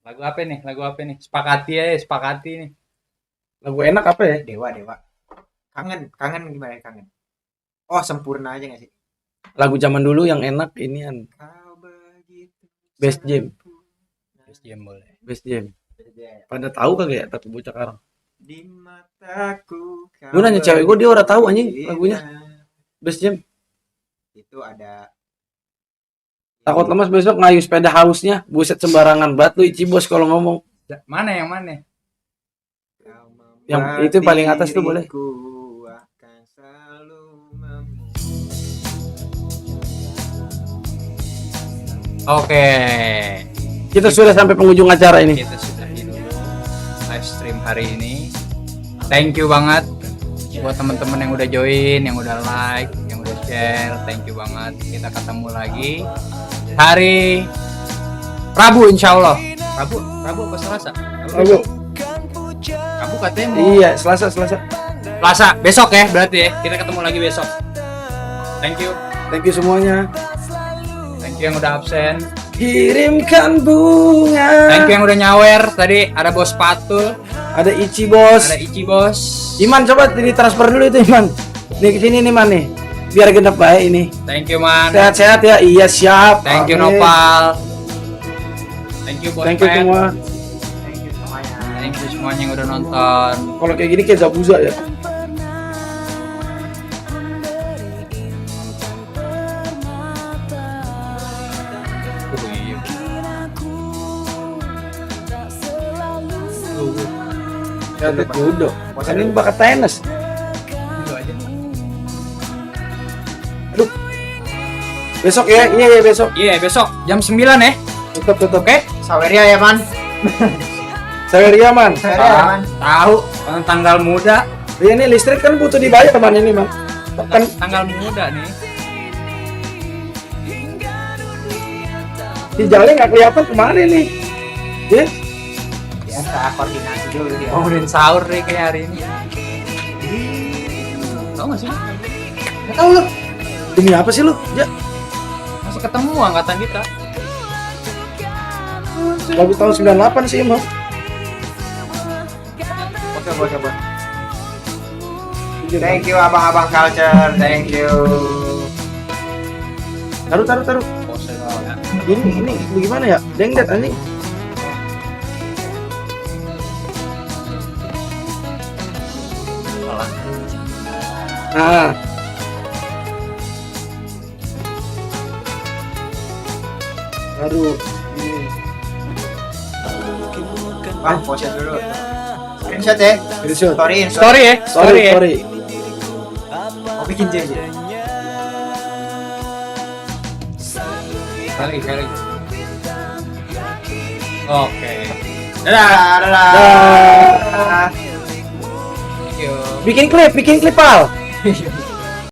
Lagu apa nih? Sepakati nih. Lagu enak apa ya? Dewa. Kangen gimana ya, kangen? Oh, sempurna aja gak sih? Lagu zaman dulu yang enak inian. Kau begitu Best Jam. Best Jam boleh. Best Jam. saja. Pada tahu kagak ya tapi bocah sekarang. Di mataku. Gue nanya cewek gue, dia udah tahu anjing begitu lagunya. indah. Best Jam. Itu ada Takut lemas besok ngayu sepeda hausnya. Buset sembarangan banget lu Ici bos kalau ngomong. Mana yang mana? Yang itu paling atas tuh boleh. Diriku akan selalu Oke. Kita sudah sampai penghujung acara ini. Kita sudahi dulu live stream hari ini. Thank you banget buat teman-teman yang udah join, yang udah like, yang udah share. Thank you banget. Kita ketemu lagi hari Rabu insyaallah. Rabu apa Selasa? Rabu. Rabu katanya mau Iya, Selasa. Selasa besok ya berarti ya. Kita ketemu lagi besok. Thank you. Thank you semuanya. Thank you yang udah absen. Kirimkan bunga. Thank you yang udah nyawer. Tadi ada Bos Patul, Ada Ici bos. ada Ici Bos. Iman coba di transfer dulu itu Iman. Nih ke sini nih Man nih. Biar genep baik ini. Thank you man. Sehat-sehat ya. Iya siap. Thank you Amin. Nopal. Thank you Bos Thank you Pet. semua. Thank you semuanya yang udah nonton. Kalau kayak gini kayak Zabuza ya. Iya. Gatot judo. Kan ini bakat tenis. Judo aja. Aduh. Besok ya, iya besok. Iya, besok jam 9 ya. Tutup. Oke. Saweria ya man. Saya Riaman. Saweria ya man. Tahu orang tanggal muda, Iya nih listrik kan butuh dibayar man ini man. Kan tanggal muda nih. di jalan nggak kelihatan kemarin nih. Ya, Biasa koordinasi dulu dia. Bangunin sahur nih kayak hari ini. Tahu nggak sih? Nggak tahu lu. demi apa sih lu? Ya, Masih ketemu angkatan kita. lagu tahun 98 sih emang. Coba. Thank you abang-abang culture, thank you. Taruh. Ini gimana ya? Dengdet anjing. Nah, baru Bang, pose dulu. Screenshot ya. screenshot. Story Ya. Sorry. Mau bikin JJ. Kali. Oke. Dadah. Dadah. Dah. Thank you. Bikin klip, Pal.